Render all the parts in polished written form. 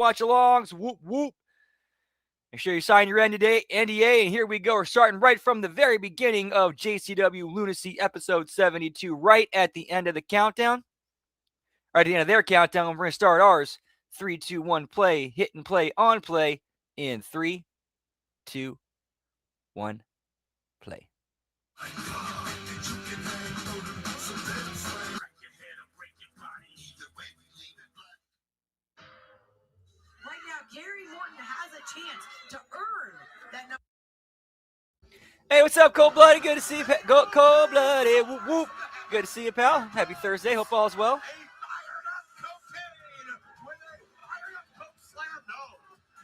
watch-alongs. Whoop, whoop. Make sure you sign your NDA, and here we go. We're starting right from the very beginning of JCW Lunacy episode 72, right at the end of the countdown. Right at the end of their countdown, we're going to start ours. 3, 2, 1, play. Hit and play on play in 3, 2, 1, play. Gary Morton has a chance to earn that number. Hey, what's up, Cold-Blooded? Good to see you, Cold-Blooded. Whoop, whoop. Good to see you, pal. Happy Thursday. Hope all is well.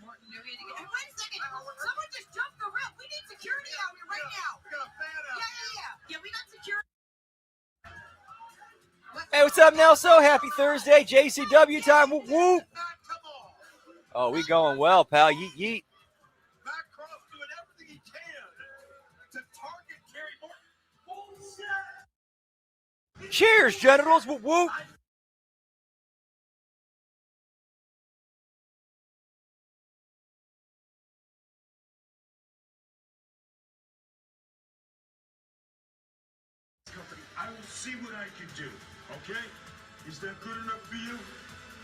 Morton knew he had to get. Hey, wait a second. Someone just jumped the roof. We need security out here right now. Yeah, we got security. Hey, what's up, Nelson? Happy Thursday. JCW time. Whoop, whoop. Oh, we going well, pal. Yeet, yeet. Matt Cross doing everything he can to target Gary Morton. Cheers, Generals. Whoop, whoop. I will see what I can do, okay? Is that good enough for you?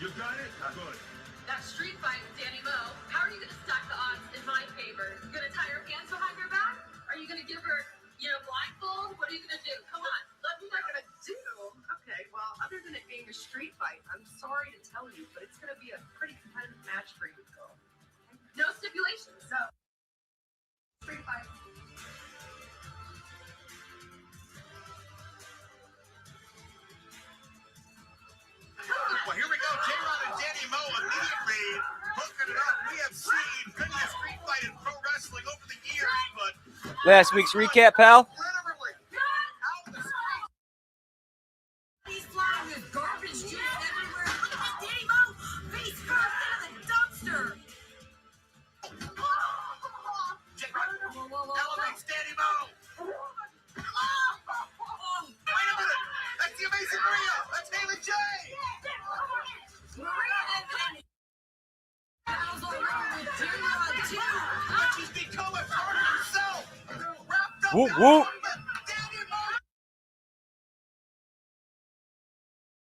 You got it? Good. That street fight with Danny Moe, how are you going to stack the odds in my favor? You going to tie her hands behind her back? Are you going to give her, blindfold? What are you going to do? Come on, let me know what you're going to do. Okay, well, other than it being a street fight, I'm sorry to tell you, but it's going to be a pretty competitive match for you, girl. No stipulations. So, street fight. Well, here we go. J-Rod and Danny Moe immediately hooking it up. We have seen plenty of street fight in pro wrestling over the years, but Last week's recap, pal. literally out in the street. He's flying with garbage juice everywhere. Look at this Danny Moe face first into the dumpster. J-Rod elevates Danny Moe. Wait a minute. That's the Amazing Maria. That's Haley J. But she's become a part of herself. Wrapped up Whoop, in whoop. Danny Moe.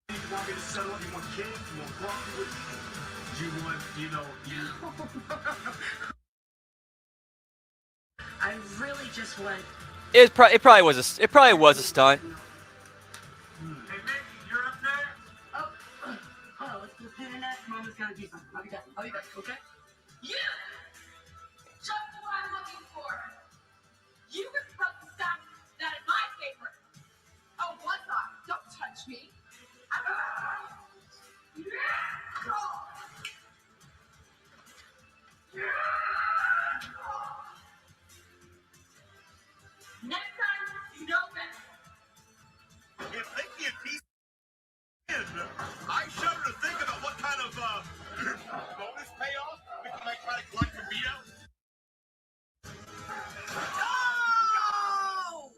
You want me to settle up? You want cake? You want coffee with me? You want, I really just want. It probably was a stunt. Hey, Mick, you're up next. Oh, let's put a pin in that. Mama's gotta do something. How you guys, okay? You! Just what I'm looking for. You were supposed to stack that in my favor. Oh, what's up? Don't touch me. Next time, you know better. If they can piece in, I shudder to think about what kind of bonus payoff we can try to collect from Vito. Oh!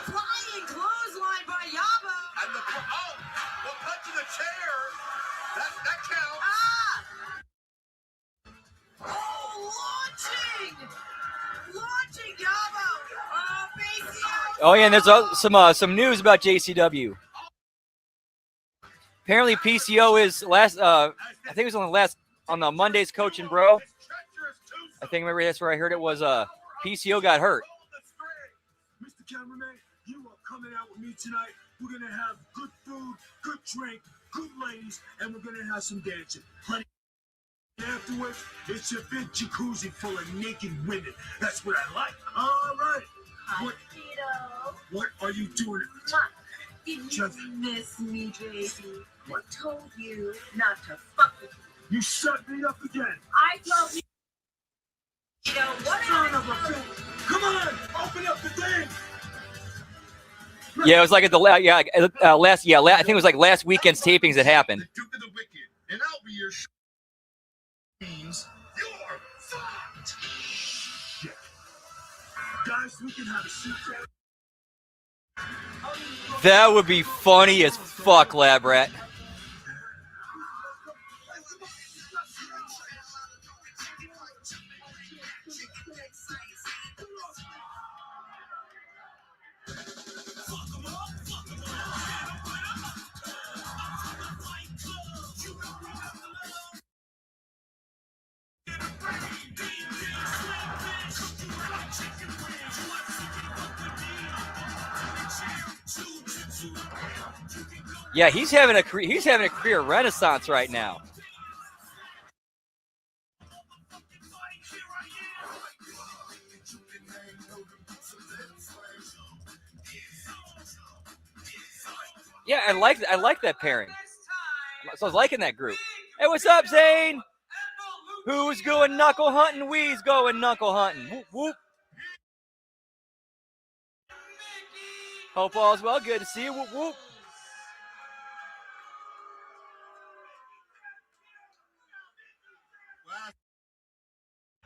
Flying clothesline by Yabo. And well, cut to the chair. That counts. Oh, launching Yabo. Oh, face out. Oh yeah, and there's some news about JCW. Apparently, PCO is last. I think it was on the Monday's coaching, bro. I think maybe that's where I heard it was. PCO got hurt. Mr. Cameraman, you are coming out with me tonight. We're gonna have good food, good drink, good ladies, and we're gonna have some dancing. Plenty. Afterwards, it's a big jacuzzi full of naked women. That's what I like. All right. What are you doing? Did you miss me, baby? I told you not to fuck with me. You shut me up again. I told you. What Son of a bitch. Come on, open up the thing. Yeah, it was like at the last. I think it was like last weekend's tapings that happened. The Duke of the Wicked, and I'll be your means you're fucked. Shit. Guys, we can have a secret. That would be funny as fuck, Lab Rat. Yeah, he's having a career renaissance right now. Yeah, I like that pairing. So I was liking that group. Hey, what's up, Zane? Who's going knuckle hunting? We's going knuckle hunting. Whoop, whoop. Hope all's well. Good to see you. Whoop, whoop.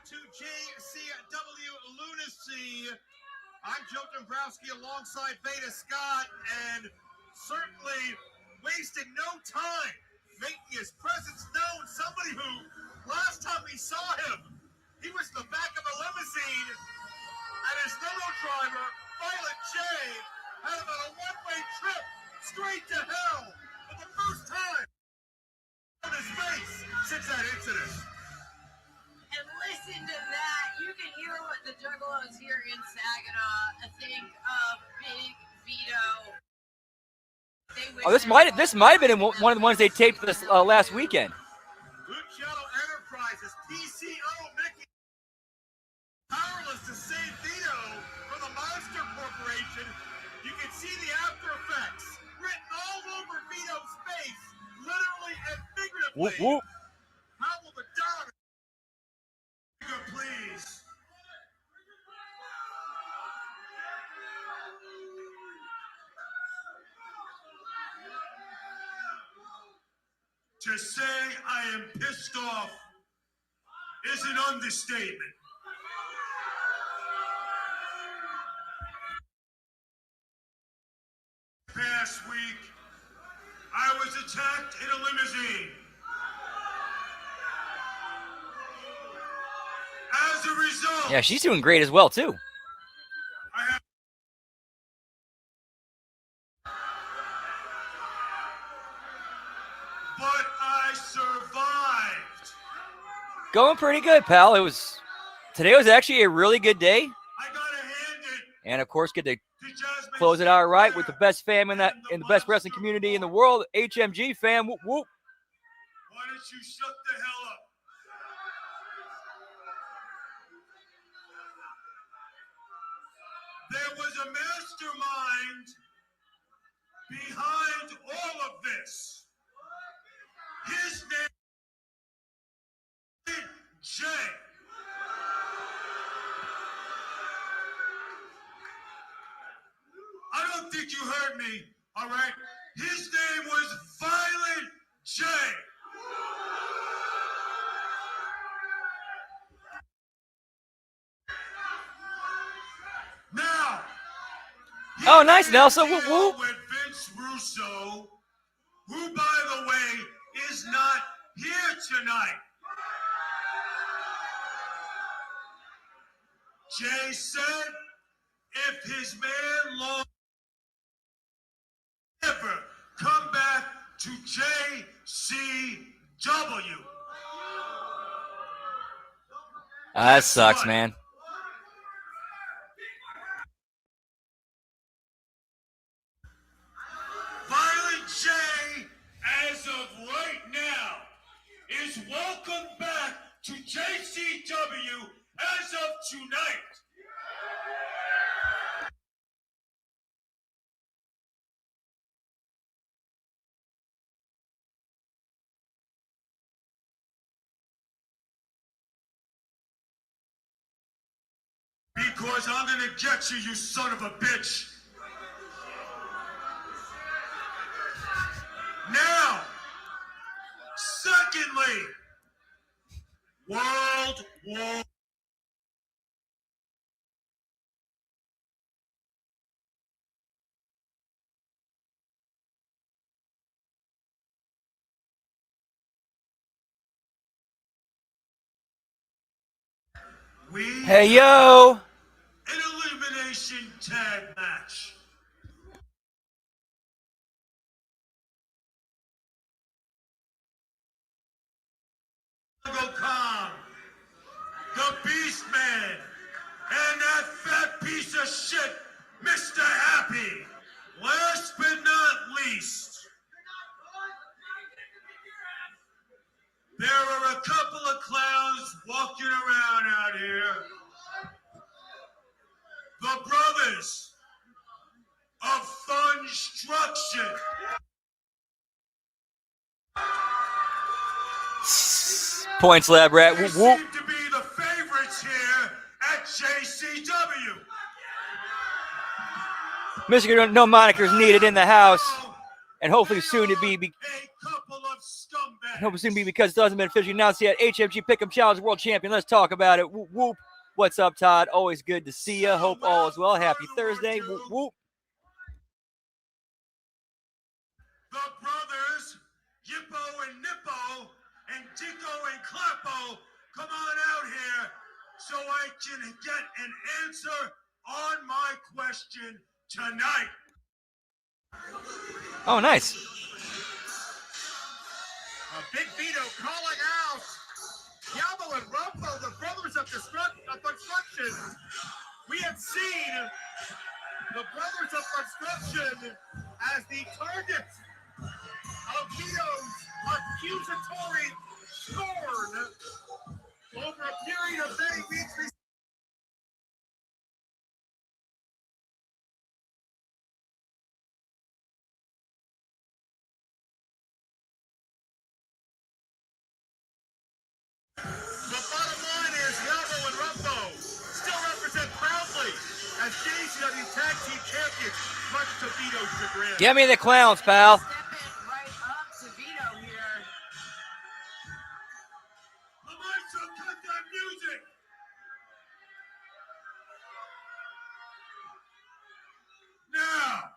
To JCW Lunacy. I'm Joe Dombrowski alongside Veda Scott, and certainly wasted no time making his presence known. Somebody who, last time we saw him, he was in the back of a limousine, and his limo driver, Violet J, had him on a one-way trip straight to hell for the first time on his face since that incident. And listen to that. You can hear what the Juggalos here in Saginaw think of Big Vito. Oh, this might have been one of the ones they taped this last weekend. Luciano Enterprises, PCO, Mickey, powerless to save Vito from the Monster Corporation. You can see the after effects written all over Vito's face, literally and figuratively. Whoop, whoop. How will the dog, please? To say I am pissed off is an understatement. Past week, I was attacked in a limousine. As a result, Yeah, she's doing great as well, too. but I survived. Going pretty good, pal. Today was actually a really good day. I gotta hand it And of course, get to to Jasmine close it out right Sinclair with the best fam in the best wrestling Monster community in the Corps. world, HMG fam. Whoop, whoop. Why don't you shut the hell up? There was a mastermind behind all of this. His name is Jay. I don't think you heard me, all right? His name was Violent J. Now, Oh, nice, Nelson. Whoop, whoop. with Vince Russo, who, by the way, is not here tonight. Jay said if his man Long ever come back to JCW. That sucks, man. Violent J, as of right now, is welcome back to JCW as of tonight. Because I'm gonna get you, you son of a bitch. Now, secondly, World War. We Hey, yo. an elimination tag match. Khan, the Beast Man, and that fat piece of shit, Mr. Happy. Last but not least, the brothers of Funstruction. Points Lab Rat. They Whoop, whoop. seem to be the favorites here at JCW. Michigan, no monikers needed in the house. And hopefully soon to be, A couple of scumbags. hopefully soon to be because it hasn't been officially announced yet. HMG Pick'em Challenge World Champion. Let's talk about it. Whoop, whoop. What's up, Todd? Always good to see you. Hope all is well. Happy Thursday. Whoop, whoop. The brothers, Yippo and Nippo, and Tico and Clappo, come on out here so I can get an answer on my question tonight. Oh, nice. Big Vito calling out Yabo and Rumpo, the brothers of construction. We had seen the brothers of construction as the target of Vito's accusatory scorn over a period of many weeks. The bottom line is Yabo and Rumpo still represent proudly as JCW Tag Team Champions, much to Vito's chagrin. Give me the clowns, pal. Stepping right up to Vito here. Alexa, cut that music. Now,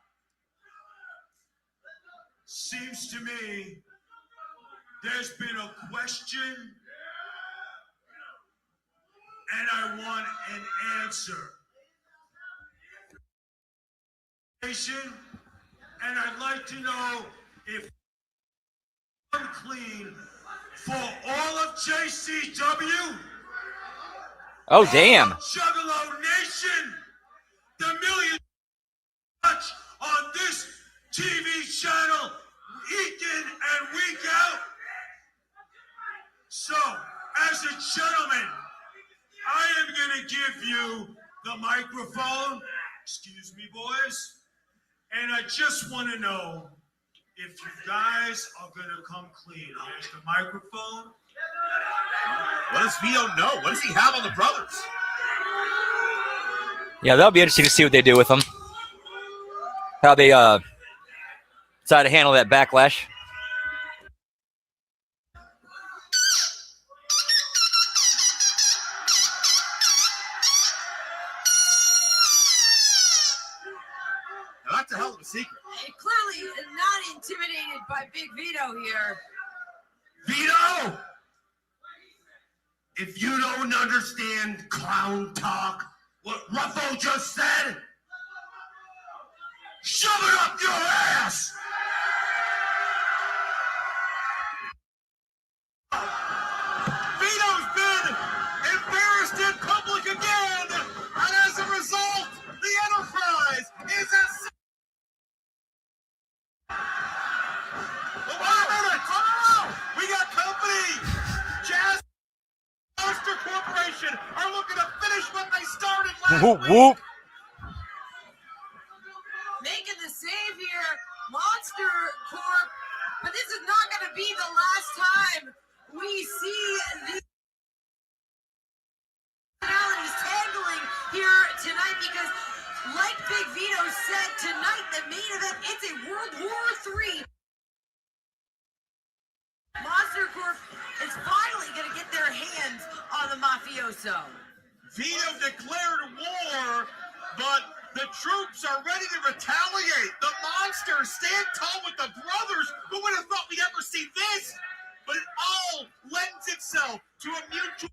seems to me there's been a question and I want an answer. And I'd like to know if I'm clean for all of JCW. Oh, damn. Juggalo Nation, the million watch on this TV channel week in and week out. So, as a gentleman, I am going to give you the microphone. Excuse me, boys. And I just want to know if you guys are going to come clean. Here's the microphone. What does Vito know? What does he have on the brothers? Yeah, that'll be interesting to see what they do with them. How they decide to handle that backlash. Now, that's a hell of a secret. Clearly not intimidated by Big Vito here. Vito! If you don't understand clown talk, what Ruffo just said, shove it up your ass! Vito's been embarrassed in public again, and as a result, the Enterprise is at. Oh, wait a minute! Oh, we got company. Jazz Monster Corporation are looking to finish what they started last Whoop, week. whoop. Making the save here, Monster Corp. But this is not going to be the last time we see these personalities tangling here tonight because, like Big Vito said tonight, the main event, it's a World War III. Monster Corp is finally going to get their hands on the mafioso. Vito declared war, but the troops are ready to retaliate. The monsters stand tall with the brothers. Who would have thought we'd ever see this? But it all lends itself to a mutual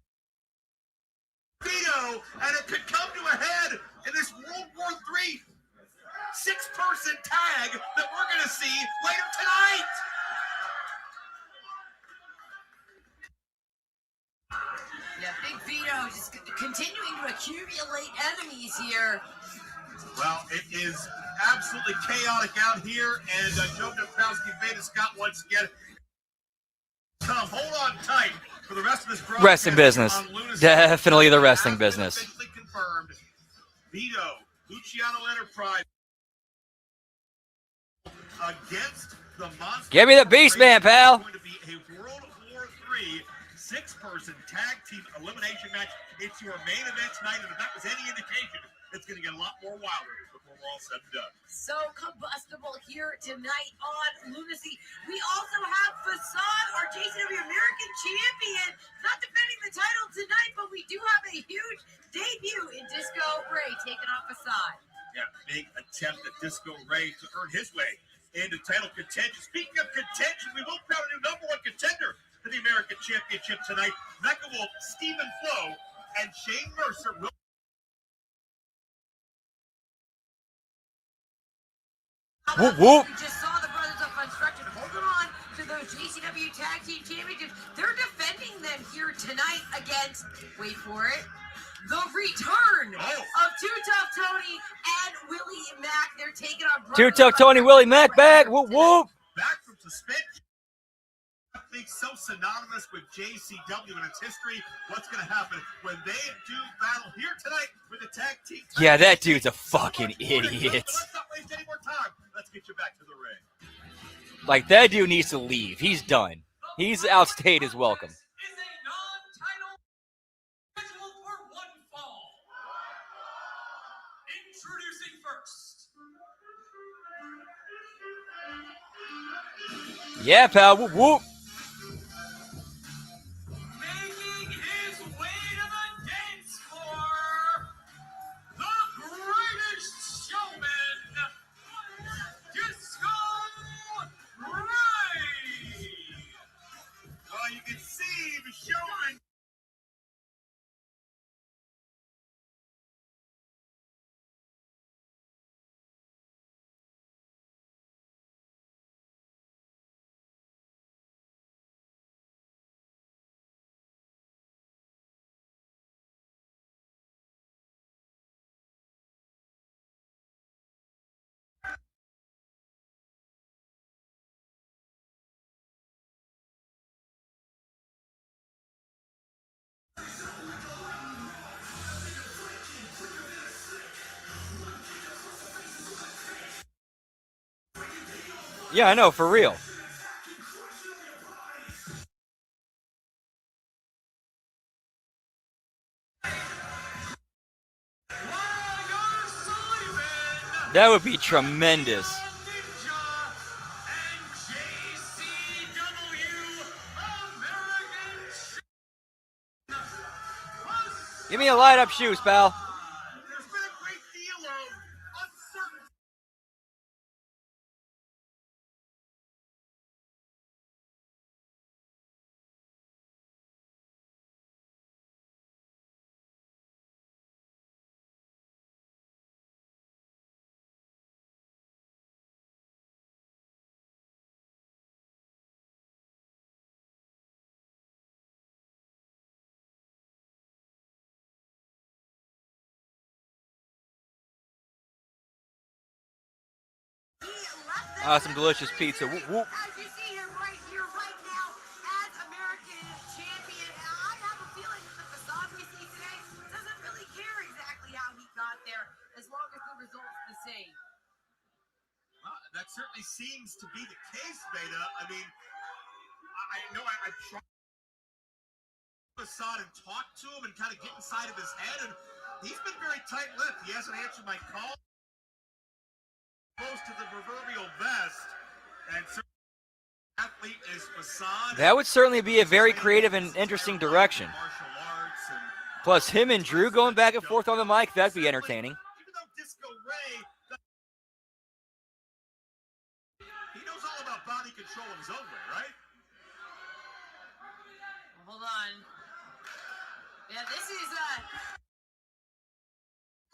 Vito, and it could come to a head in this World War III six-person tag that we're going to see later tonight. Yeah, Big Vito just continuing to accumulate enemies here. Well, it is absolutely chaotic out here, and Joe Dombrowski, Veda Scott once again. Tom, hold on tight for the rest of this broadcast. Wrestling business. On Lunacy. Definitely the wrestling business. Officially confirmed. Vito, Luciano Enterprise against the Monster. Give me the Beast Man, pal. It's going to be a World War III six-person tag team elimination match. It's your main event tonight, and if that was any indication, it's going to get a lot more wilder before we're all said and done. So combustible here tonight on Lunacy. We also have Facade, our JCW American Champion, not defending the title tonight, but we do have a huge debut in Disco Ray taking off Facade. Yeah, big attempt at Disco Ray to earn his way into title contention. Speaking of contention, we will crown a new #1 contender to the American Championship tonight. Mecca Wolf, Stephen Flo, and Shane Mercer will. Whoop, whoop. We just saw the Brothers of Construction holding on to those JCW Tag Team Championships. They're defending them here tonight against, wait for it, the return of Too Tough Tony and Willie Mack. They're taking on Too Tough Tony, Willie Mack back. Whoop, whoop. Back from suspension. I think so synonymous with JCW and its history. What's going to happen when they do battle here tonight with the tag team? Yeah, that dude's a fucking idiot. Let's not waste any more time. Let's get you back to the ring. Like, that dude needs to leave. He's done. He's outstayed his welcome. Is a non-title scheduled for one fall. Introducing first. Yeah, pal. Whoop, whoop. Making his way to the dance floor, the greatest showman, Disco Ray. Well, you can see the showman. Yeah, I know, for real. That would be tremendous. Give me a light up shoes, pal. There's been a great deal of uncertainty. Some delicious pizza. Whoop, whoop. As you see him right here, right now, as American Champion, I have a feeling that the Facade we see today doesn't really care exactly how he got there, as long as the result's the same. That certainly seems to be the case, Beta. I mean, I know I've tried Facade and talked to him and kind of get inside of his head, and he's been very tight-lipped. He hasn't answered my call. Close to the proverbial vest, and athlete is Facade. That would certainly be a very creative and interesting direction. Martial arts and Plus, him and Drew going back and forth on the mic, that'd be entertaining. even though Disco Ray, he knows all about body control of his own way, right? Hold on. Yeah, this is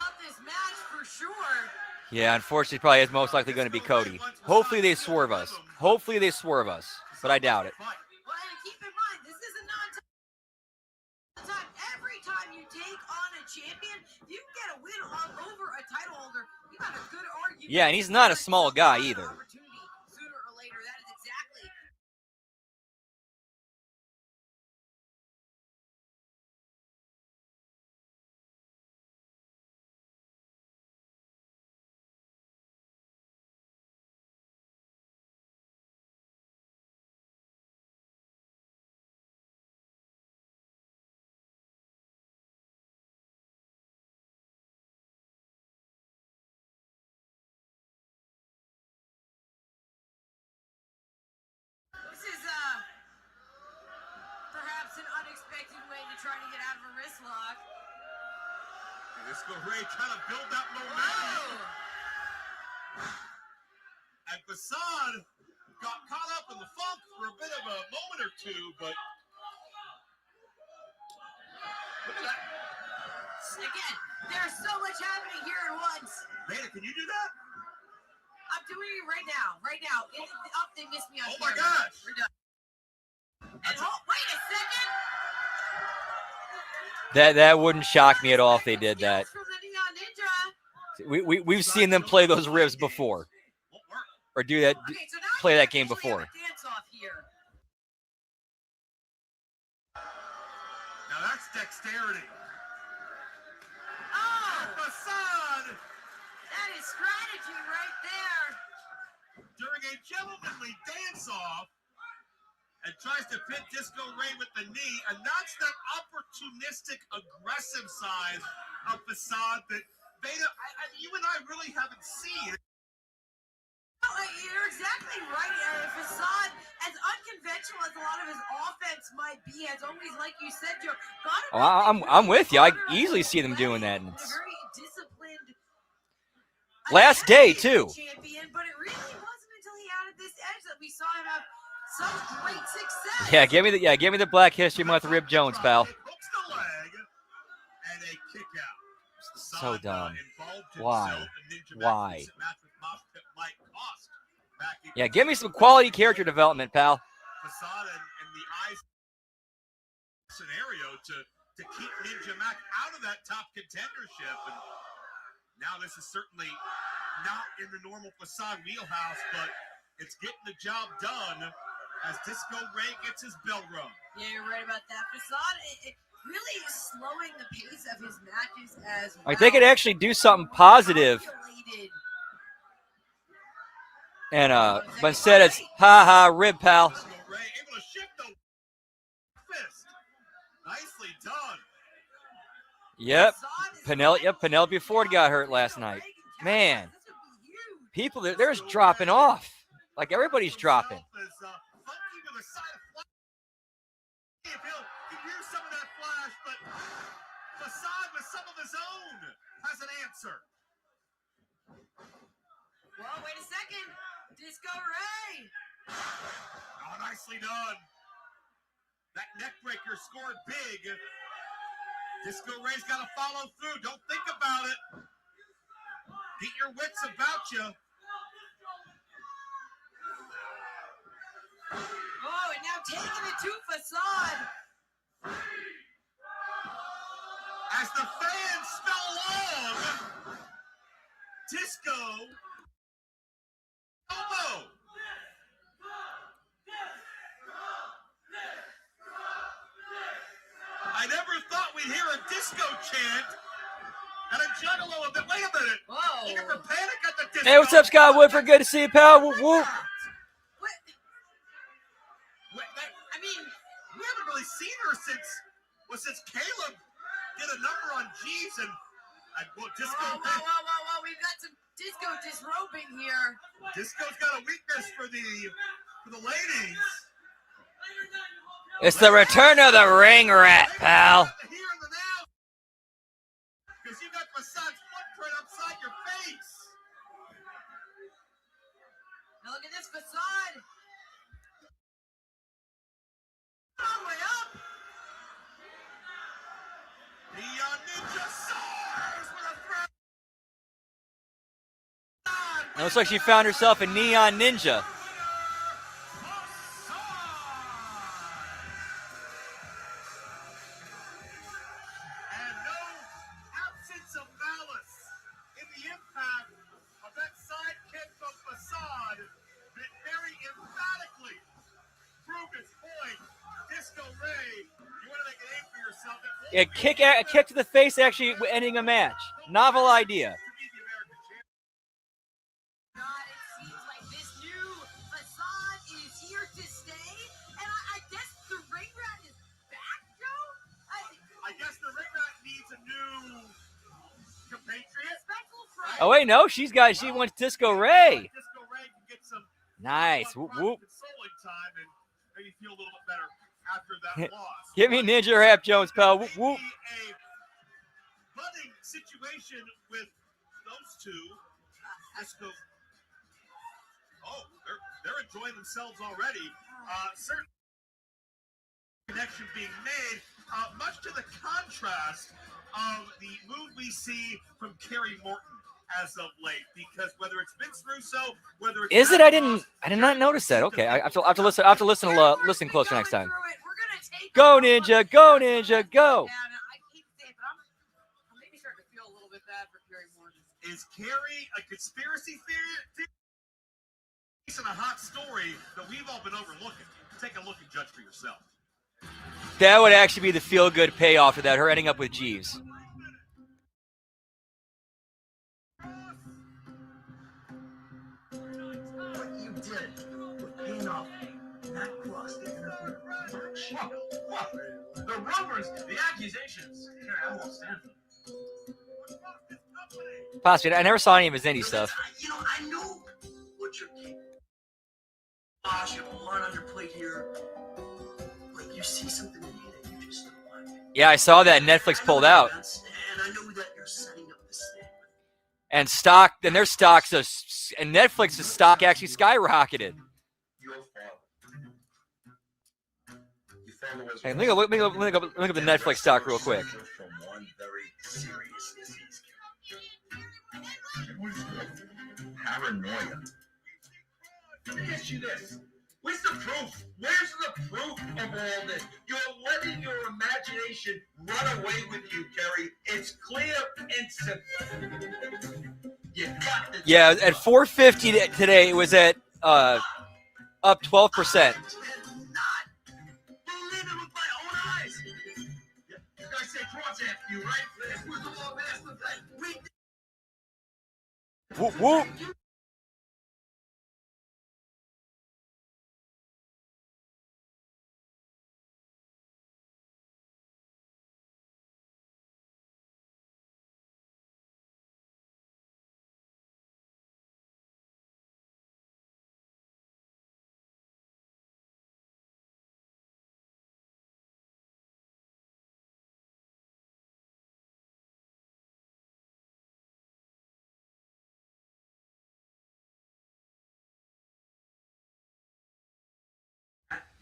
up this match for sure. Yeah, unfortunately, probably is most likely going to be Cody. Hopefully they swerve us. Hopefully they swerve us, but I doubt it. Well, and keep in mind, this is a non-title. Every time you take on a champion, you can get a win all over a title holder. You got a good argument. Yeah, and he's not a small guy either. trying to get out of a wrist lock. And Disco Ray trying to build that momentum. And Facade got caught up in the funk for a bit of a moment or two, but look at that. Again, there's so much happening here at once. Beta, can you do that? I'm doing it right now. Right now. They missed me on Oh my camera. gosh. We're done. And wait a second. That wouldn't shock me at all if they did that. From the Neon Ninja. We've seen them play those ribs before, Won't work. or do that, Okay, so now play we that game actually have before. a dance-off here. Now that's dexterity. Oh, Facade, that is strategy right there. during a gentlemanly dance-off, and tries to pin Disco Ray with the knee, and that's that opportunistic, aggressive side of Facade that Beta, you and I really haven't seen. No, you're exactly right. Facade, as unconventional as a lot of his offense might be, has always, like you said, Joe, Oh, I'm with you. I easily see them doing that. And very disciplined. last day too. Champion, but it really wasn't until he added this edge that we saw him have such great success. Yeah, give me the Black History Month Rib Jones, pal. Hooks the leg, and a kick out. So dumb. Involved Why? himself in Ninja Why? Mac's recent match with Mosh Pit Mike Cost back in Yeah, give me some quality character development, pal. Facade and the eyes scenario to keep Ninja Mac out of that top contendership. And now this is certainly not in the normal Facade wheelhouse, but it's getting the job done as Disco Ray gets his bell rung. Yeah, you're right about that. Facade it really is slowing the pace of his matches as well. Like they could actually do something positive, Calculated. and but instead it's ha rib, pal. Disco Ray able to shift the fist. Nicely done. Yep, Facade is Penelope Ford got hurt last night. Man, people they're just dropping off. Like everybody's dropping. Is, funky to the side of Flash. If he'll use some of that flash, but Facade with some of his own has an answer. Well, wait a second. Disco Ray. Oh, nicely done. That neck breaker scored big. Disco Ray's got to follow through. Don't think about it. Get your wits about you. Oh, and now taking it to Facade. As the fans spell along, Disco elbow. I never thought we'd hear a disco chant and a juggalo of it. Wait a minute. Whoa. Looking for Panic at the disco. Hey, what's up, Scott Woodford? Good to see you, pal. Whoop, whoop. What? I mean, we haven't really seen her since Caleb did a number on Jeeves and Disco. Whoa. We've got some disco disrobing here. Disco's got a weakness for the ladies. It's the return of the ring rat, pal. Here in the now, because you got Facade's footprint upside your face. Now look at this Facade. All the way up. Neon Ninja soars with a throw. It looks like she found herself a Neon Ninja. And no absence of malice in the impact of that sidekick of Facade that very emphatically proved its point. Disco Ray, you want to make a name for yourself. Yeah, a kick to the face actually ending a match. Novel idea. To be the American champion. God, it seems like this new Facade is here to stay. And I guess the ring rat is back, Joe? I guess the ring rat needs a new compatriot. Respectful friend. Oh wait, no, she wants Disco Ray. Disco Ray can get some Nice. Whoop, whoop. consoling time and maybe feel a little bit better after that loss. Give me Ninja or Hap Jones, pal. Whoop, whoop. A budding situation with those two. Let's go. Oh, they're enjoying themselves already. Certain connection being made, much to the contrast of the mood we see from Kerry Morton as of late. Because whether it's Vince Russo, whether it's Is it? Matt I did not notice that. Okay, I have to listen. I have to listen closer next time. Go, Ninja, go, Ninja, go. I hate to say it, but I'm maybe starting to feel a little bit bad for Kerry Morton. Is Kerry a conspiracy theory? And a hot story that we've all been overlooking. Take a look and judge for yourself. That would actually be the feel-good payoff of that, her ending up with Jeeves. What you did with paying off Matt Cross the interference match. What? The rumors, the accusations. I won't stand for them. Possibly. I never saw any of his indie stuff. You know, I know what you're capable of. Gosh, you have a lot on your plate here. But you see something in me that you just don't like. Yeah, I saw that Netflix pulled out. And I know that you're setting up the stage. And stock, then their stocks, and Netflix's stock actually skyrocketed. Your father. Your father was Hey, let me look up the Netflix stock real quick. from one very serious disease. It was paranoia. Let me ask you this. Where's the proof? Where's the proof of all this? You're letting your imagination run away with you, Kerry. It's clear and simple. You got to. Yeah, at 450 today, it was at up 12%. I cannot believe it with my own eyes. You guys say Cross after you, right? This was the law master plan. Whoop, whoop.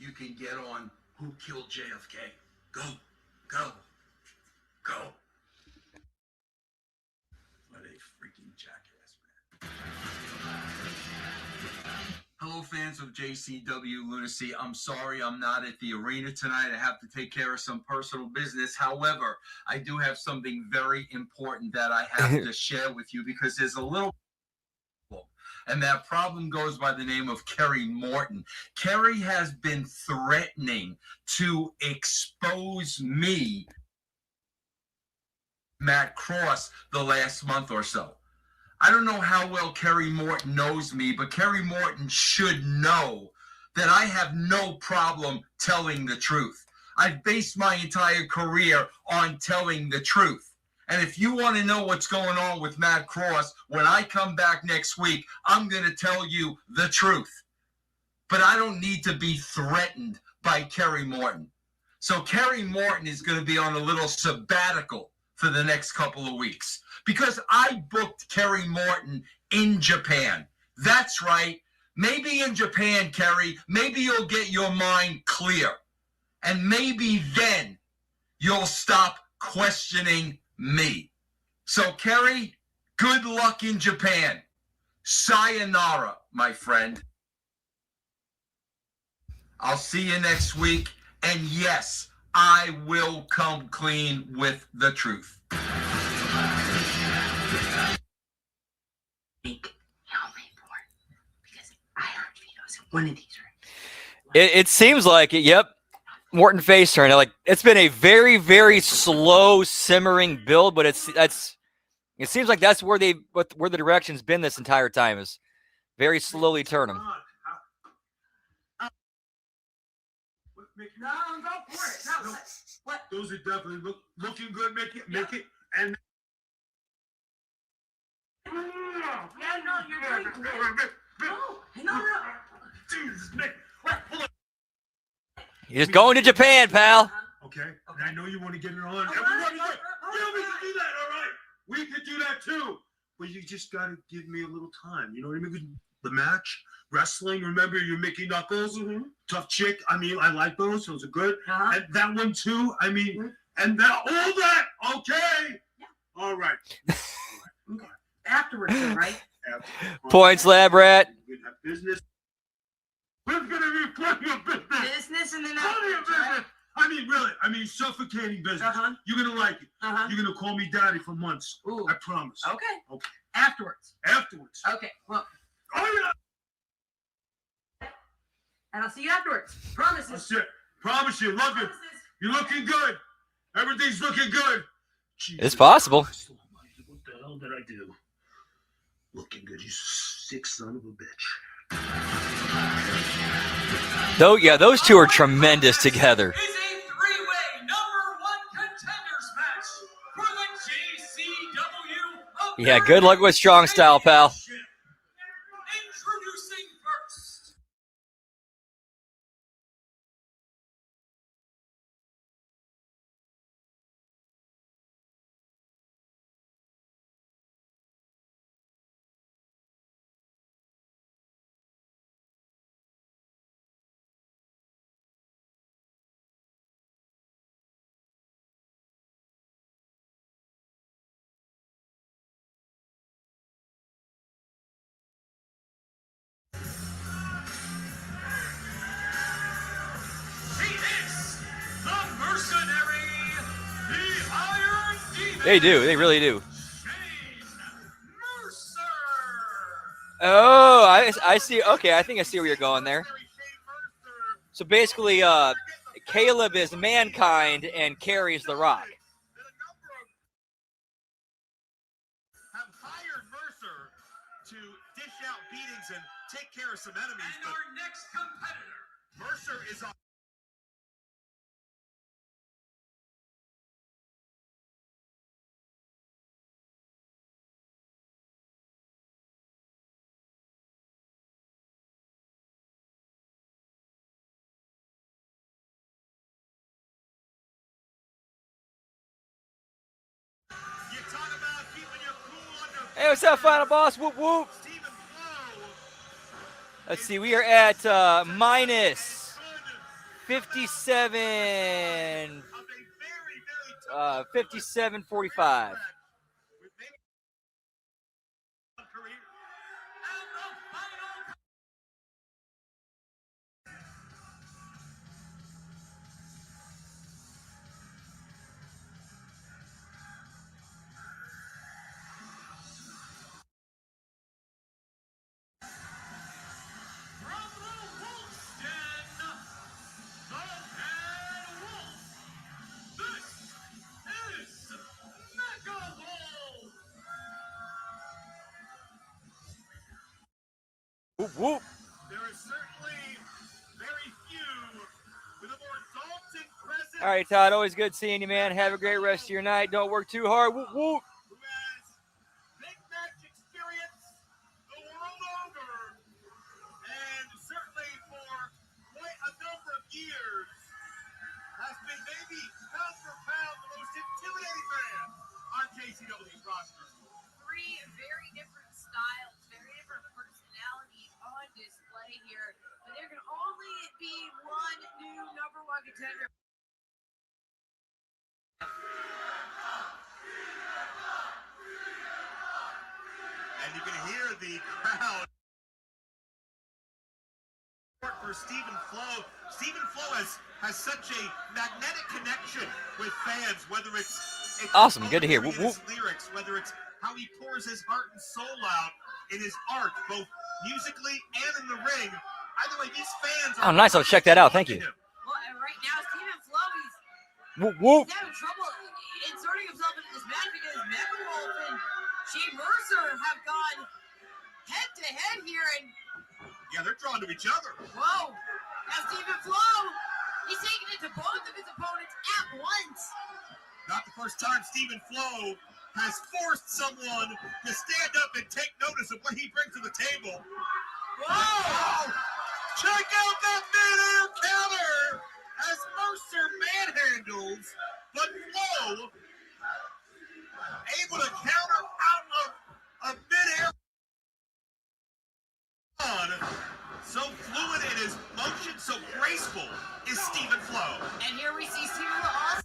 You can get on Who Killed JFK. Go, go, go. What a freaking jackass, man. Hello, fans of JCW Lunacy. I'm sorry I'm not at the arena tonight. I have to take care of some personal business. However, I do have something very important that I have to share with you because there's a little and that problem goes by the name of Kerry Morton. Kerry has been threatening to expose me, Matt Cross, the last month or so. I don't know how well Kerry Morton knows me, but Kerry Morton should know that I have no problem telling the truth. I've based my entire career on telling the truth. And if you want to know what's going on with Matt Cross, when I come back next week, I'm going to tell you the truth. But I don't need to be threatened by Kerry Morton. So Kerry Morton is going to be on a little sabbatical for the next couple of weeks because I booked Kerry Morton in Japan. That's right. Maybe in Japan, Kerry, maybe you'll get your mind clear. And maybe then you'll stop questioning me. So, Kerry, good luck in Japan. Sayonara, my friend. I'll see you next week. And yes, I will come clean with the truth. One of these It seems like it. Yep. Morton face turn. Like it's been a very, very slow simmering build, but it seems like that's where where the direction's been this entire time is very slowly turn them. No, go for it. No, what? Those are definitely looking good. Make it, and. Yeah, no, you're doing great. No. Jesus, Nick. What? Hold on. He's going to Japan, pal. Okay? And I know you want to get it on. Everybody, yeah, we can do that, all right? We could do that too. But you just got to give me a little time. You know what I mean? The match, wrestling, remember your Mickey Knuckles? Mm-hmm. Tough chick. I mean, I like those. Those are good. And that one too. I mean, and that, all that. Okay? Yeah. All right. Okay. Afterwards, though, right? Points, Lab Rat. We're going to have business. There's going to be plenty of business. Business and then Plenty of business. I mean, really. I mean, suffocating business. You're going to like it. You're going to call me daddy for months. Ooh. I promise. Okay. Okay. Afterwards. Afterwards. Okay. Well, Oh, yeah. and I'll see you afterwards. Promises. That's it. Promise you. Love you. Promises. You're looking good. Everything's looking good. Jesus It's possible. Christ almighty, what the hell did I do? Looking good, you sick son of a bitch. Though, yeah, those two are tremendous together. Is a three-way #1 contenders match for the JCW. Yeah, good luck with strong style, pal. Introducing first. He is the mercenary, the Iron Demon. They do. They really do. Shane Mercer. Oh, I see. Okay, I think I see where you're going there. So basically, Caleb is Mankind and carries the Rock. Have hired Mercer to dish out beatings and take care of some enemies. And our next competitor, Mercer is on. You talk about keeping your cool under. Hey, what's up, Final Boss? Whoop, whoop. Stephen Flo. Let's see. We are at minus 57. Of a very, very 57.45. with maybe career. And the final. From the Wolf's Den, the Bad Wolf. This is Mega Wolf. Whoop, whoop. There are certainly very few with a more exalted presence. All right, Todd. Always good seeing you, man. Have a great rest of your night. Don't work too hard. Whoop, whoop. Who has big match experience the world over, and certainly for quite a number of years has been maybe pound for pound the most intimidating man on JCW's roster. Three very different styles, very different personalities on display here. But there can only be one new #1 contender. And you can hear the crowd for Stephen Flo. Stephen Flo has such a magnetic connection with fans, whether it's Awesome, good to hear. Whoop, his lyrics, whether it's how he pours his heart and soul out in his art, both musically and in the ring. Either way, these fans are. Oh, nice. I'll check that out. Thank you. Well, and right now, Stephen Flo, Whoop, whoop. he's having trouble inserting himself into this match because Mega Wolf and Shane Mercer have gone head to head here, and Yeah, they're drawn to each other. whoa, now Stephen Flo, he's taking it to both of his opponents at once. Not the first time Stephen Flo has forced someone to stand up and take notice of what he brings to the table. Whoa! Check out that mid-air counter! as Mercer manhandles, but Flo able to counter out of midair. So fluid in his motion, so graceful is Stephen Flo. And here we see Stephen Flo also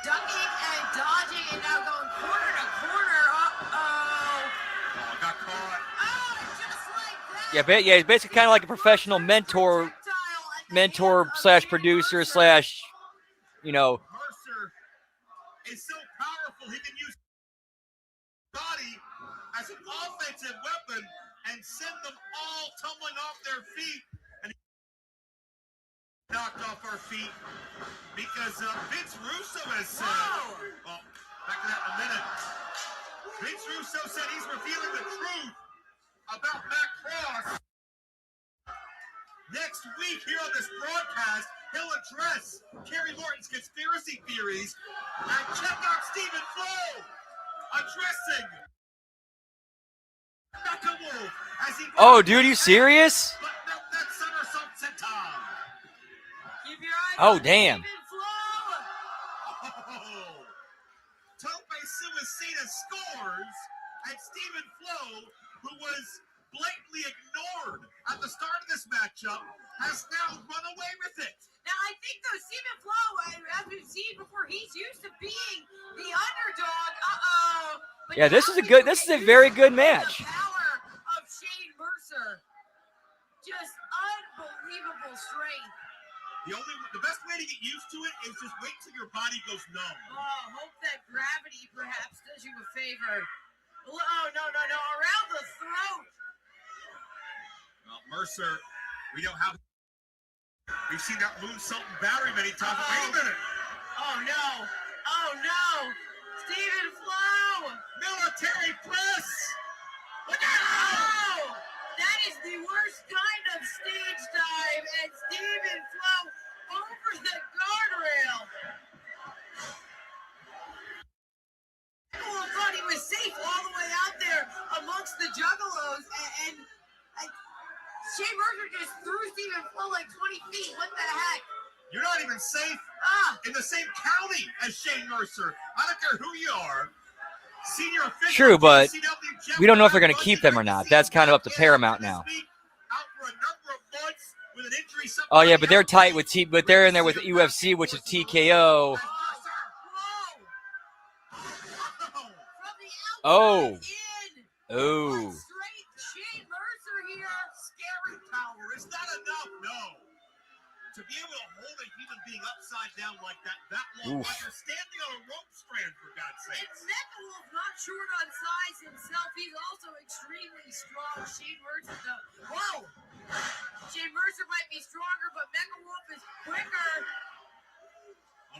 ducking and dodging and now going corner to corner. Uh-oh. Oh, got caught. Oh, just like that. Yeah, he's basically kind of like a professional mentor slash producer slash, you know. Mercer is so powerful, he can use his body as an offensive weapon and send them all tumbling off their feet. And knocked off our feet because Vince Russo has said, well, back to that in a minute. Vince Russo said he's revealing the truth about Matt Cross. Next week here on this broadcast, he'll address Kerry Morton's conspiracy theories and check out Stephen Flo addressing Becca Wolf as he Oh, dude, you serious? but not that somersault senton. Keep your eyes Oh, on damn. Stephen Flo. Oh, Tope Suicida scores, and Stephen Flo, who was blatantly ignored at the start of this matchup, has now run away with it. Now, I think, though, Stephen Flo, as we've seen before, he's used to being the underdog. Uh-oh. But Yeah, this now is we a get very used good to match. The power of Shane Mercer. Just unbelievable strength. The best way to get used to it is just wait till your body goes numb. Oh, hope that gravity perhaps does you a favor. Oh, no. Around the throat. Well, Mercer, we know how. We've seen that moonsault and battery many times. But wait a minute. Oh, no. Stephen Flo. Military press. Look out! Oh, that is the worst kind of stage dive. And Stephen Flo over the guardrail. People thought he was safe all the way out there amongst the juggalos. And Shane Mercer just threw Stephen Flo like 20 feet. What the heck? You're not even safe in the same county as Shane Mercer. I don't care who you are. Senior official. True, but JCW we don't know if they're going to keep them or not. That's kind of up to Paramount now. Out for a number of months with an injury. Oh yeah, but they're tight with but they're in there with UFC, which is TKO. Oh. Oh. Straight Shane Mercer here. Scary power. Is that enough? No. To be able to hold a human being upside down like that long, Oof. like you're standing on a rope strand, for God's sake. And Mechalwolf not short on size himself. He's also extremely strong. Shane Mercer, though. Whoa! Shane Mercer might be stronger, but Mechalwolf is quicker.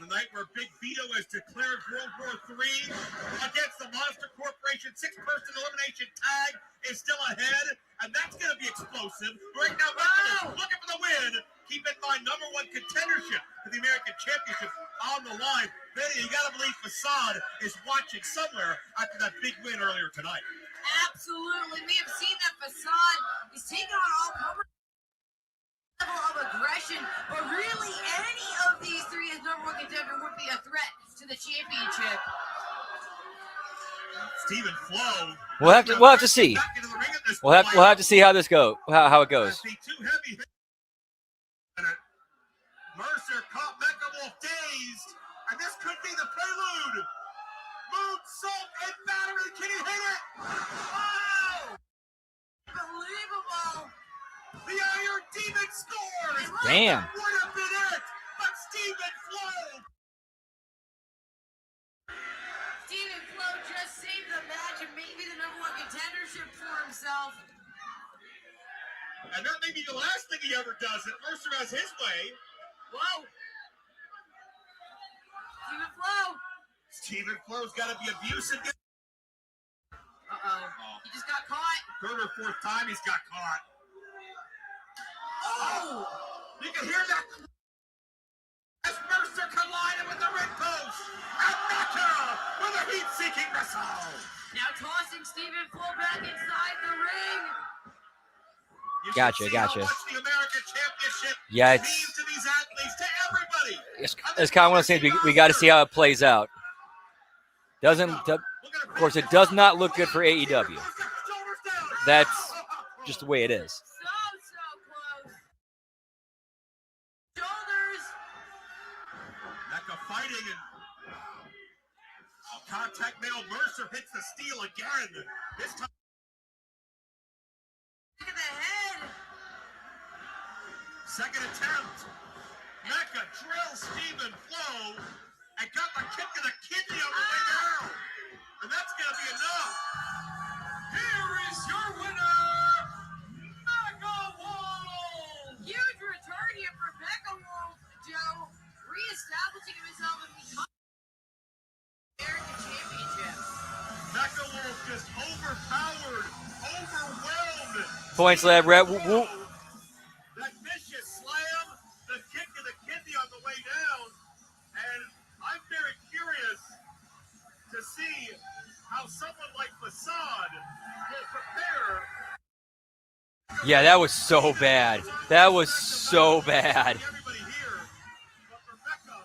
On a night where Big Vito has declared World War III against the Monster Corporation, 6-person elimination tag is still ahead, and that's going to be explosive. Right now, looking for the win. Keep in mind, #1 contendership for the American Championship on the line. Benny, you got to believe Facade is watching somewhere after that big win earlier tonight. Absolutely. We have seen that Facade is taking on all comers. Level of aggression, but really any of these three as #1 contender would be a threat to the championship. Stephen Flo. We'll have to see. We'll have to see how this goes. How it goes. Mercer caught Mechalwolf dazed, and this could be the prelude. Moonsault and battery. Can he hit it? Wow! Unbelievable. The Iron Demon scores. Damn. Would have been it, but Stephen Flo. Stephen Flo just saved the match and maybe the #1 contendership for himself. And that may be the last thing he ever does if Mercer has his way. Whoa. Stephen Flo. Stephen Flo's got to be abusive. Uh-oh. He just got caught. Third or fourth time he's got caught. Oh! You can hear that. As Mercer collided with the ring post. And Mecca with a heat-seeking missile. Now tossing Stephen Flo back inside the ring. You Gotcha, should see gotcha. how much the American Championship Yeah, means to these athletes, to everybody. it's kind of one of those things we got to see how it plays out. Of course, it does not look good for AEW. That's just the way it is. So close. Shoulders. Mecca fighting and contact male Mercer hits the steel again. This time. Look at the head. Second attempt. Mecca drills Stephen Flo and got the kick to the kidney on the way down. And that's going to be enough. Here is your winner, Mecca Wolf. Huge return here for Mecca Wolf, Joe. Reestablishing himself and becoming American Championship. Mecca Wolf just overpowered, overwhelmed. Points lab, Rhett. Whoop, whoop. That vicious slam, the kick to the kidney on the way down. And I'm very curious to see how someone like Facade will prepare. Yeah, that was so bad. That was so bad. Everybody here, but for Mecca,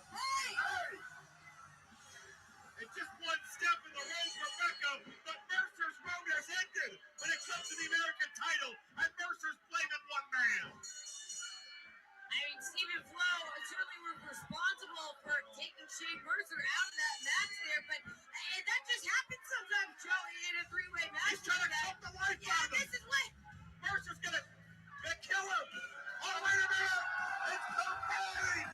it's just one step in the road for Mecca, but Mercer's road has ended when it comes to the American title, and Mercer's blaming one man. I mean, Stephen Flo certainly was responsible for taking Shane Mercer out of that match there, but that just happens sometimes, Joe, in a three-way match. He's trying to choke the life out of him. This is what. Mercer's gonna kill him. Oh, wait a minute. It's cocaine.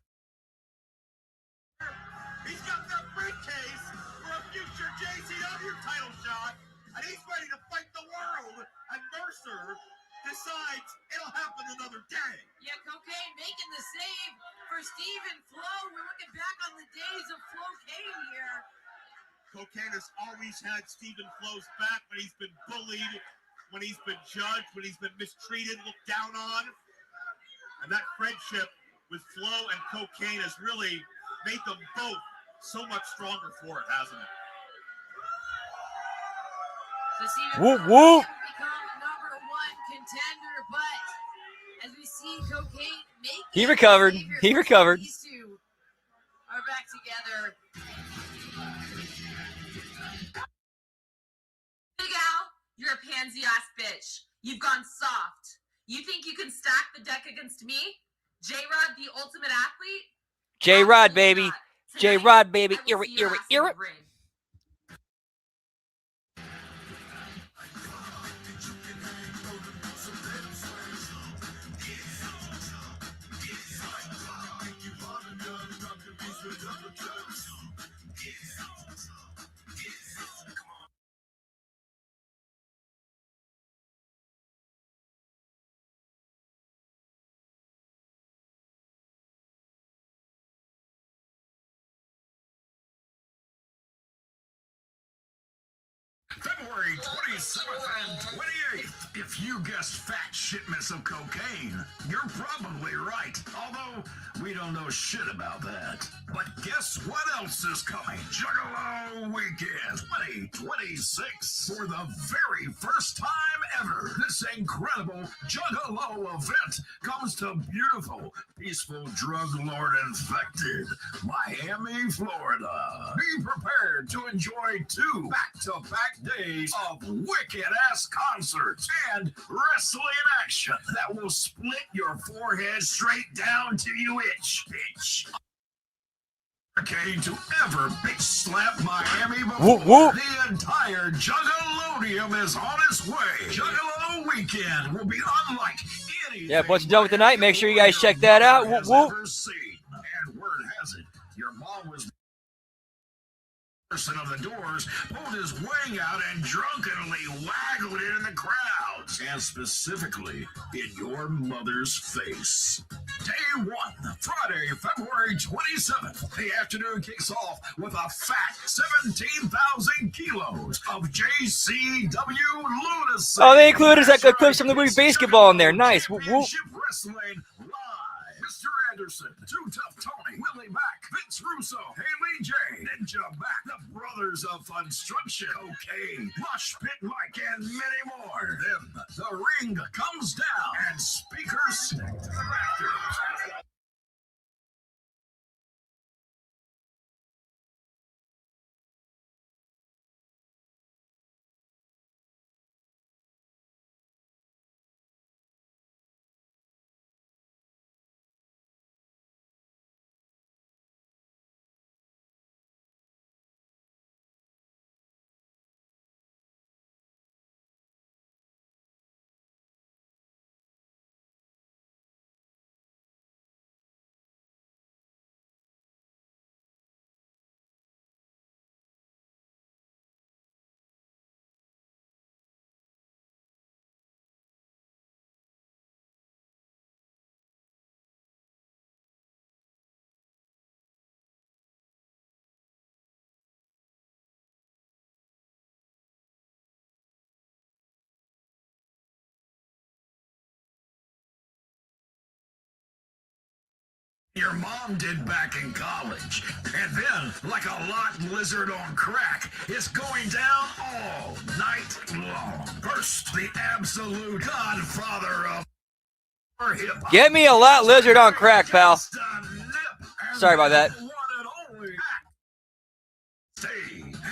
He's got the briefcase for a future JCW title shot, and he's ready to fight the world. And Mercer decides it'll happen another day. Yeah, Cocaine making the save for Stephen Flo. We're looking back on the days of Flo Kane here. Cocaine has always had Stephen Flo's back when he's been bullied, when he's been judged, when he's been mistreated, looked down on. And that friendship with Flo and Cocaine has really made them both so much stronger for it, hasn't it? So Stephen Whoop, Flo whoop. has become number one contender, but as we see Cocaine make He recovered. the He recovered. These two are back together. Big Al, you're a pansy ass bitch. You've gone soft. You think you can stack the deck against me? J-Rod, the ultimate athlete? J-Rod, Absolutely baby. not. Tonight, J-Rod, baby. I will see your ass in the ring. February 27th and 28th. If you guessed fat shipments of cocaine, you're probably right. Although, we don't know shit about that. But guess what else is coming? Juggalo Weekend 2026. For the very first time ever, this incredible Juggalo event comes to beautiful, peaceful, drug-lord infected Miami, Florida. Be prepared to enjoy 2 back-to-back days of wicked-ass concerts and wrestling action that will split your forehead straight down to you itch, bitch. Okay, to ever bitch slap Miami before. Whoop, whoop. The entire Juggalodium is on its way. Juggalo Weekend will be unlike anything. Yeah, once you're done with the night, make sure you guys check that out. Whoop, whoop. Ever seen. And word has it, your mom was person of the doors, pulled his wing out and drunkenly waggled it in the crowds, and specifically in your mother's face. Day 1, Friday, February 27th. The afternoon kicks off with a fat 17,000 kilos of JCW Lunacy. Oh, they included clips from the movie Basketball in there. Nice. Whoop, whoop. Championship Wrestling live. Mr. Anderson, Too Tough Tony, Willie Mack, Vince Russo, Haley J, Ninja Back, the Brothers of Construction, Cocaine, Mosh Pit Mike, and many more. Then the ring comes down and speakers stick to the rafters. Your mom did back in college. And then, like a lot lizard on crack, it's going down all night long. First, the absolute godfather of hip-hop. Get me a lot lizard on crack, pal. Sorry about that.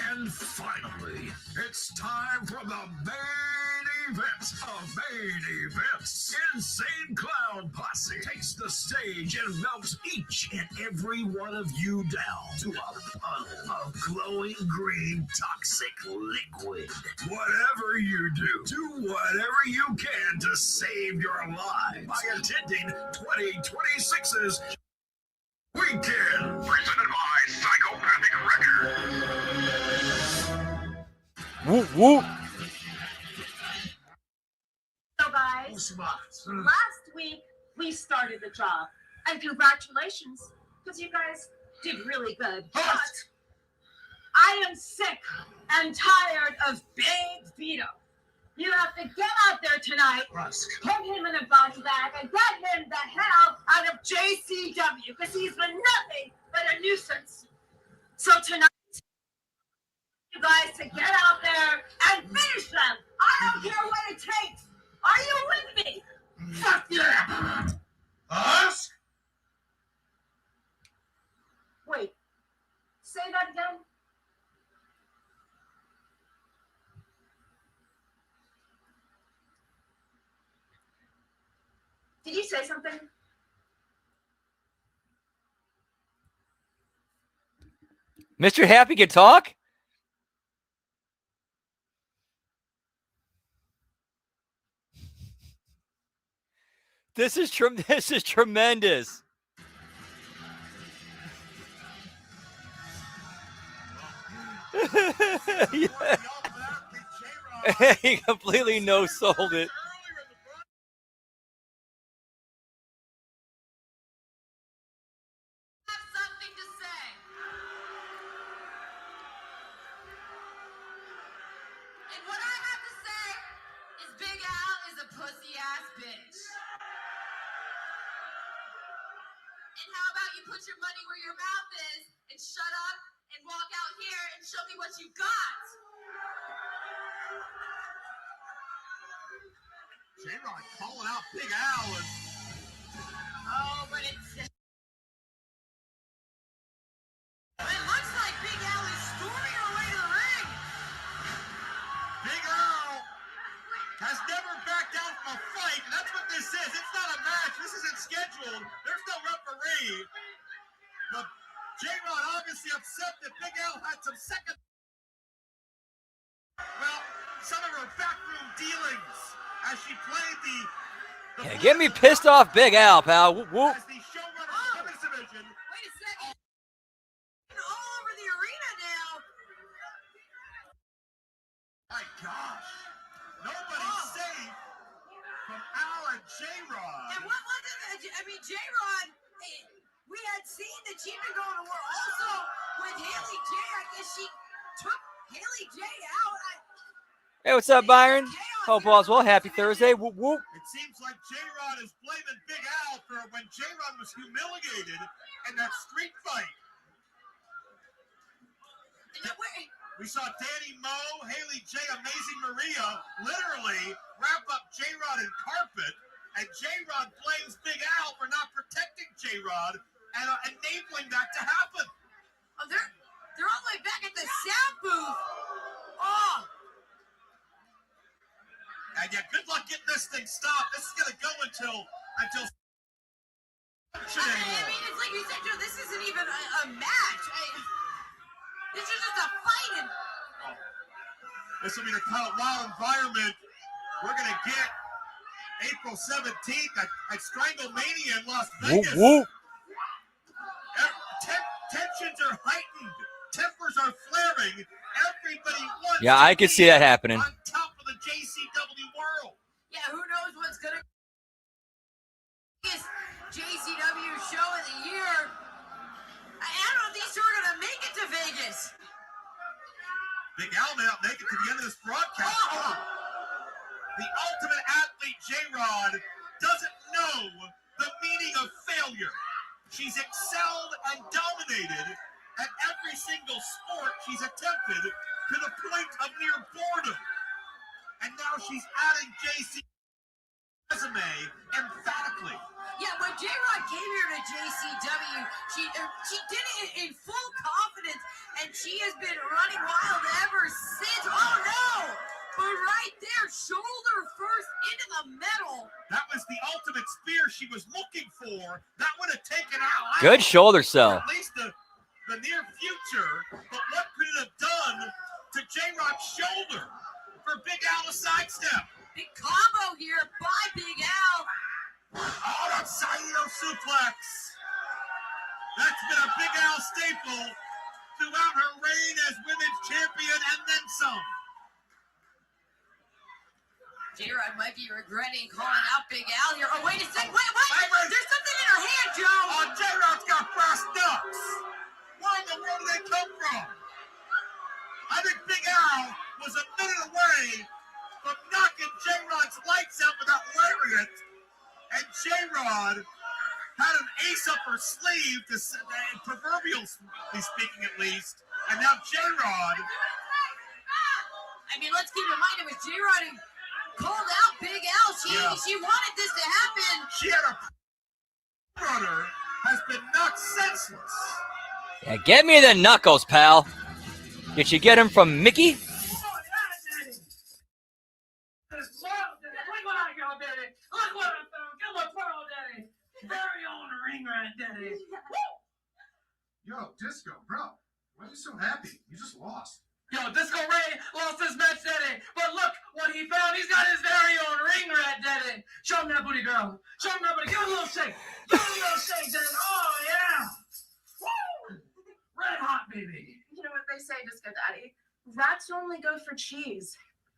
And finally, it's time for the main event of main events. Insane Clown Posse takes the stage and melts each and every one of you down to a puddle of glowing green toxic liquid. Whatever you do whatever you can to save your lives by attending 2026's Weekend, presented by Psychopathic Records. Whoop, whoop. So guys, last week we started the job, and congratulations, because you guys did really good. But I am sick and tired of Big Vito. You have to get out there tonight, put him in a body bag, and get him the hell out of JCW, because he's been nothing but a nuisance. So tonight, you guys to get out there and finish them. I don't care what it takes. Are you with me? Fuck yeah! Us? Wait, say that again. Did you say something? Mr. Happy can talk? This is tremendous. He completely no-sold it. Something to say. And what I have to say is Big Al is a pussy-ass bitch. And how about you put your money where your mouth is and shut up and walk out here and show me what you got? J-Rod calling out Big Al. Oh, but it looks like Big Al is storming her way to the ring. Big Al has never backed down from a fight. And that's what this is. It's not a match. This isn't scheduled. There's no referee. But J-Rod obviously upset that Big Al had some second. Well, some of her backroom dealings as she played the Yeah, get me pissed off, Big Al, pal. Whoop, whoop. as the showrunner of the women's division. Wait a second. All over the arena now. My gosh. Nobody's safe from Al and J-Rod. And what was it? I mean, J-Rod, we had seen that she'd been going to war also with Haley J. I guess she took Haley J out. Hey, what's up, Byron? Hope all's well. Happy Thursday. Whoop, whoop. It seems like J-Rod is blaming Big Al for when J-Rod was humiliated in that street fight. We saw Danny Moe, Haley J, Amazing Maria literally wrap up J-Rod in carpet, and J-Rod blames Big Al for not protecting J-Rod and enabling that to happen. Oh, they're all the way back at the sound booth. Oh. And yeah, good luck getting this thing stopped. This is going to go until I mean, it's like you said, Joe, this isn't even a match. This is just a fight. This will be the kind of wild environment we're going to get April 17th at Stranglemania in Las Vegas. Whoop, whoop. Tensions are heightened. Tempers are flaring. Everybody wants Yeah, I can see that happening. On top of the JCW world. Yeah, who knows what's going to be this JCW show of the year. I don't know if these two are going to make it to Vegas. Big Al may not make it to the end of this broadcast. Oh. The ultimate athlete, J-Rod, doesn't know the meaning of failure. She's excelled and dominated at every single sport she's attempted to the point of near boredom. And now she's adding JC resume emphatically. Yeah, when J-Rod came here to JCW, she did it in full confidence, and she has been running wild ever since. Oh no! But right there, shoulder first into the metal. That was the ultimate spear she was looking for. That would have taken out. Good shoulder sell. At least the near future. But what could it have done to J-Rod's shoulder for Big Al to sidestep? Big combo here by Big Al. Oh, that Saito suplex. That's been a Big Al staple throughout her reign as women's champion and then some. J-Rod might be regretting calling out Big Al here. Oh, wait a second. Wait. There's something in her hand, Joe. Oh, J-Rod's got brass knucks. Where in the world did they come from? I think Big Al was a minute away from knocking J-Rod's lights out with that lariat. And J-Rod had an ace up her sleeve, proverbially speaking at least. And now J-Rod. I mean, let's keep in mind it was J-Rod who called out Big Al. She wanted this to happen. She had a runner has been knocked senseless. Yeah, get me the knuckles, pal. Did you get him from Mickey? Look what I found. Come on, Pearl Daddy. Very on the ring right, Daddy. Yo, Disco, bro, why are you so happy? You just lost. Yo, Disco Ray lost his match, Daddy. But look what he found. He's got his very own ring rat, Daddy. Show him that booty, girl. Show him that booty. Give him a little shake. Give him a little shake, Daddy. Oh, yeah. Woo! Red hot, baby. You know what they say, Disco Daddy? Rats normally go for cheese.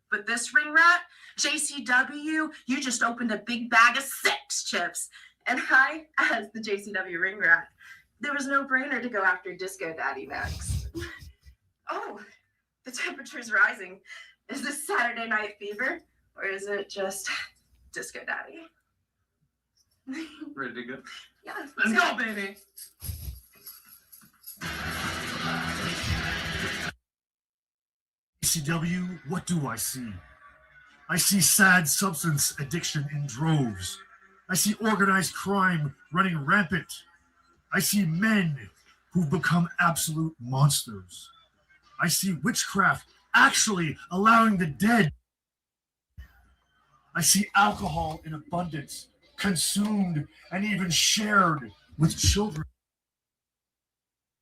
But this ring rat, JCW, you just opened a big bag of sex chips. And I, as the JCW ring rat, there was no brainer to go after Disco Daddy next. Oh, the temperature's rising. Is this Saturday Night Fever? Or is it just Disco Daddy? Ready to go? Yeah. Let's go, baby. JCW, what do I see? I see sad substance addiction in droves. I see organized crime running rampant. I see men who've become absolute monsters. I see witchcraft actually allowing the dead. I see alcohol in abundance, consumed and even shared with children.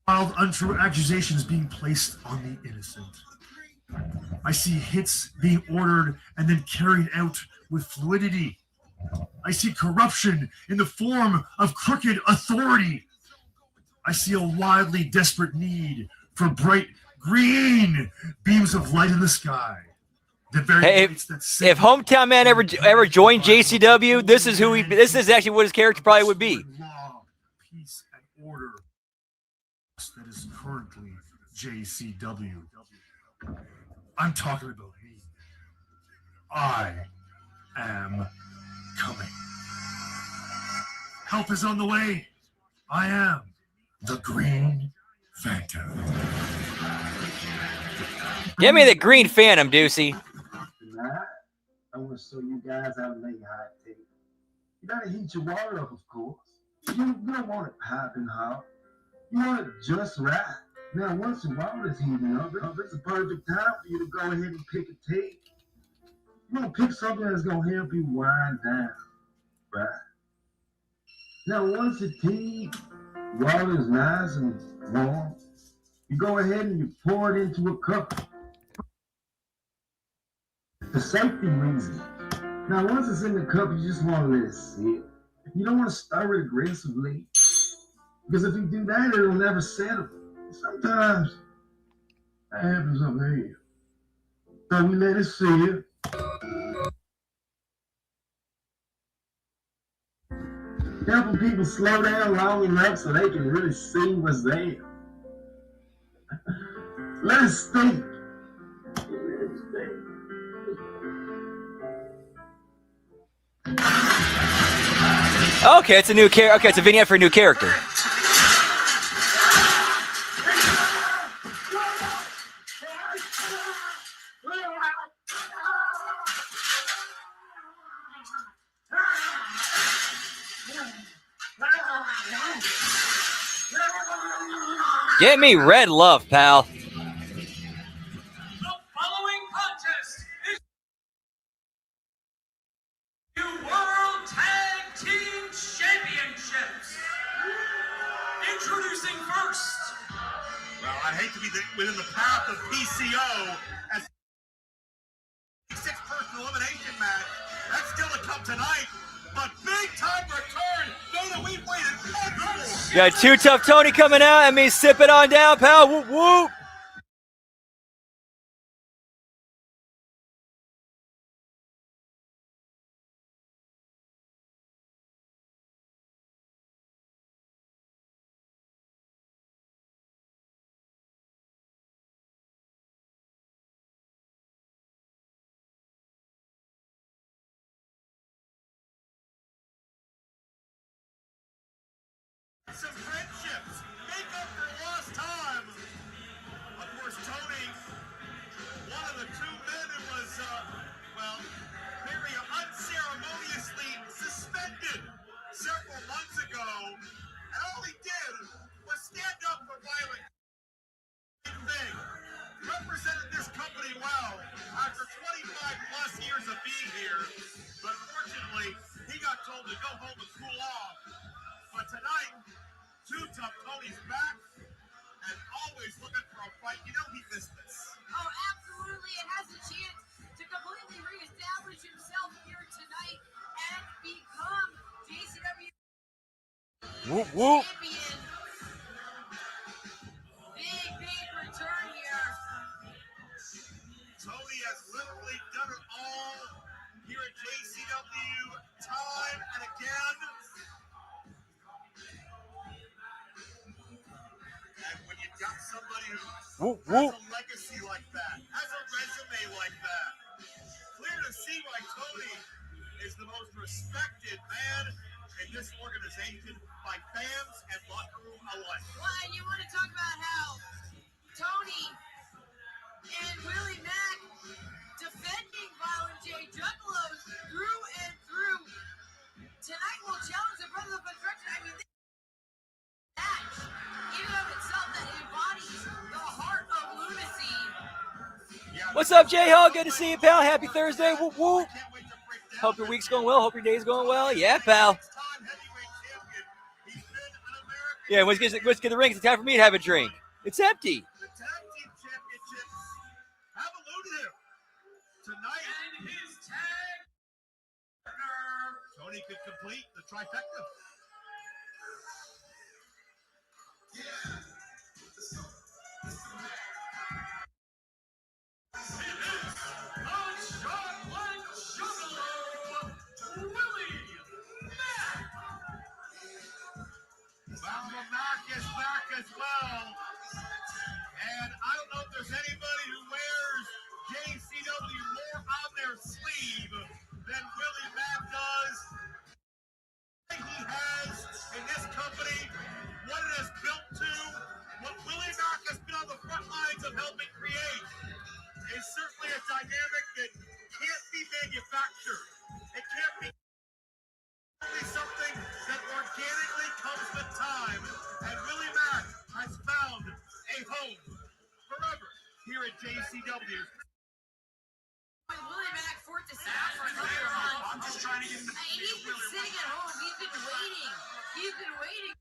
Wild, untrue accusations being placed on the innocent. I see hits being ordered and then carried out with fluidity. I see corruption in the form of crooked authority. I see a wildly desperate need for bright green beams of light in the sky. The very Hey, lights that if Hometown Man ever joined JCW, this is who he. This is actually what his character probably would be. Law, peace, and order that is currently JCW. I'm talking about me. I am coming. Help is on the way. I am the Green Phantom. Give me the green Phantom, Deucey. Tonight, I want to show you guys how to make hot tea. You gotta heat your water up, of course. You don't want it piping hot. You want it just right. Now, once the water is heating up, it's a perfect time for you to go ahead and pick a tea. You want to pick something that's going to help you wind down, right? Now, once the tea water is nice and warm, you go ahead and you pour it into a cup. For safety reasons. Now, once it's in the cup, you just want to let it sit. You don't want to stir it aggressively, because if you do that, it'll never settle. Sometimes that happens up here. So we let it sit. Helping people slow down long enough so they can really see what's there. Let it steep. Okay, it's a new character. Okay, it's a vignette for a new character. Get me red love, pal. The following contest is the World Tag Team Championships. Introducing first. Well, I hate to be within the path of PCO as 6-person elimination match. That's still to come tonight. But big time return. Know that we've waited months for. Got Too Tough Tony coming out and me sipping on down, pal. Whoop, whoop. Some friendships. Make up for lost time. Of course, Tony, one of the two men who was, very unceremoniously suspended several months ago. And all he did was stand up for violent thing. Represented this company well after 25 plus years of being here. But fortunately, he got told to go home and cool off. But tonight, Too Tough Tony's back and always looking for a fight. You know he missed this. Oh, absolutely. It has a chance to completely reestablish himself here tonight and become JCW Whoop, whoop. champion. Big return here. Tony has literally done it all here at JCW time and again. And when you got somebody who Whoop, has whoop. a legacy like that, has a resume like that, clear to see why Tony is the most respected man in this organization by fans and locker room alike. Well, and you want to talk about how Tony and Willie Mack defending Violent J Juggalos through and through. Tonight will challenge the Brothers of Construction. I mean, this match, in and of itself, that embodies the heart of lunacy. Yeah, What's up, J-Hog? Good to see you, pal. Happy Thursday. Whoop, whoop. can't wait to break down Hope your week's going well. Hope your day's going well. Yeah, pal. six-time heavyweight champion. He's been an American. Yeah, let's get the ring. It's time for me to have a drink. It's empty. The tag team championships have eluded him. Tonight, And his tag partner. Tony could complete the trifecta. Mama Mac is back as well. And I don't know if there's anybody who wears JCW more on their sleeve than Willie Mack does. He has forward to seeing him later on. I'm just trying to get him to And he's been sitting at home. He's been waiting. He's been waiting.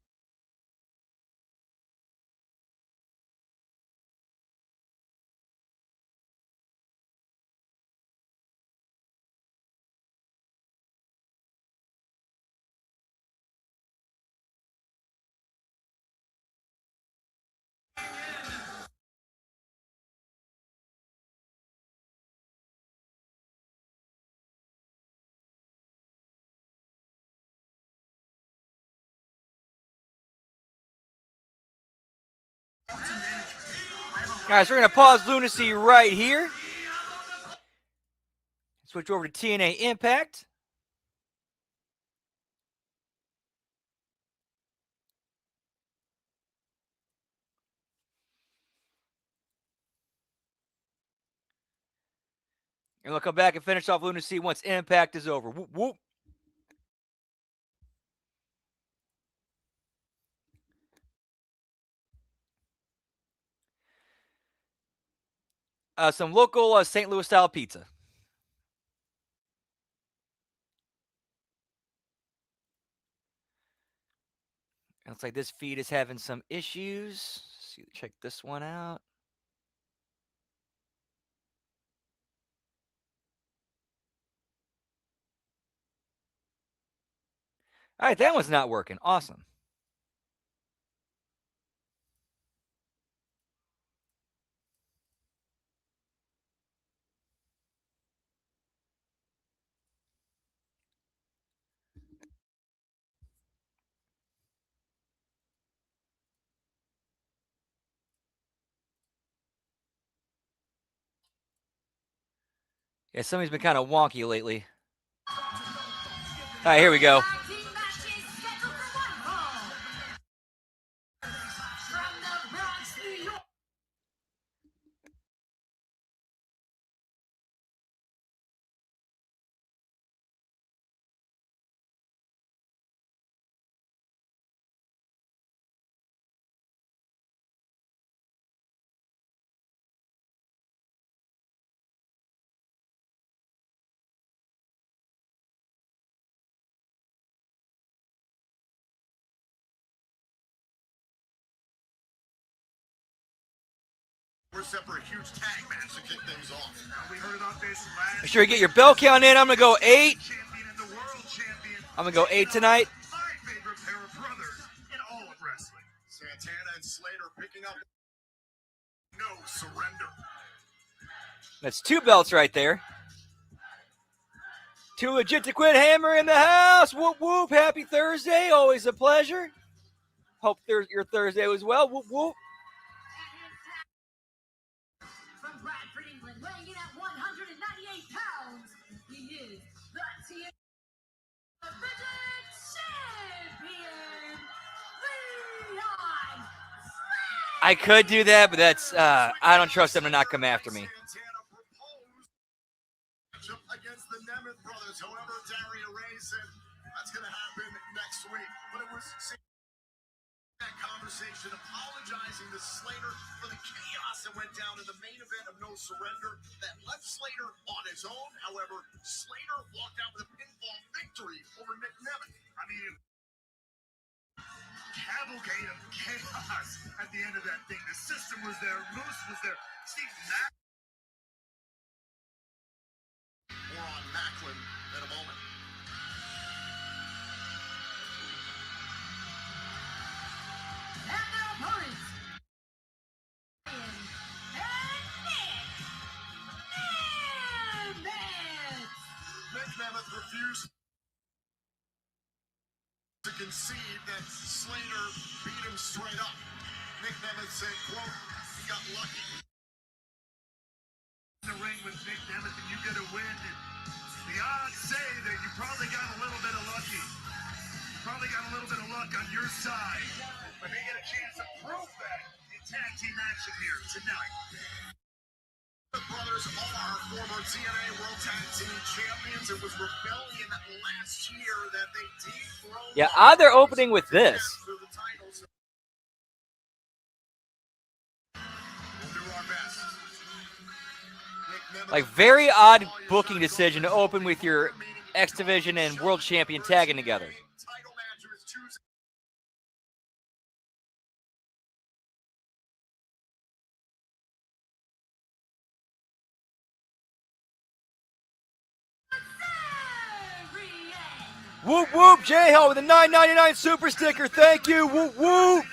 Guys, we're going to pause Lunacy right here. Switch over to TNA Impact. And we'll come back and finish off Lunacy once Impact is over. Whoop, whoop. Some local St. Louis style pizza. Looks like this feed is having some issues. See, check this one out. All right, that one's not working. Awesome. Yeah, something's been kind of wonky lately. All right, here we go. We're set for a huge tag match to kick things off. Now, we heard about this last. Make sure you get your bell count in. I'm going to go 8. Champion and the world champion. I'm going to go 8 tonight. My favorite pair of brothers in all of wrestling. Santana and Slater picking up no surrender. That's 2 belts right there. Too legit to quit. Hammer in the house. Whoop, whoop. Happy Thursday. Always a pleasure. Hope your Thursday was well. Whoop, whoop. From Bradford, England, weighing in at 198 pounds, he is the TNA champion, Leon Slater. I could do that, but that's I don't trust them to not come after me. Santana proposed against the Nemeth brothers. However, Daria Ray said that's going to happen next week. But it was that conversation apologizing to Slater for the chaos that went down in the main event of No Surrender that left Slater on his own. However, Slater walked out with a pinfall victory over Nick Nemeth. I mean, cavalcade of chaos at the end of that thing. The system was there. Moose was there. Steve Mack. More on Macklin in a moment. And their opponents, Ryan and Nick Nemeth refused to concede that Slater beat him straight up. Nick Nemeth said, quote, he got lucky. In the ring with Nick Nemeth and you get a win, and the odds say that you probably got a little bit of lucky. Probably got a little bit of luck on your side. But they get a chance to prove that in tag team action here tonight. The brothers are former TNA World Tag Team Champions. It was Rebellion last year that they dethroned. Yeah, they're opening with this. For the titles. We'll do our best. Nick Like, very odd booking decision to open with your X Division and World Champion tagging together. Title match is Tuesday. Whoop whoop, J-Ho with a $9.99 super sticker. Thank you. Whoop whoop.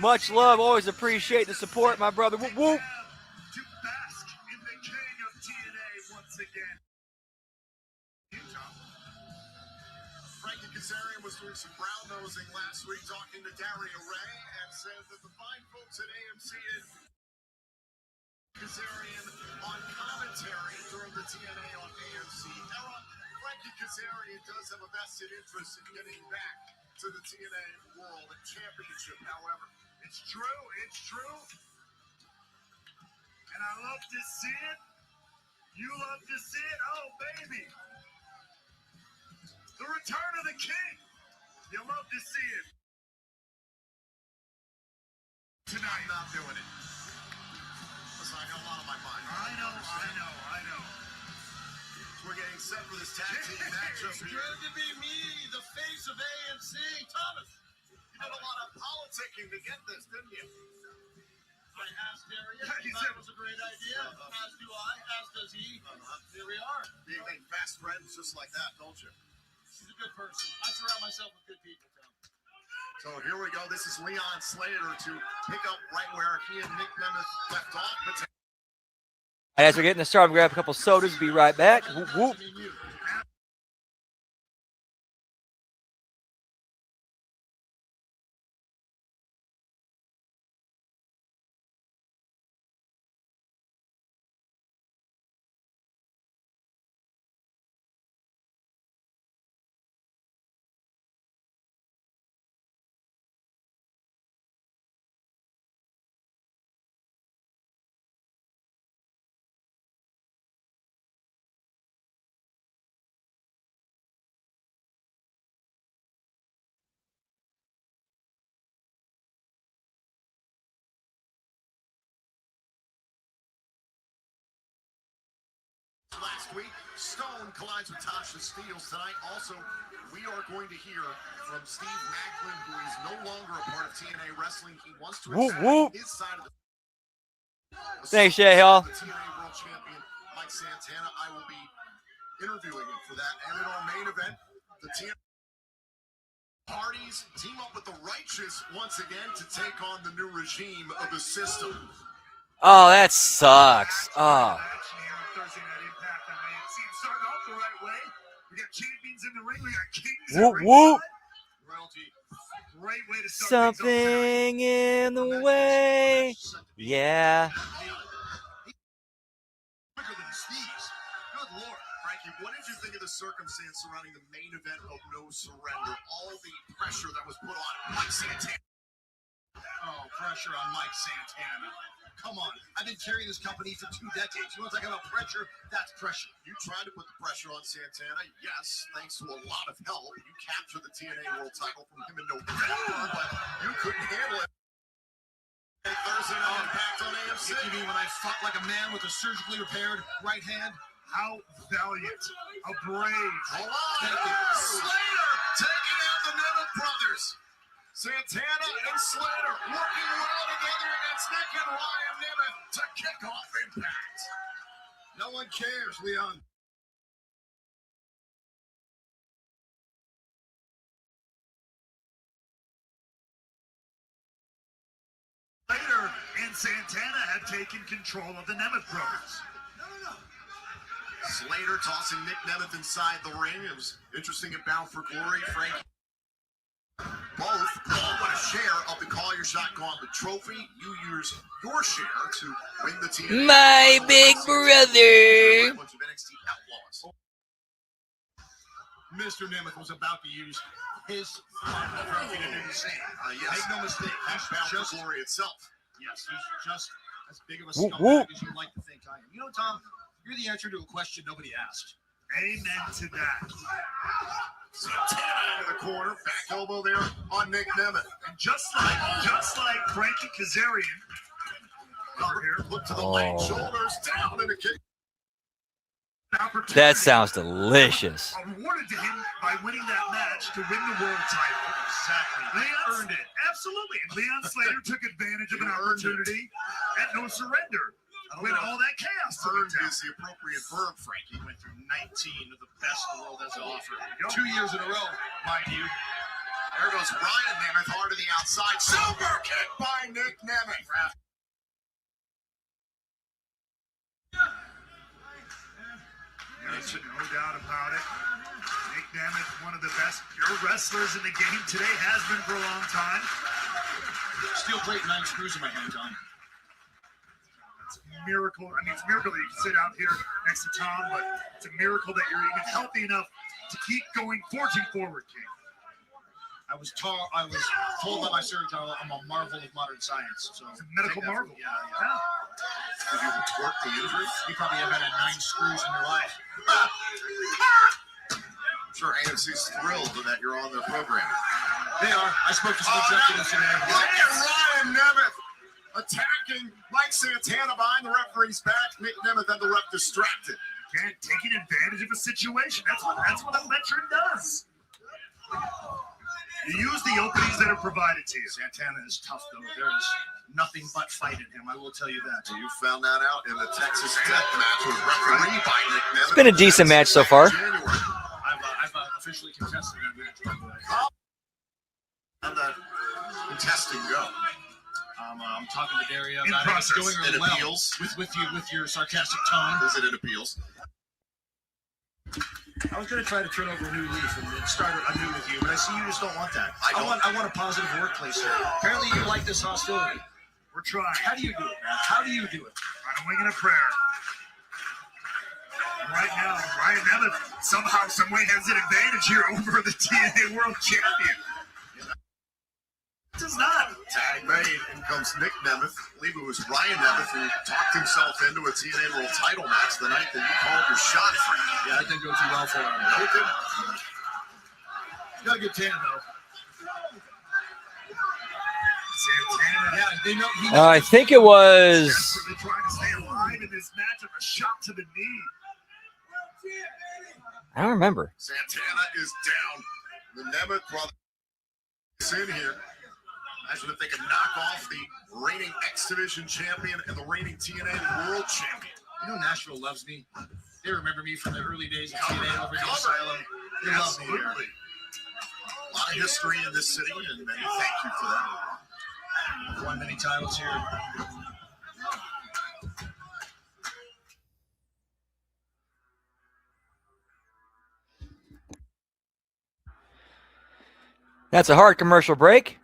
Much love. Always appreciate the support, my brother. Whoop whoop. To bask in the king of TNA once again. Frankie Kazarian was doing some brown nosing last week, talking to Daria Ray, and said that the fine folks at AMC and Kazarian on commentary during the TNA on AMC era. Frankie Kazarian does have a vested interest in getting back to the TNA World Championship. However, It's true. It's true. And I love to see it. You love to see it. Oh, baby. The return of the king. You love to see it. tonight, not doing it. Listen, I got a lot on my mind. I know. We're getting set for this tag team matchup here. Good to be me, the face of AMC. Thomas, You did a lot of politicking to get this, didn't you? I asked Darius. Yeah, He he thought said- it was a great idea. As do I. As does he. Here we are. You make fast friends just like that, don't you? She's a good person. I surround myself with good people, Tom. So here we go. This is Leon Slater to pick up right where he and Nick Nemeth left off. As we're getting this started, I'm going to grab a couple sodas. Be right back. Whoop, whoop. Last week, Stone collides with Tasha Steelz tonight. Also, we are going to hear from Steve Macklin, who is no longer a part of TNA Wrestling. He wants to Whoop, examine whoop. his side of the Thanks, J-Hall. The TNA World Champion, Mike Santana. I will be interviewing him for that. And in our main event, the TNA parties team up with the Righteous once again to take on the new regime of the system. Oh, that sucks. Oh. Action here on Thursday Night Impact on AMC. It's starting off the right way. We got champions in the ring. We got kings in Whoop, the ring. whoop. Royalty. Great way to start things off tonight. Something in the way. Yeah. Quicker than Steve's. Good Lord, Frankie, what did you think of the circumstance surrounding the main event of No Surrender? All the pressure that was put on Mike Santana. Oh, pressure on Mike Santana. Come on. I've been carrying this company for 2 decades. You want to talk about pressure? That's pressure. You tried to put the pressure on Santana, yes, thanks to a lot of help. You captured the TNA World title from him in November, but you couldn't handle it. Thursday Night Impact on AMC. You mean when I fought like a man with a surgically repaired right hand? How valiant. How brave. Hold on. Thank you. Slater taking out the Nemeth brothers. Santana and Slater working well together against Nick and Ryan Nemeth to kick off Impact. No one cares, Leon. Slater and Santana have taken control of the Nemeth brothers. Slater tossing Nick Nemeth inside the ring. It was interesting at Bound for Glory. Frank both all want a share of the Call Your Shot Gauntlet trophy. You use your share to win the TNA. My big brother. Bunch of NXT Outlaws. Mr. Nemeth was about to use his trophy to do the same. Yes. Make no mistake. At He's Bound just, for Glory itself. yes, he's just as big of a Whoop, scumbag whoop. as you like to think I am. You know, Tom, you're the answer to a question nobody asked. Amen to that. Santana into the corner. Back elbow there on Nick Nemeth. And just like Frankie Kazarian. Over here. Look to the leg, Oh. shoulders down, and a kick. opportunity. That sounds delicious. Awarded to him by winning that match to win the world title. Exactly. Leon Earned it. Absolutely. And Leon Slater took advantage of an opportunity at no surrender. When all that chaos took Earned down. is the appropriate verb, Frank. He went through 19 of the best the world has to offer. Yup. 2 years in a row, mind you. There goes Ryan Nemeth hard to the outside. Super kick by Nick Nemeth. There's no doubt about it. Nick Nemeth, one of the best pure wrestlers in the game today, has been for a long time. Still great 9 screws in my hand, John. It's a miracle. I mean, it's a miracle that you can sit out here next to Tom, but it's a miracle that you're even healthy enough to keep going, forging forward, King. I was told by my surgeon I'm a marvel of modern science. So It's a medical marvel. Yeah. Did you report the injury? You probably have had 9 screws in your life. I'm sure AMC's thrilled that you're on their program. They are. I spoke to some executives today. Look at Ryan Nemeth attacking Mike Santana behind the referee's back. Nick Nemeth and the ref distracted. Again, taking advantage of a situation. That's what a veteran does. You use the openings that are provided to you. Santana is tough, though. There is nothing but fight in him. I will tell you that. You found that out in the Texas Death Match with referee by Nick Nemeth. It's been a decent match so far. I've officially contested that match. How'd that contesting go? I'm talking to Daria In about it. It's process. going In well appeals? with your sarcastic tone. Is it in appeals? I was going to try to turn over a new leaf and start anew with you, but I see you just don't want that. I don't. I want a positive workplace here. Apparently, you like this hostility. We're trying. How do you do it, man? How do you do it? On a wing and a prayer. Right now, Ryan Nemeth somehow, some way has an advantage here over the TNA World Champion. Does not. Tag made. In comes Nick Nemeth. I believe it was Ryan Nemeth who talked himself into a TNA World title match the night that you called your shot, Frank. Yeah, that didn't go too well for him. He's got a good tan, though. Santana. Yeah, they know. I think it was. Desperately trying to stay alive in this match of a shot to the knee. I don't remember. Santana is down. The Nemeth brothers is in here. Imagine if they could knock off the reigning X Division champion and the reigning TNA World champion. You know Nashville loves me. They remember me from the early days of TNA over in the Asylum. They love me here. Absolutely. A lot of history in this city, and many thank you for that. I've won many titles here. That's a hard commercial break.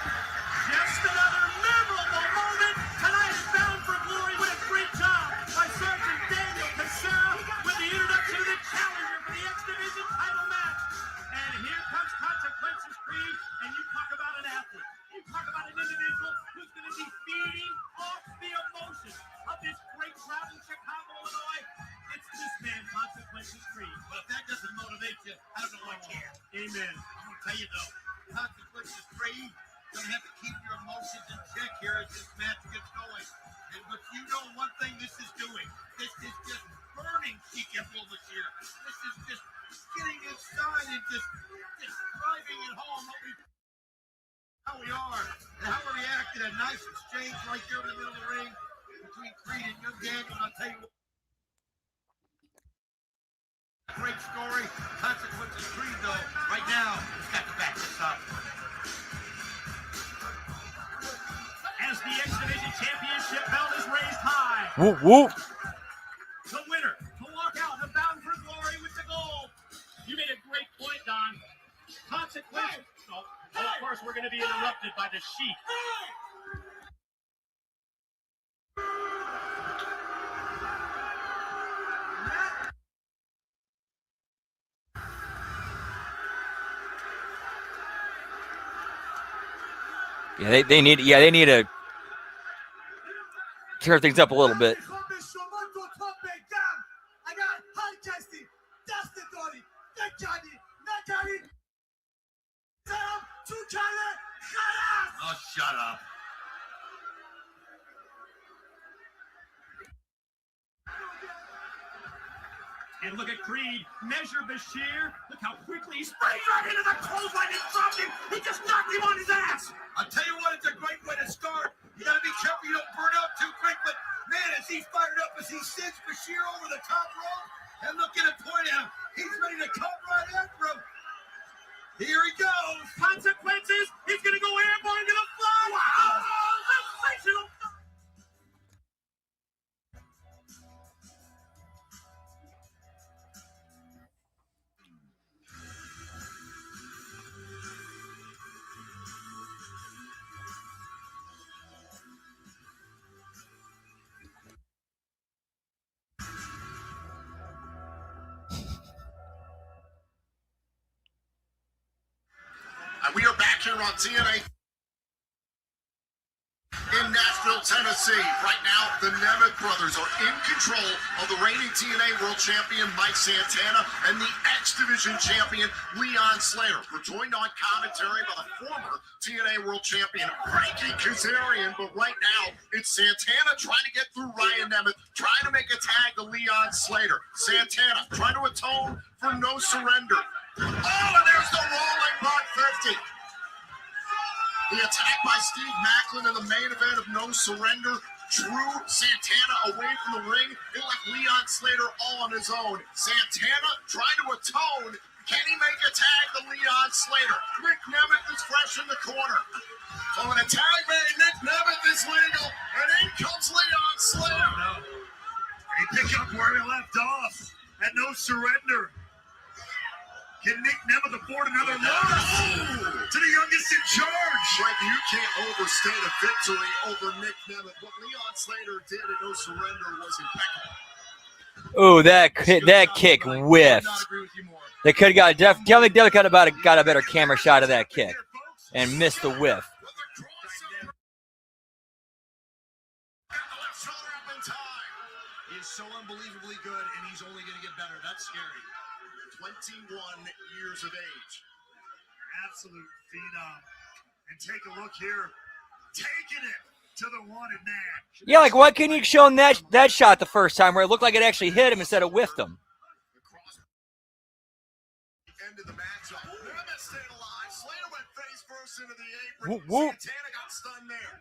Just another memorable moment. Tonight is bound for glory with a great job by Sergeant Daniel Casera with the introduction of the challenger for the X Division title match. And here comes Consequences Creed, and you talk about an athlete. You talk about an individual who's going to be feeding off the emotions of this great crowd in Chicago, Illinois. It's this man, Consequences Creed. Well, if that doesn't motivate you, I don't know what can. Amen. I'm going to tell you, though, Consequences Creed, going to have to keep your emotions in check here as this match gets going. And but you know one thing this is doing. This is just burning Chica Bulbas here. This is just getting inside and just driving it home how we are and how we reacted. A nice exchange right there in the middle of the ring between Creed and young Daniel. And I'll tell you what. Great story. Consequences Creed, though, right now, has got to back this up. As the X Division Championship belt is raised high, Whoop, whoop. the winner to walk out and bound for glory with the gold. You made a great point, Don. Consequences. Oh, of course, we're going to be interrupted by the Sheik. Yeah, they need to tear things up a little bit. I got high chesty. And look at Creed measure Bashir. Look how quickly he springs right into the clothesline and dropped him. He just knocked him on his ass. I'll tell you what, it's a great way to start. You got to be careful you don't burn out too quick. But, man, as he's fired up, as he sends Bashir over the top rope, and look at him point at him. He's ready to come right after him. Here he goes. Consequences. He's going to go airborne, going to fly. Wow. Sensational. And we are back here on TNA in Nashville, Tennessee. Right now, the Nemeth brothers are in control of the reigning TNA World Champion Mike Santana and the X Division Champion Leon Slater. We're joined on commentary by the former TNA World Champion Frankie Kazarian, but right now, it's Santana trying to get through Ryan Nemeth, trying to make a tag to Leon Slater. Santana trying to atone for no surrender. Oh, and there's the rolling buck 50. The attack by Steve Macklin in the main event of No Surrender drew Santana away from the ring. It left Leon Slater all on his own. Santana trying to atone. Can he make a tag to Leon Slater? Nick Nemeth is fresh in the corner. So an attack by Nick Nemeth is legal, and in comes Leon Slater. He picked up where he left off at No Surrender. Can Nick Nemeth afford another loss to the youngest in charge? Frank, you can't overstate a victory over Nick Nemeth. What Leon Slater did at No Surrender was impeccable. Oh, that kick whiffed. They could have definitely could have got a better camera shot of that kick and missed the whiff. He is so unbelievably good, and he's only going to get better. That's scary. 21 years of age. Absolute phenom. And take a look here. Taking it to the wanted man. Yeah, like why couldn't you show him that shot the first time where it looked like it actually hit him instead of whiffed him? End of the matchup. Nemeth stayed alive. Slater went face first into the apron. Whoop, whoop. Santana got stunned there.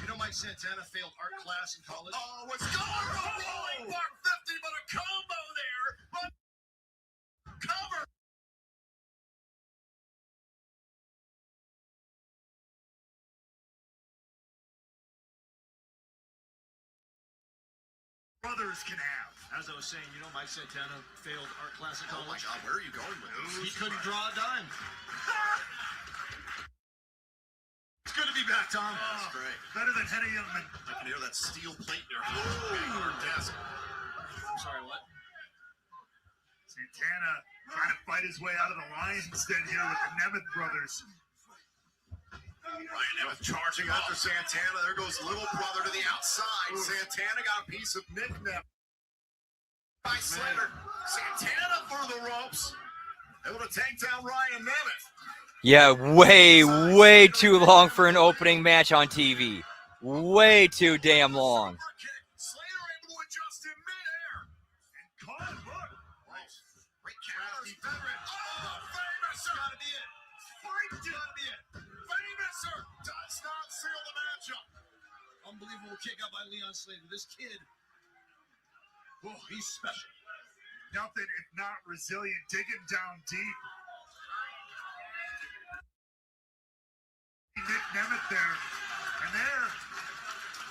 You know Mike Santana failed art class in college? Oh, it's going rolling buck 50, but a combo there. But cover. Brothers can have. As I was saying, you know Mike Santana failed art class in Oh my college? God, where are you going with this? He couldn't draw a dime. It's good to be back, Tom. That's great. Better than Henny Youngman. I can hear that steel plate in your desk. I'm sorry, what? Santana trying to fight his way out of the lion's den here with the Nemeth brothers. Ryan Nemeth charging after Santana. There goes little brother to the outside. Santana got a piece of Nick Nemeth. By Slater. Santana through the ropes. Able to take down Ryan Nemeth. Yeah, way too long for an opening match on TV. Way too damn long. Slater able to adjust in midair. And caught him, look. Great counters, veteran. Oh, Famouser. Gotta be it. Fight gotta be it. Famouser does not seal the matchup. Unbelievable kick out by Leon Slater. This kid, oh, he's special. Nothing if not resilient, digging down deep. Nick Nemeth there. And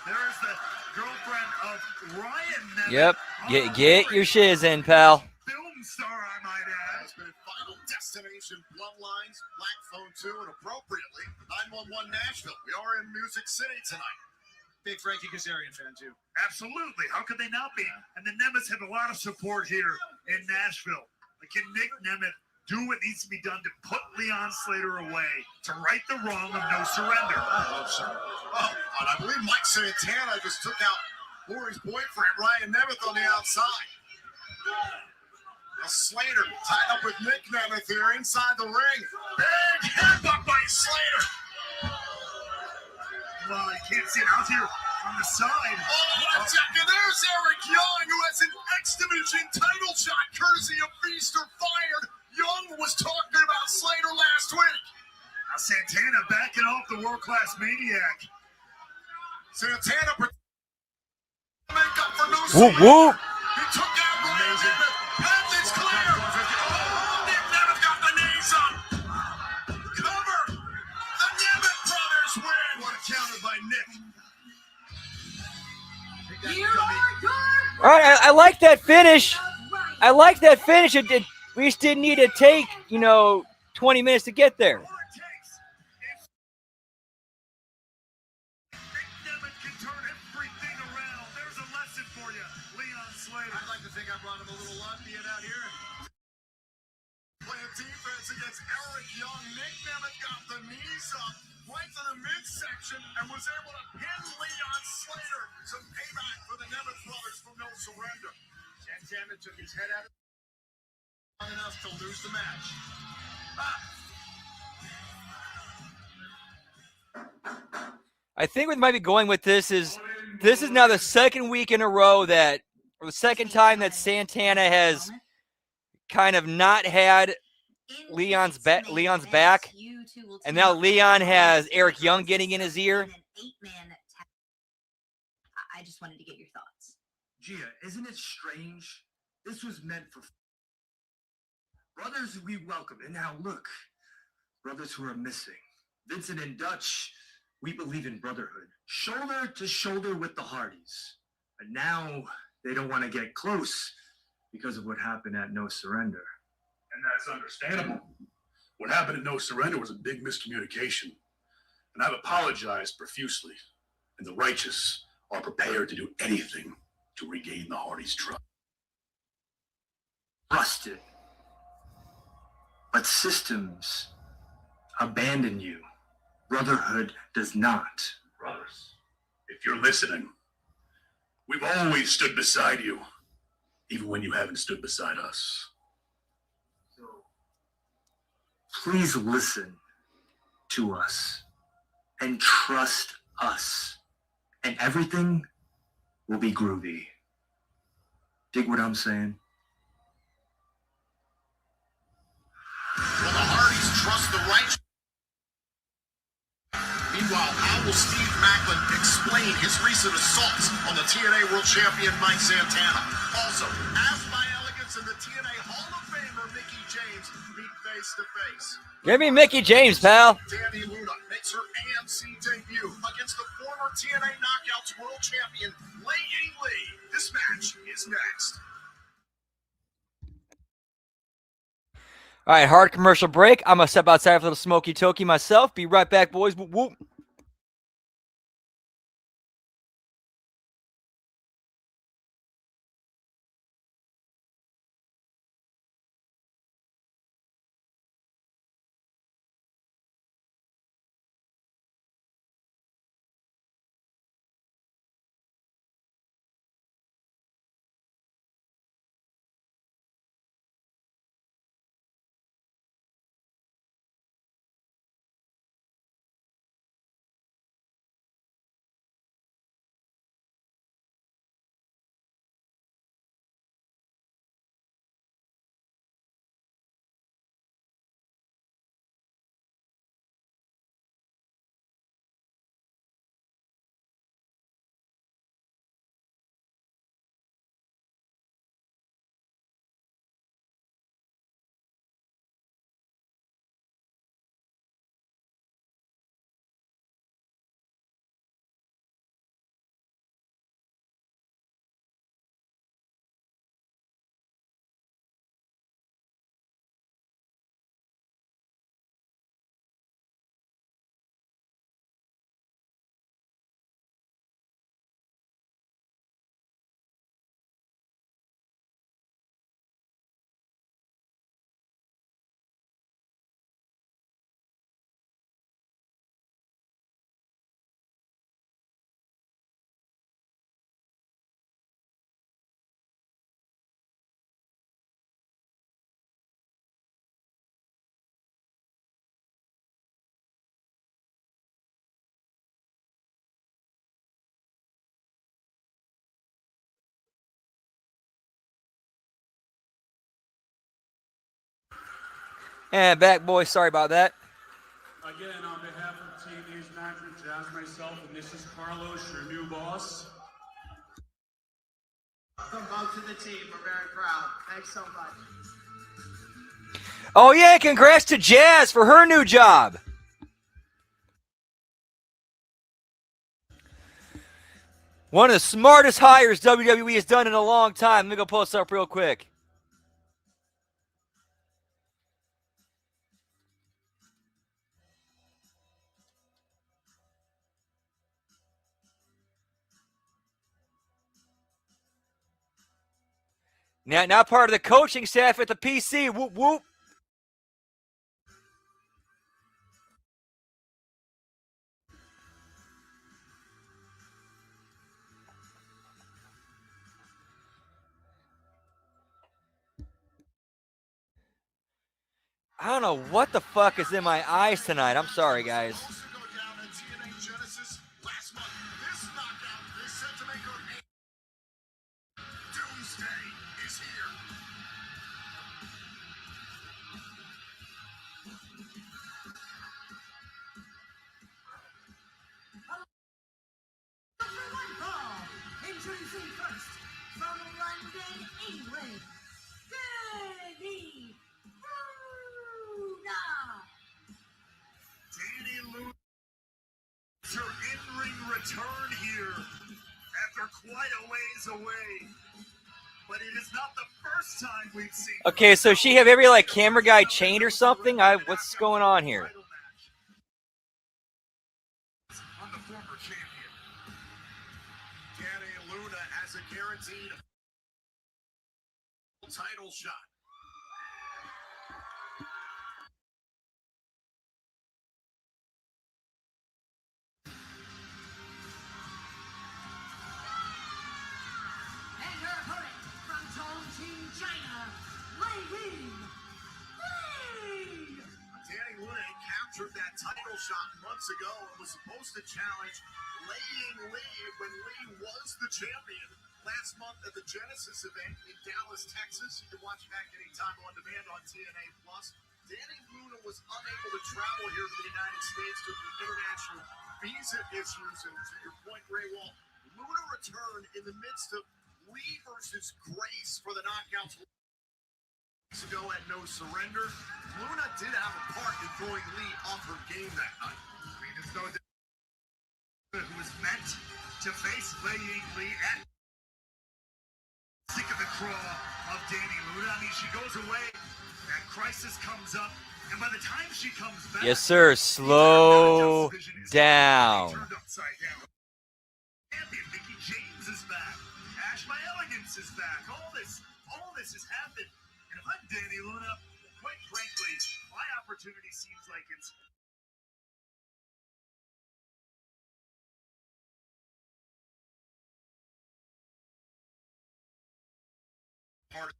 there's the girlfriend of Ryan Nemeth. Yep, get your shiz in, pal. Film star, I might add. Has been Final Destination Bloodlines, Black Phone 2, and appropriately, 911 Nashville. We are in Music City tonight. Big Frankie Kazarian fan, too. Absolutely. How could they not be? And the Nemeths have a lot of support here in Nashville. Like, can Nick Nemeth do what needs to be done to put Leon Slater away, to right the wrong of No Surrender? Oh, sir. Oh, and I believe Mike Santana just took out Lori's boyfriend, Ryan Nemeth, on the outside. Now Slater tied up with Nick Nemeth here inside the ring. Big headbutt by Slater. Well, you can't see it out here on the side. Oh, what a second. There's Eric Young, who has an X upper-class maniac. Santana make up for no Whoop, whoop. He took out Ryan Nemeth. Path is clear. Oh, Nick Nemeth got the knees up. Cover. The Nemeth brothers win. What a counter by Nick. Here are your All right, I like that finish. I like that finish. We just didn't need to take, 20 minutes to get there. All it takes is Nick Nemeth can turn everything around. There's a lesson for you, Leon Slater. I'd like to think I brought him a little luck being out here. Playing defense against Eric Young. Nick Nemeth got the knees up right to the midsection and was able to pin Leon Slater. Some payback for the Nemeth brothers from No Surrender. Santana took his head out of long enough to lose the match. I think what might be going with this is now the second week in a row or the second time that Santana has kind of not had Leon's back, and now Leon has Eric Young getting in his ear. I just wanted to get your thoughts. Gia, isn't it strange? This was meant for brothers we welcome, and now look, brothers who are missing. Vincent and Dutch, we believe in brotherhood, shoulder to shoulder with the Hardys. But now they don't want to get close because of what happened at No Surrender. And that's understandable. What happened at No Surrender was a big miscommunication. And I've apologized profusely. And the righteous are prepared to do anything to regain the Hardys' trust. Trusted. But systems abandon you. Brotherhood does not. Brothers, if you're listening, we've always stood beside you, even when you haven't stood beside us. So, please listen to us and trust us, and everything will be groovy. Dig what I'm saying? Will the Hardys trust the righteous? Meanwhile, how will Steve Macklin explain his recent assaults on the TNA World Champion Mike Santana? Also, as by elegance in the TNA Hall of Famer Mickie James meet face to face. Give me Mickie James, pal. Dani Luna makes her AMC debut against the former TNA Knockouts World Champion Wei Ying Lee. This match is next. All right, hard commercial break. I'm going to step outside for a little smoky toky myself. Be right back, boys. Whoop, whoop. And back, boys. Sorry about that. Again, on behalf of Team East 9 As myself, and this is Carlos, your new boss. Welcome both to the team. We're very proud. Thanks so much. Oh, yeah, congrats to Jazz for her new job. One of the smartest hires WWE has done in a long time. Let me go pull this up real quick. Now part of the coaching staff at the PC. Whoop, whoop. I don't know what the fuck is in my eyes tonight. I'm sorry, guys. Introducing first, from London, England, Danny Luna. Danny Luna, her in-ring return here after quite a ways away. But it is not the first time we've seen. Okay, so she have every like camera guy chained or something? What's going on here? On the former champion. Danny Luna has a guaranteed title shot. And her opponent from Chongqing, China, Lei Ying. Danny Luna captured that title shot months ago and was supposed to challenge Lei Ying when Lee was the champion last month at the Genesis event in Dallas, Texas. You can watch back anytime on demand on TNA+. Danny Luna was unable to travel here to the United States due to international visa issues. And to your point, Ray Wall, Luna returned in the midst of Lee versus Grace for the knockouts ago at No Surrender. Luna did have a part in throwing Lee off her game that night. I mean, it's no who was meant to face Lei Ying Lee at sick of the craw of Danny Luna. I mean, she goes away, that crisis comes up, and by the time she comes back, Yes, sir. Slow down. turned upside down. Champion Mickey James is back. Ash My Elegance is back. All this has happened. And if I'm Danny Luna, quite frankly, my opportunity seems like it's part of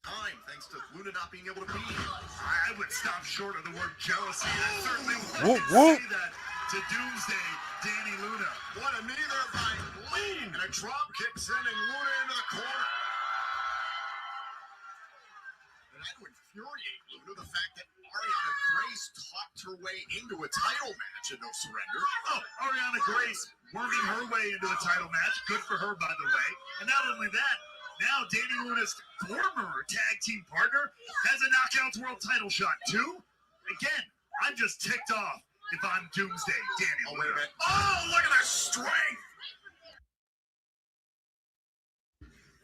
time, thanks to Luna not being able to be here. I would stop short of the word jealousy. I certainly wouldn't say that to Doomsday Danny Luna. What a knee there by Lee, and a drop kick sending Luna into the corner. And that would infuriate Luna, the fact that Ariana Grace talked her way into a title match at No Surrender. Oh, Ariana Grace working her way into a title match. Good for her, by the way. And not only that, now Danny Luna's former tag team partner has a Knockouts World title shot too. Again, I'm just ticked off if I'm Doomsday Danny Luna. Wait a minute. Oh, look at that strength!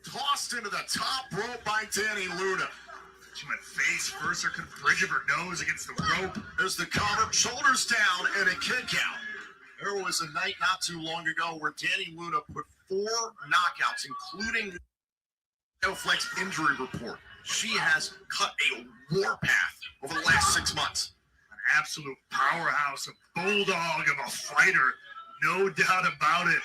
Tossed into the top rope by Danny Luna. She went face first, her bridge of her nose against the rope. There's the cover, shoulders down, and a kick out. There was a night not too long ago where Dani Luna put 4 knockouts, including Flex injury report. She has cut a warpath over the last 6 months. An absolute powerhouse, a bulldog of a fighter, no doubt about it.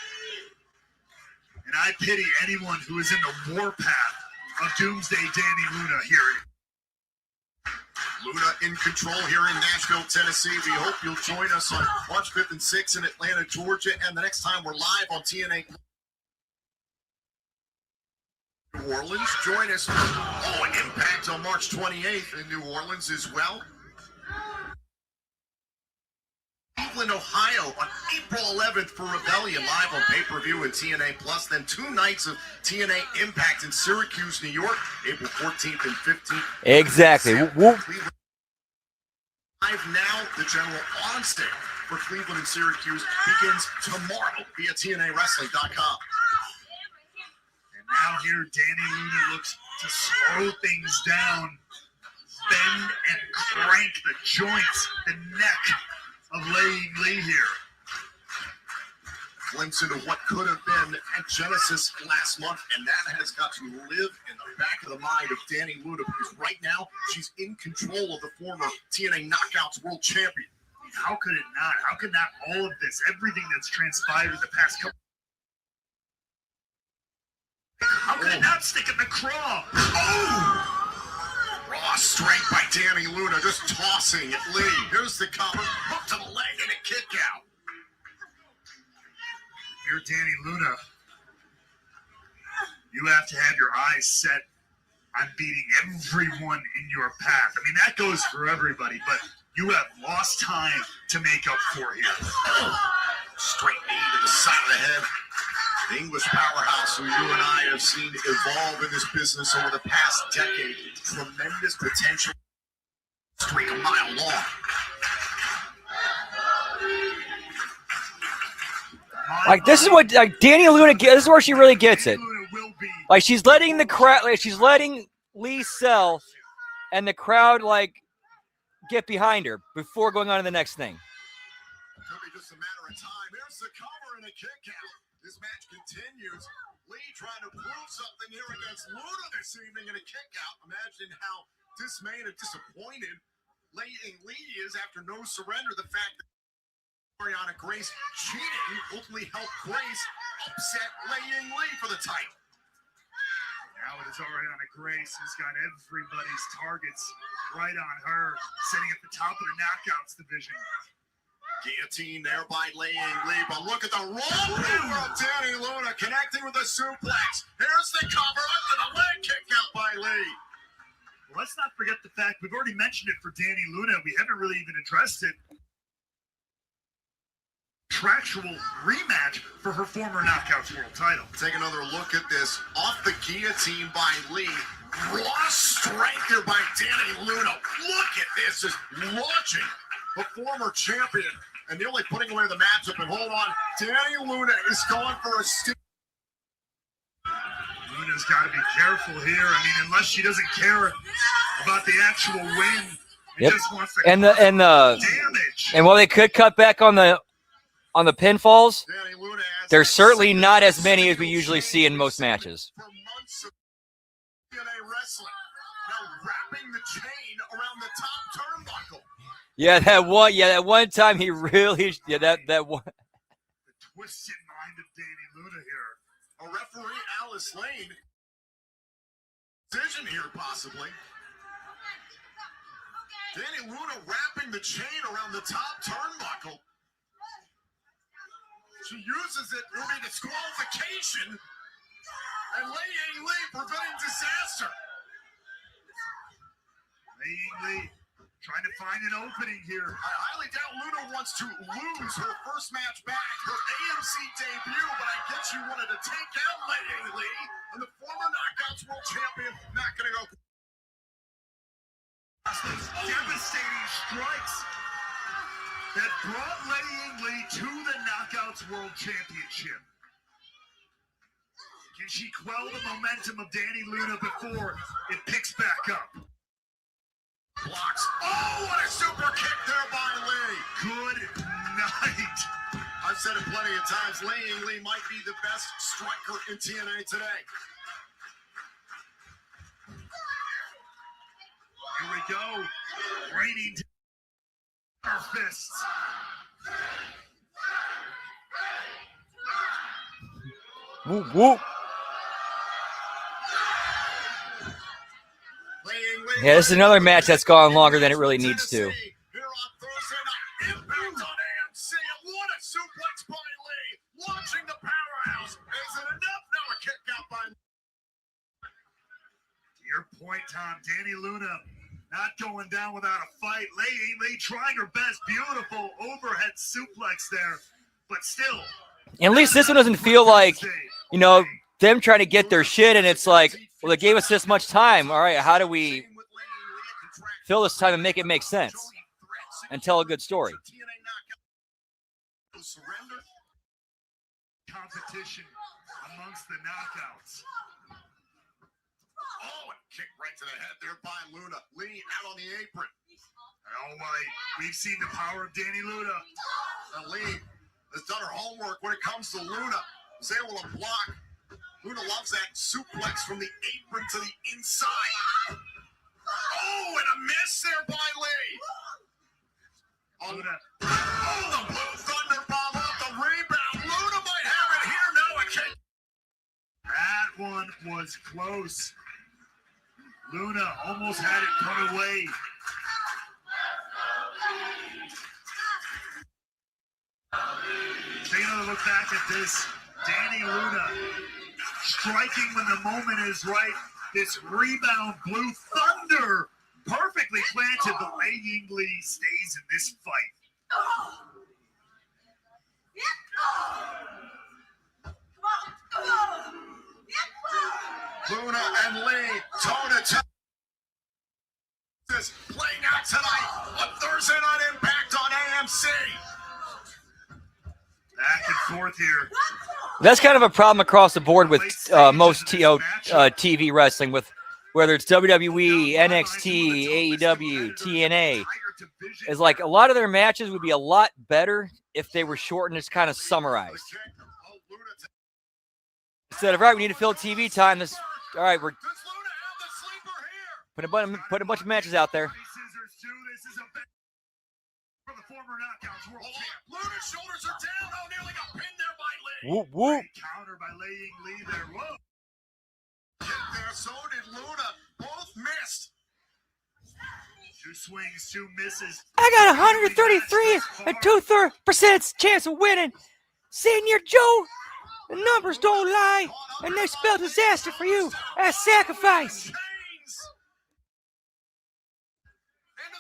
And I pity anyone who is in the warpath of Doomsday Dani Luna here. Luna in control here in Nashville, Tennessee. We hope you'll join us on March 5th and 6th in Atlanta, Georgia. And the next time we're live on TNA New Orleans, join us. Oh, impact on March 28th in New Orleans as well. Cleveland, Ohio on April 11th for Rebellion, live on pay-per-view and TNA Plus. Then 2 nights of TNA Impact in Syracuse, New York, April 14th and 15th. Exactly. Whoop. Live now, the general onset for Cleveland and Syracuse begins tomorrow via TNAWrestling.com. And now here, Dani Luna looks to slow things down, bend and crank the joints, the neck of Lei Ying Li here. Glimpse into what could have been at Genesis last month, and that has got to live in the back of the mind of Dani Luna, because right now she's in control of the former TNA Knockouts World Champion. How could it not? How could not all of this, everything that's transpired in the past couple? How could it not stick in the craw? Oh! Raw strength by Dani Luna, just tossing at Lee. Here's the cover, hook to the leg and a kick out. You're Dani Luna. You have to have your eyes set on beating everyone in your path. I mean, that goes for everybody, but you have lost time to make up for here. Oh, straight knee to the side of the head. The English powerhouse who you and I have seen evolve in this business over the past decade. Tremendous potential. Streak a mile long. Like, this is what Dani Luna gets. This is where she really gets it. Like, she's letting the crowd, like, she's letting Lee sell, and the crowd, like, get behind her before going on to the next thing. Could be just a matter of time. Here's the cover and a kick out. This match continues. Lee trying to prove something here against Luna this evening in a kick out. Imagine how dismayed and disappointed Lei Ying Li is after no surrender. The fact that Ariana Grace cheating ultimately helped Grace upset Lei Ying Li for the title. Now it is Ariana Grace who's got everybody's targets right on her, sitting at the top of the Knockouts division. Guillotine there by Lei Ying Li, but look at the roll power of Dani Luna connecting with a suplex. Here's the cover up to the leg kick out by Lee. Well, let's not forget the fact we've already mentioned it for Dani Luna. We haven't really even addressed it. Contractual rematch for her former Knockouts World title. Take another look at this. Off the guillotine by Lee. Raw strength here by Dani Luna. Look at this, just launching the former champion and nearly putting away the matchup. And hold on, Dani Luna is going for a steal. Luna's got to be careful here. I mean, unless she doesn't care about the actual win, Yep. just wants to And the damage. and while they could cut back on the pinfalls, Dani Luna has there's had certainly single not as many as we usually see in most chain matches. for months of TNA wrestling. Now wrapping the chain around the top turnbuckle. Yeah, that one time he really, that one. The twisted mind of Dani Luna here. A referee, Alice Lane. Decision here, possibly. Dani Luna wrapping the chain around the top turnbuckle. She uses it, will be disqualification. And Lei Ying Li preventing disaster. Lei Ying Li trying to find an opening here. I highly doubt Luna wants to lose her first match back, her AMC debut, but I guess she wanted to take out Lei Ying Li, and the former Knockouts World Champion not going to go. Devastating strikes that brought Lei Ying Li to the Knockouts World Championship. Can she quell the momentum of Dani Luna before it picks back up? Blocks. Oh, what a super kick there by Lee. Good night. A said it plenty of times, Lee might be the best striker in TNA today. Here we go. Raining our fists. Whoop, whoop. Yeah, this is another match that's gone longer than it really needs to. Here on Thursday night, impact on AMC. What a suplex by Lee, launching the powerhouse. Is it enough? Now a kick out by. To your point, Tom, Danny Luna not going down without a fight. Lee trying her best. Beautiful overhead suplex there, but still. At least this one doesn't feel like, you know, them trying to get their shit, and it's like, well, they gave us this much time. All right, how do we fill this time and make it make sense and tell a good story? Competition amongst the knockouts. Oh, and kick right to the head there by Luna. Lee out on the apron. All right, we've seen the power of Danny Luna. Lee has done her homework when it comes to Luna. Was able to block. Luna loves that suplex from the apron to the inside. Oh, and a miss there by Lee. Luna. Oh, the blue thunder bomb off the rebound. Luna might have it here. No, it can't. That one was close. Luna almost had it put away. Take another look back at this. Danny Luna striking when the moment is right. This rebound blue thunder perfectly planted, but Wei Yingli stays in this fight. Luna and Lee toe to toe. This playing out tonight on Thursday Night Impact on AMC. Back and forth here. That's kind of a problem across the board with most TV wrestling, with whether it's WWE, NXT, AEW, TNA. Is like a lot of their matches would be a lot better if they were short and just kind of summarized. Instead of, all right, we need to fill TV time. This, all right, we're put a bunch of matches out there. Luna's shoulders are down. Oh, nearly got pinned there by Lee. Whoop, whoop. Counter by Lee there. Whoa. Hit there, so did Luna. Both missed. Two swings, two misses. I got 133 and 2/3% chance of winning. Senior Joe, the numbers don't lie, and they spell disaster for you as sacrifice. Into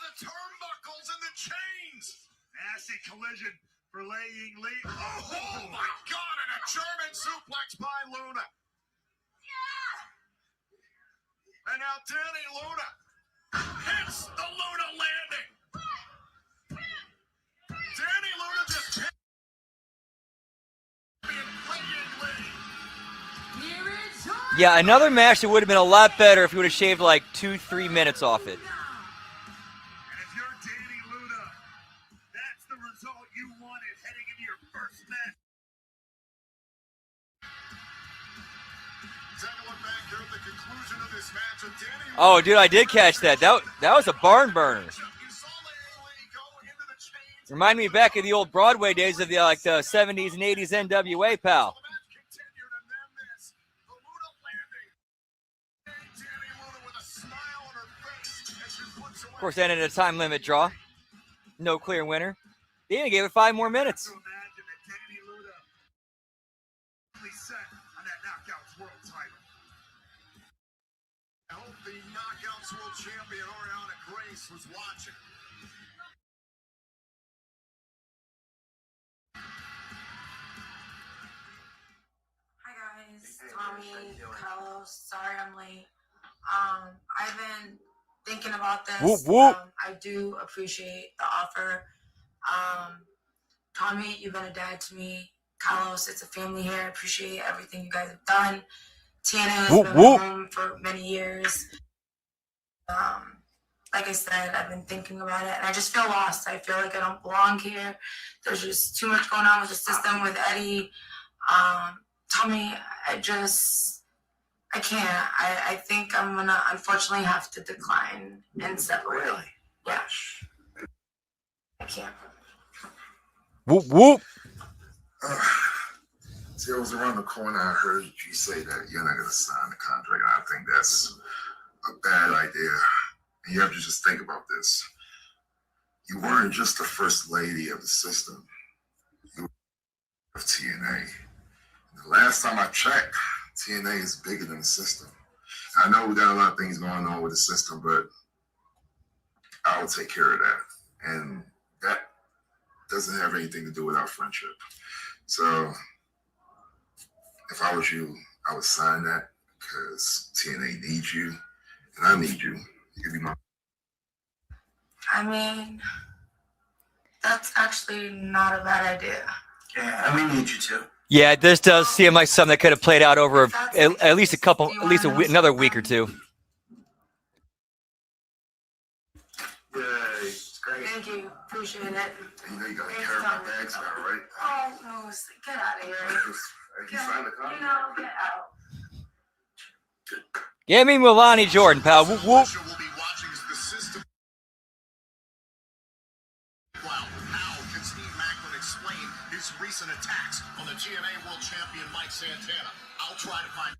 the turnbuckles and the chains. Nasty collision for Lee. Oh my God, and a German suplex by Luna. And now Danny Luna hits the Luna landing. Danny Luna just hit Lee. Yeah, another match that would have been a lot better if you would have shaved like 2-3 minutes off it. And if you're Danny Luna, that's the result you wanted heading into your first match. Take a look back here at the conclusion of this match. And Danny Oh, dude, I did catch that. That was a barn burner. You saw Lee go into the chains. Remind me back of the old Broadway days of the 70s and 80s NWA, pal. The match continued, and then this. The Luna landing. Danny Luna with a smile on her face as she puts away. Of course, that ended a time limit draw. No clear winner. They even gave it 5 more minutes. To imagine that Danny Luna only set on that Knockouts World title. I hope the Knockouts World Champion Ariana Grace was watching. Hi guys, Tommy, Carlos. Sorry I'm late. I've been thinking about this. Whoop, whoop. I do appreciate the offer. Tommy, you've been a dad to me. Carlos, it's a family here. I appreciate everything you guys have done. TNA has Whoop, been whoop. my home for many years. like I said, I've been thinking about it, and I just feel lost. I feel like I don't belong here. There's just too much going on with the system, with Eddie. Tommy, I can't. I think I'm gonna unfortunately have to decline and separate. Really? Yeah. I can't. Whoop whoop. See, I was around the corner. I heard you say that you're not going to sign the contract. And I think that's a bad idea. And you have to just think about this. You weren't just the first lady of the system. You were of TNA. And the last time I checked, TNA is bigger than the system. I know we got a lot of things going on with the system, but I will take care of that. And that doesn't have anything to do with our friendship. So if I was you, I would sign that because TNA needs you and I need you. You could be my. I mean, that's actually not a bad idea. Yeah, and we need you too. Yeah, this does seem like something that could have played out over at least a couple, at least another week or two. Yay, it's great. Thank you. Appreciate it. You know you got to carry my bags now, right? Oh, no, get out of here. You signed the contract? You know, get out. Give me Milani Jordan, pal. Whoop, whoop. Will be watching the system. Wow, how can Steve Macklin explain his recent attacks on the TNA World Champion Mike Santana? I'll try to find.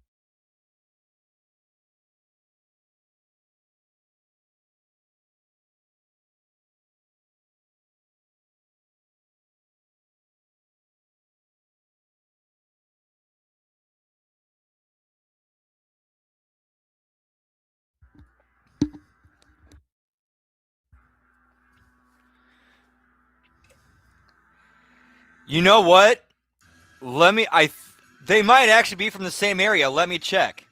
You know what? They might actually be from the same area. Let me check.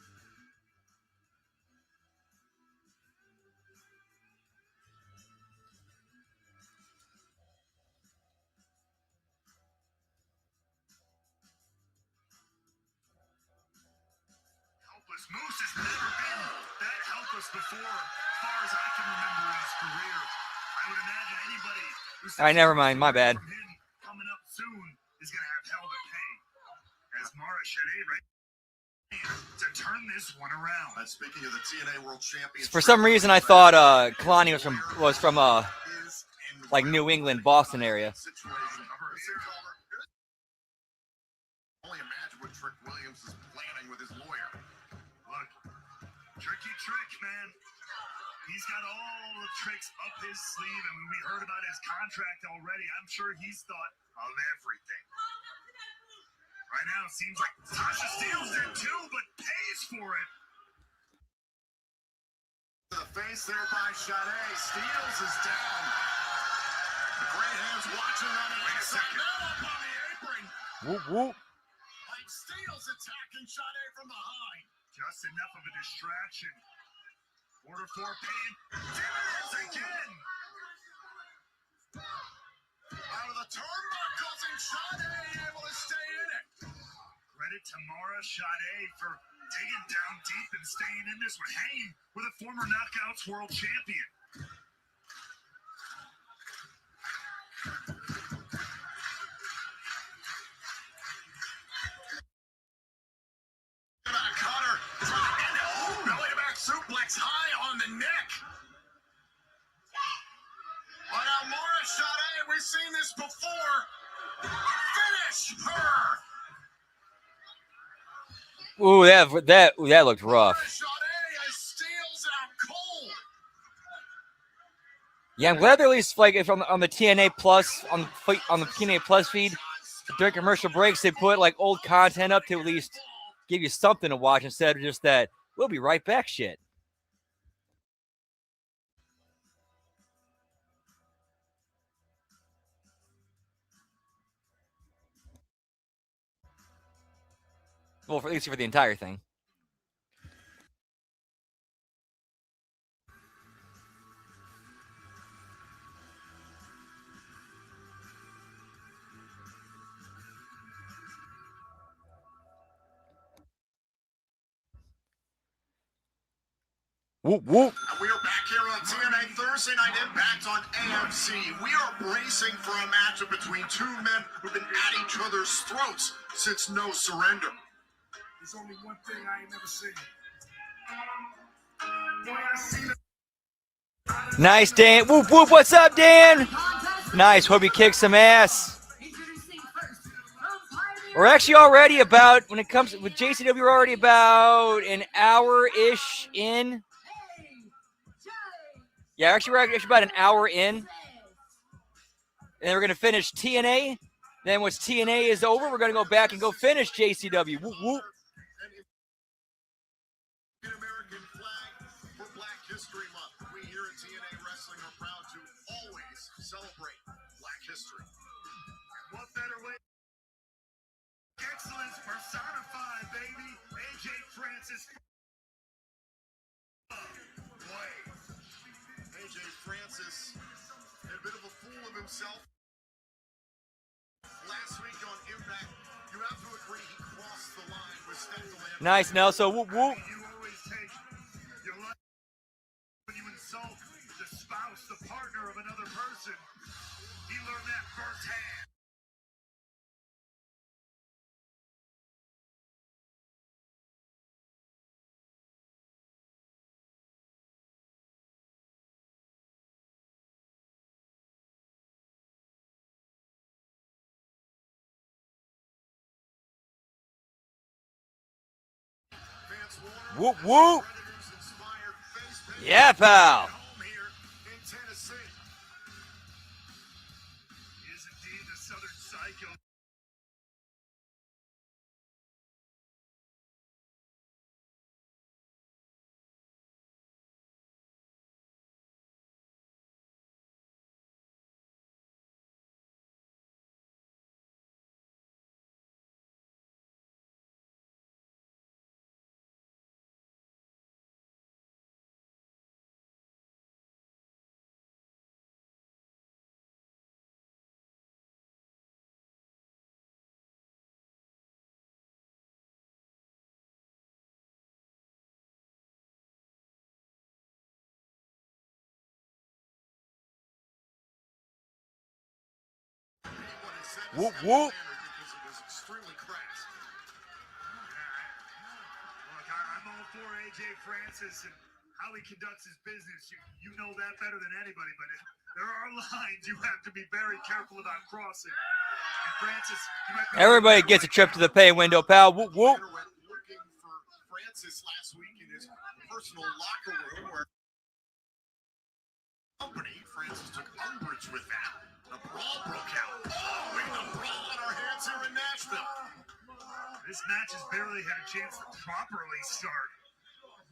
Helpless. Moose has never been that helpless before, as far as I can remember in his career. I would imagine anybody who's Never mind. My bad. from him coming up soon is going to have hell to pay. As Mara Shade right to turn this one around. And speaking of the TNA World Champion, For some reason, I thought Kalani was from like New England, Boston area. Only imagine what Trick Williams is planning with his lawyer. Look, tricky trick, man. He's got all the tricks up his sleeve, and we heard about his contract already. I'm sure he's thought of everything. Right now, it seems like Tasha steals it too, but pays for it. The face there by Sade. Steals is down. The great hands watching on the inside. Now up on the apron. Whoop whoop. Like Steele's attacking Sade from behind. Just enough of a distraction. Order for paying dividends again. Out of the turnbuckles and Sade able to stay in it. Credit to Mara Shade for digging down deep and staying in this one, hanging with a former Knockouts world champion. Cutter, drop, and belly to back suplex high on the neck. But now Mara Shade, we've seen this before. Finish her. Ooh, that looked rough. Steals out cold. Yeah, I'm glad they're at least like if on the TNA Plus on the TNA Plus feed during commercial breaks they put like old content up to at least give you something to watch instead of just that we'll be right back shit. Well, at least for the entire thing. Whoop, whoop. And we are back here on TNA Thursday Night Impact on AMC. We are bracing for a matchup between two men who've been at each other's throats since No Surrender. There's only one thing I ain't never seen. Nice, Dan. Whoop, whoop. What's up, Dan? Nice. Hope you kick some ass. We're actually already about, when it comes with JCW, we're already about an hour-ish in. Yeah, actually, we're actually about an hour in. And then we're going to finish TNA. Then once TNA is over, we're going to go back and go finish JCW. Whoop, whoop. American flag for Black History Month. We here at TNA Wrestling are proud to always celebrate Black history. What better way? Excellence personified, baby. AJ Francis. Boy, AJ Francis had a bit of a fool of himself last week on Impact. You have to agree he crossed the line with Steph Deland. Nice, Nelson. Whoop, whoop. You always take your life when you insult the spouse, the partner of another person. He learned that firsthand. Whoop, whoop. Yeah, pal. Whoop, whoop. Because it was extremely crass. Look, I'm all for AJ Francis and how he conducts his business. You know that better than anybody, but there are lines you have to be very careful about crossing. And Francis, Everybody gets a trip to the pay window, pal. Whoop, whoop. Looking for Francis last week in his personal locker room where company, Francis took umbrage with that. The brawl broke out. Oh, we have a brawl on our hands here in Nashville. This match has barely had a chance to properly start.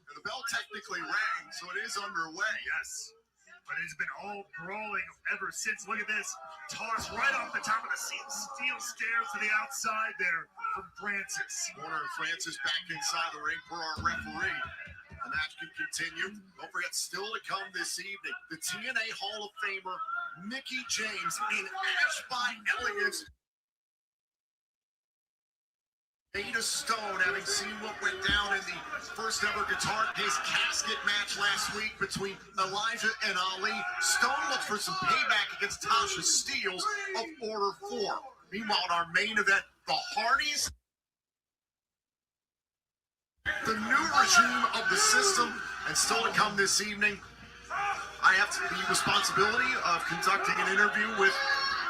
And the bell technically rang, so it is underway. Yes. But it's been all brawling ever since. Look at this. Toss right off the top of the steel stairs to the outside there from Francis. Warner and Francis back inside the ring for our referee. The match can continue. Don't forget, still to come this evening, the TNA Hall of Famer, Mickie James, in Ash by Elegance. Ada Stone, having seen what went down in the first ever Guitar Case casket match last week between Elijah and Ali, Stone looks for some payback against Tasha Steelz of Order 4. Meanwhile, in our main event, the Hardys, the new regime of the system, and still to come this evening, I have the responsibility of conducting an interview with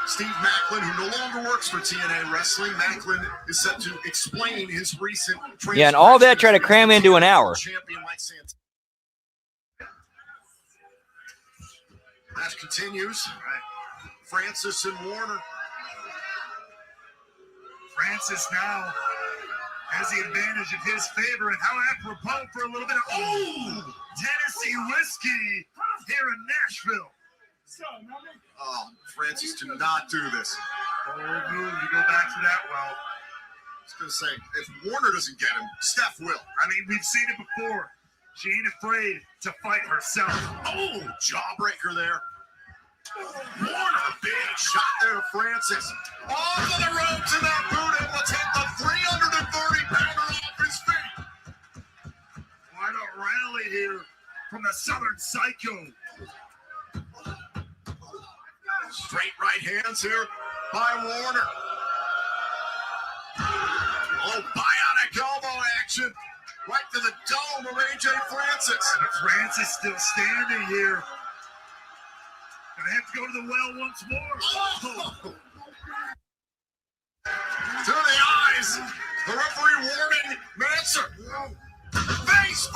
Steve Macklin, who no longer works for TNA Wrestling. Macklin is set to explain his recent transformation. Yeah, and all that trying to cram into an hour. Champion Mike Santana. Match continues. Francis and Warner. Francis now has the advantage in his favor, and how apropos for a little bit of Tennessee whiskey here in Nashville. Oh, Francis, do not do this. Old move, you go back to that well. I was going to say, if Warner doesn't get him, Steph will. I mean, we've seen it before. She ain't afraid to fight herself. Oh, jawbreaker there. Warner, big shot there to Francis. Off of the ropes in that boot, able to take the 330-pounder off his feet. Quite a rally here from the Southern Psycho. Straight right hands here by Warner. Oh, bionic elbow action. Right to the dome of AJ Francis. Francis still standing here. Gonna have to go to the well once more. Oh. To the eyes. The referee warning Mansour.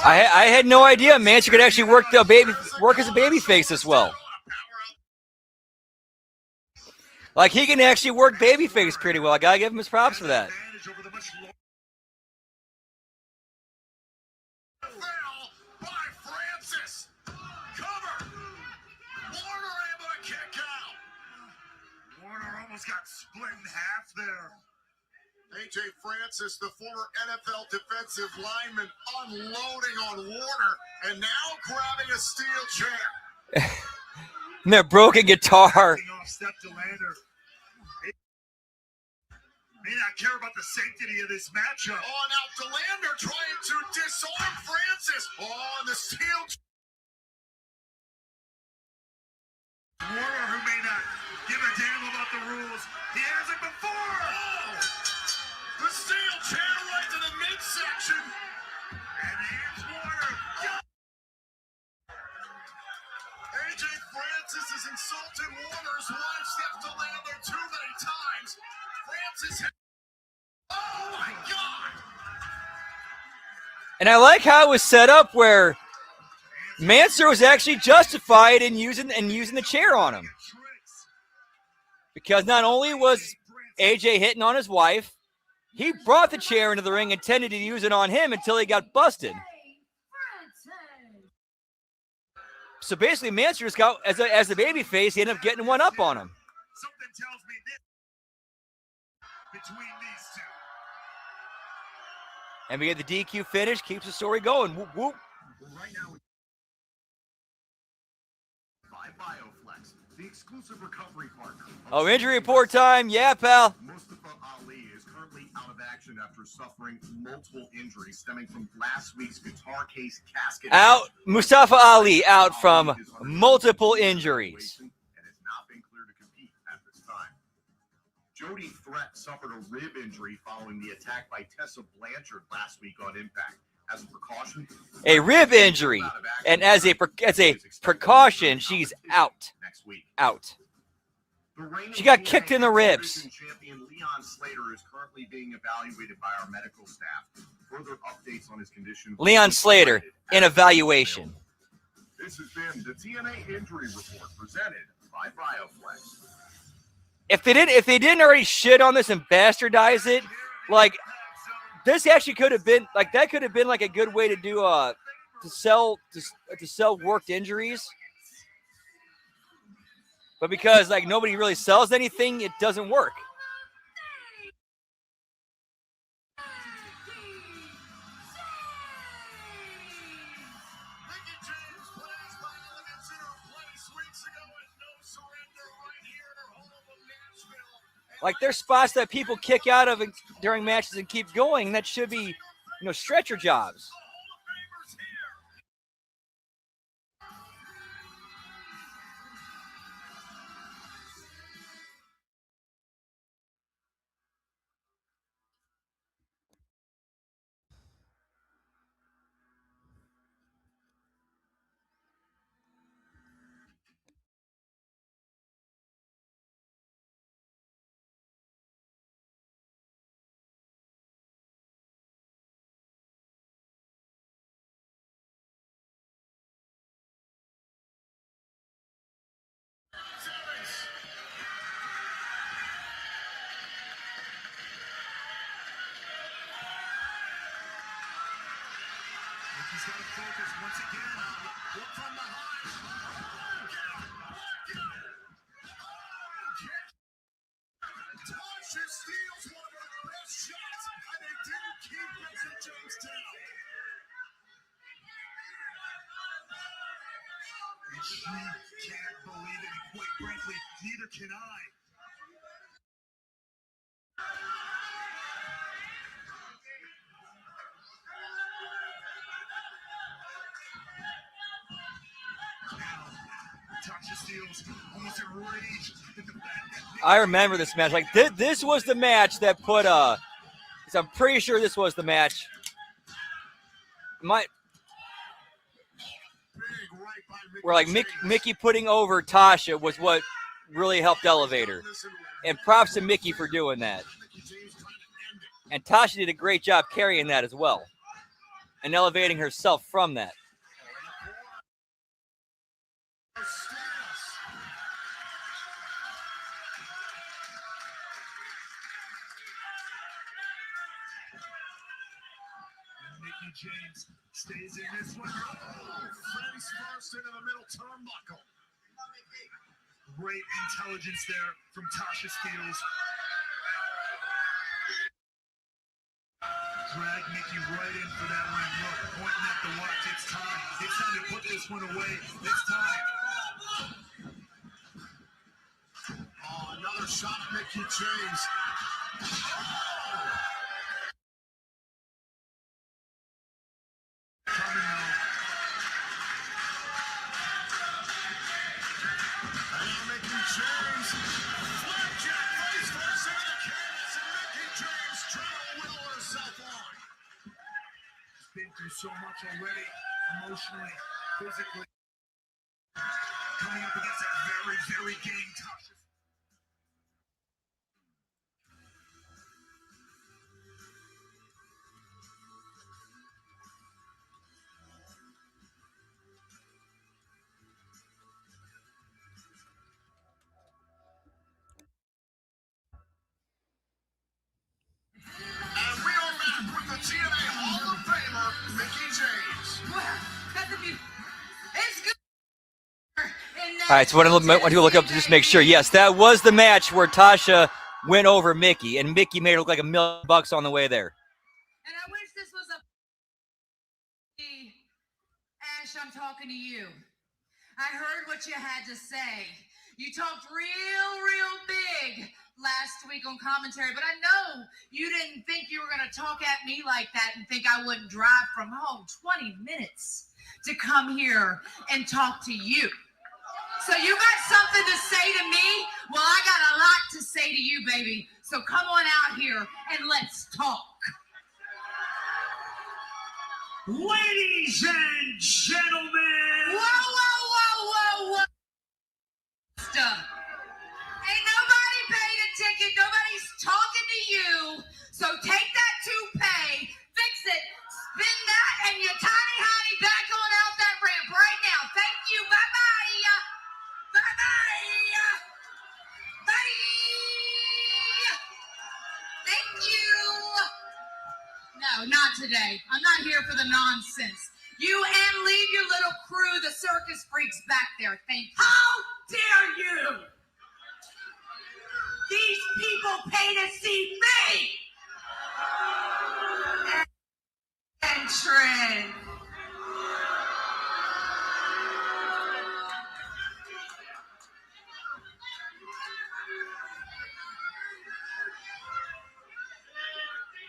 I had no idea Mansour could actually work as a baby face as well. Like, he can actually work babyface pretty well. I gotta give him his props for that. Warner almost got split in half there. AJ Francis, the former NFL defensive lineman, unloading on Warner, and now grabbing a steel chair. And their broken guitar. Step to Lander. May not care about the sanctity of this matchup. Oh, now DeLander trying to disarm Francis. Oh, the steel. Warner, who may not give a damn about the rules. He has it before. Oh, the steel chair right to the midsection. And here's Warner. AJ Francis has insulted Warner's wife, Steph DeLander, too many times. Francis has... Oh, my God. And I like how it was set up where Mansour was actually justified in using the chair on him. Because not only was AJ hitting on his wife, he brought the chair into the ring, intended to use it on him until he got busted. So basically, Mansour just got, as a baby face, he ended up getting one up on him. Something tells me this between these two. And we get the DQ finish, keeps the story going. Whoop, whoop. Right now, by BioFlex, the exclusive recovery partner. Oh, injury report time. Yeah, pal. Mustafa Ali is currently out of action after suffering multiple injuries stemming from last week's guitar case casket. Out. Mustafa Ali out from multiple injuries. And has not been cleared to compete at this time. Jody Threat suffered a rib injury following the attack by Tessa Blanchard last week on Impact. As a precaution, A rib injury, and as a precaution, she's out. next week. Out. The reigning She got TNA kicked in the ribs. Champion Leon Slater is currently being evaluated by our medical staff. Further updates on his condition. Leon Slater in evaluation. This has been the TNA injury report presented by BioFlex. If they didn't already shit on this and bastardize it, like, this actually could have been like, that could have been like a good way to do to sell worked injuries. But because like nobody really sells anything, it doesn't work. Like, there's spots that people kick out of during matches and keep going. That should be, stretcher jobs. He's got to focus once again on what from behind. Tasha steals one of her best shots, and they didn't keep this in Jamestown. And she can't believe it, and quite frankly, neither can I. I remember this match. Like this was the match that put I'm pretty sure this was the match. Where like Mickey putting over Tasha was what really helped elevate her. And props to Mickey for doing that. And Tasha did a great job carrying that as well. And elevating herself from that. Mickey James stays in this one. Oh, face first into the middle turnbuckle. Great intelligence there from Tasha Steelz. Drag Mickey right in for that one. Look, pointing at the watch. It's time. It's time to put this one away. It's time. Oh, another shot at Mickey James. Coming now. And Mickey James. Flapjack face first into the canvas. And Mickey James trying to will herself on. Been through so much already, emotionally, physically. Coming up against that very, very game Tasha. And we are back with the TNA Hall of Famer, Mickey James. Well, that's a beautiful. It's good. All right, so what I do look up to just make sure. Yes, that was the match where Tasha went over Mickey, and Mickey made it look like $1 million on the way there. And I wish this was a. Ash, I'm talking to you. I heard what you had to say. You talked real big last week on commentary, but I know you didn't think you were going to talk at me like that and think I wouldn't drive from home 20 minutes to come here and talk to you. So you got something to say to me? Well, I got a lot to say to you, baby. So come on out here and let's talk. Ladies and gentlemen. Whoa. Stuff. Ain't nobody paid a ticket. Nobody's talking to you. So take that toupee, fix it, spin that, and your tiny hottie back on out that ramp right now. Thank you. Bye-bye. Bye-bye. Bye. Thank you. No, not today. I'm not here for the nonsense. You and leave your little crew, the circus freaks, back there. Thank you. How dare you? These people pay to see me. And Trent.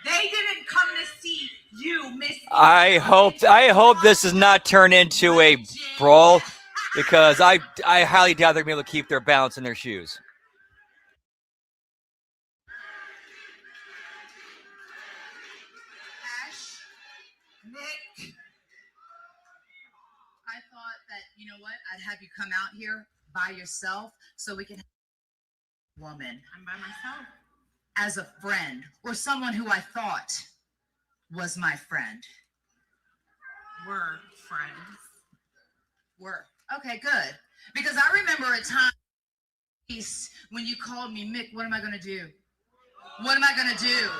They didn't come to see you, Miss. I hope this does not turn into a brawl, because I highly doubt they're going to be able to keep their balance in their shoes. Ash, Nick, I thought that, you know what, I'd have you come out here by yourself so we can have a woman. I'm by myself. As a friend, or someone who I thought was my friend. We're friends. We're. Okay, good. Because I remember a time when you called me, Mick, what am I going to do? What am I going to do?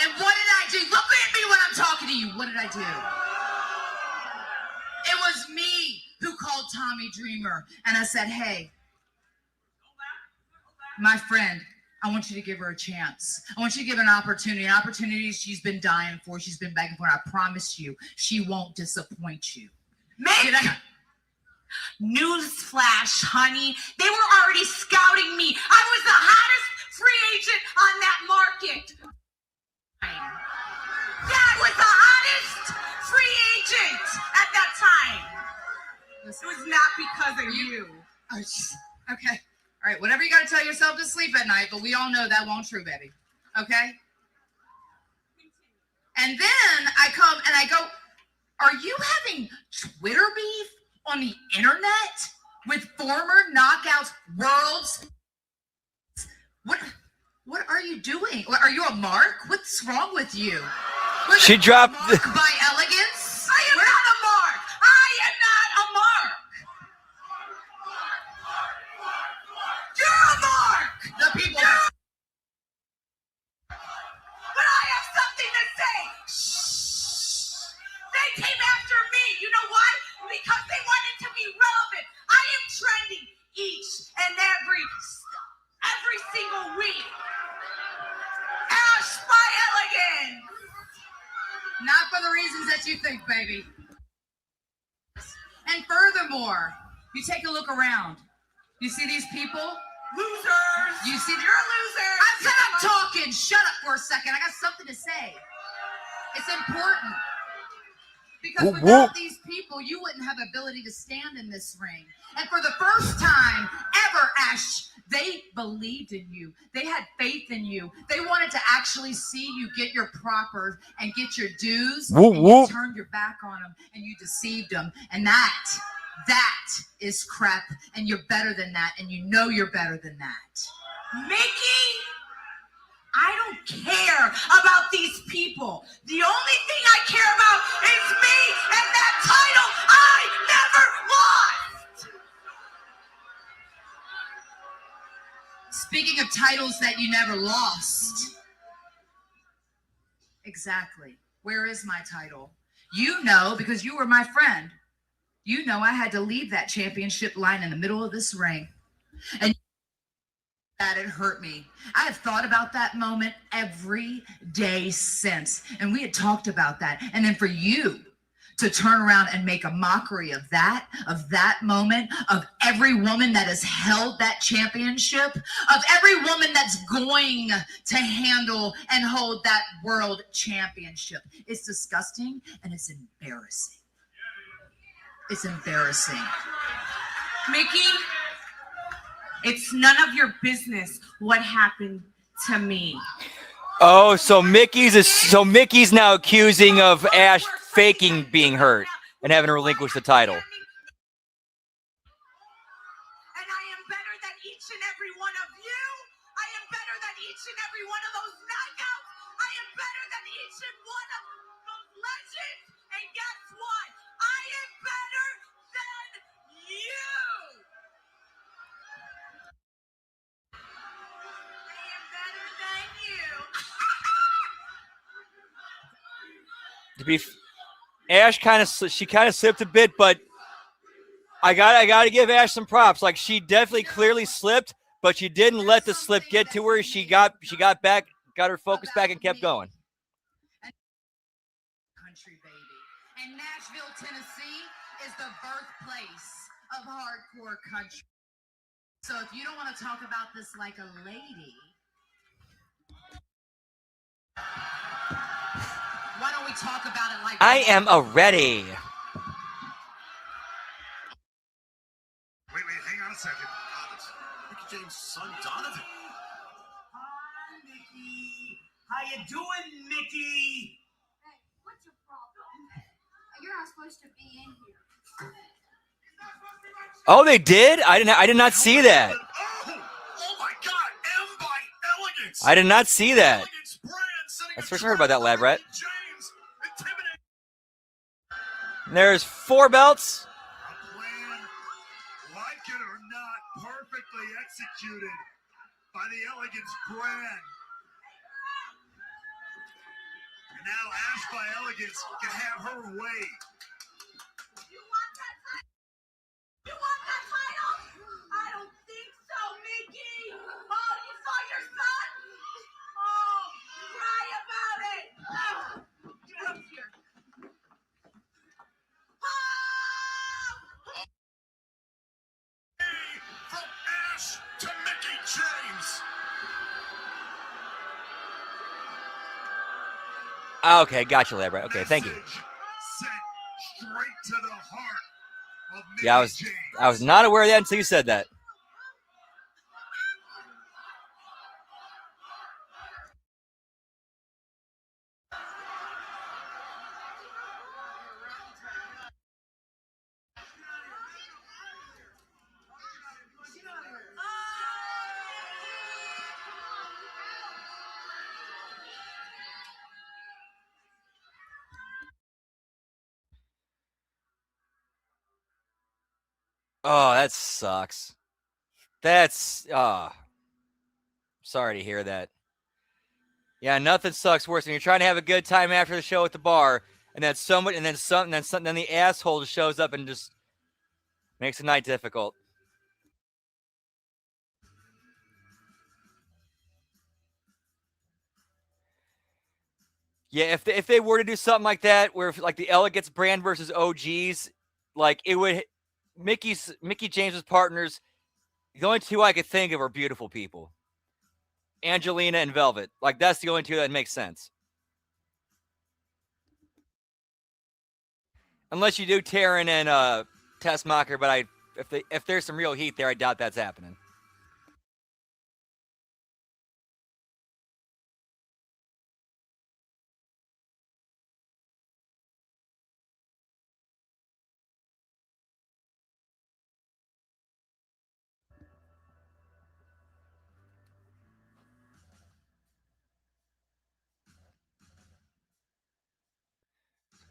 And what did I do? Look at me when I'm talking to you. What did I do? It was me who called Tommy Dreamer. And I said, hey, my friend, I want you to give her a chance. I want you to give her an opportunity she's been dying for, she's been begging for. And I promise you, she won't disappoint you. Mick! Newsflash, honey. They were already scouting me. I was the hottest free agent on that market. Yeah, I was the hottest free agent at that time. It was not because of you. Okay. All right. Whatever you got to tell yourself to sleep at night, but we all know that won't true, baby. Okay. And then I come and I go, are you having Twitter beef on the internet with former Knockouts Worlds? What are you doing? Are you a mark? What's wrong with you? She dropped Mark by elegance? I am not a mark. I am not a mark. You're a mark. The people. But I have something to say. Shh. They came after me. You know why? Because they wanted to be relevant. I am trending each and every single week. Ash by elegance. Not for the reasons that you think, baby. And furthermore, you take a look around. You see these people? Losers. You see, You're a loser. I'm not talking. Shut up for a second. I got something to say. It's important. Because without these people, you wouldn't have ability to stand in this ring. And for the first time ever, Ash, they believed in you. They had faith in you. They wanted to actually see you get your proper and get your dues. And you turned your back on them and you deceived them. And that is crap. And you're better than that. And you know you're better than that. Mickey, I don't care about these people. The only thing I care about is me and that title I never lost. Speaking of titles that you never lost. Exactly. Where is my title? You know, because you were my friend. You know I had to leave that championship line in the middle of this ring. And that it hurt me. I have thought about that moment every day since. And we had talked about that. And then for you to turn around and make a mockery of that moment, of every woman that has held that championship, of every woman that's going to handle and hold that world championship. It's disgusting and it's embarrassing. It's embarrassing. Mickey, it's none of your business what happened to me. Oh, so Mickey's now accusing of Ash faking being hurt and having to relinquish the title. And I am better than each and every one of you. I am better than each and every one of those knockouts. I am better than each and one of those legends. And guess what? I am better than you. I am better than you. Ash kind of slipped a bit, but I got to give Ash some props. Like, she definitely clearly slipped, but she didn't let the slip get to her. She got back, got her focus back, and kept going. Country baby. And Nashville, Tennessee is the birthplace of hardcore country. So if you don't want to talk about this like a lady, why don't we talk about it like I am ready. Wait, hang on a second. Mickey James' son, Donovan. Hi, Mickey. How you doing, Mickey? Hey, what's your problem? You're not supposed to be in here. Oh, they did? I did not see that. Oh my God! M by Elegance. I did not see that. Elegance brand setting That's a first I heard about that, trend Lab for Rat. Mickey James. Intimidating. There's 4 belts. A plan, like it or not, perfectly executed by the Elegance brand. And now Ash by Elegance can have her way. You want that title? I don't think so, Mickey. Oh, you saw your son? Oh, cry about it. Oh, get up here. Oh! From Ash to Mickey James. Okay, gotcha, Lab Rat. Okay, thank you. Message sent straight to the heart Yeah, I was not aware of that until you said that. Oh, that sucks. That's sorry to hear that. Yeah, nothing sucks worse when you're trying to have a good time after the show at the bar, and then somebody, and then the asshole just shows up and just makes the night difficult. Yeah, if they were to do something like that, where like the Elegance brand versus OGs, like it would Mickey James's partners. The only two I could think of are beautiful people, Angelina and Velvet. Like that's the only two that makes sense. Unless you do Taryn and Tessmacher, but if there's some real heat there, I doubt that's happening.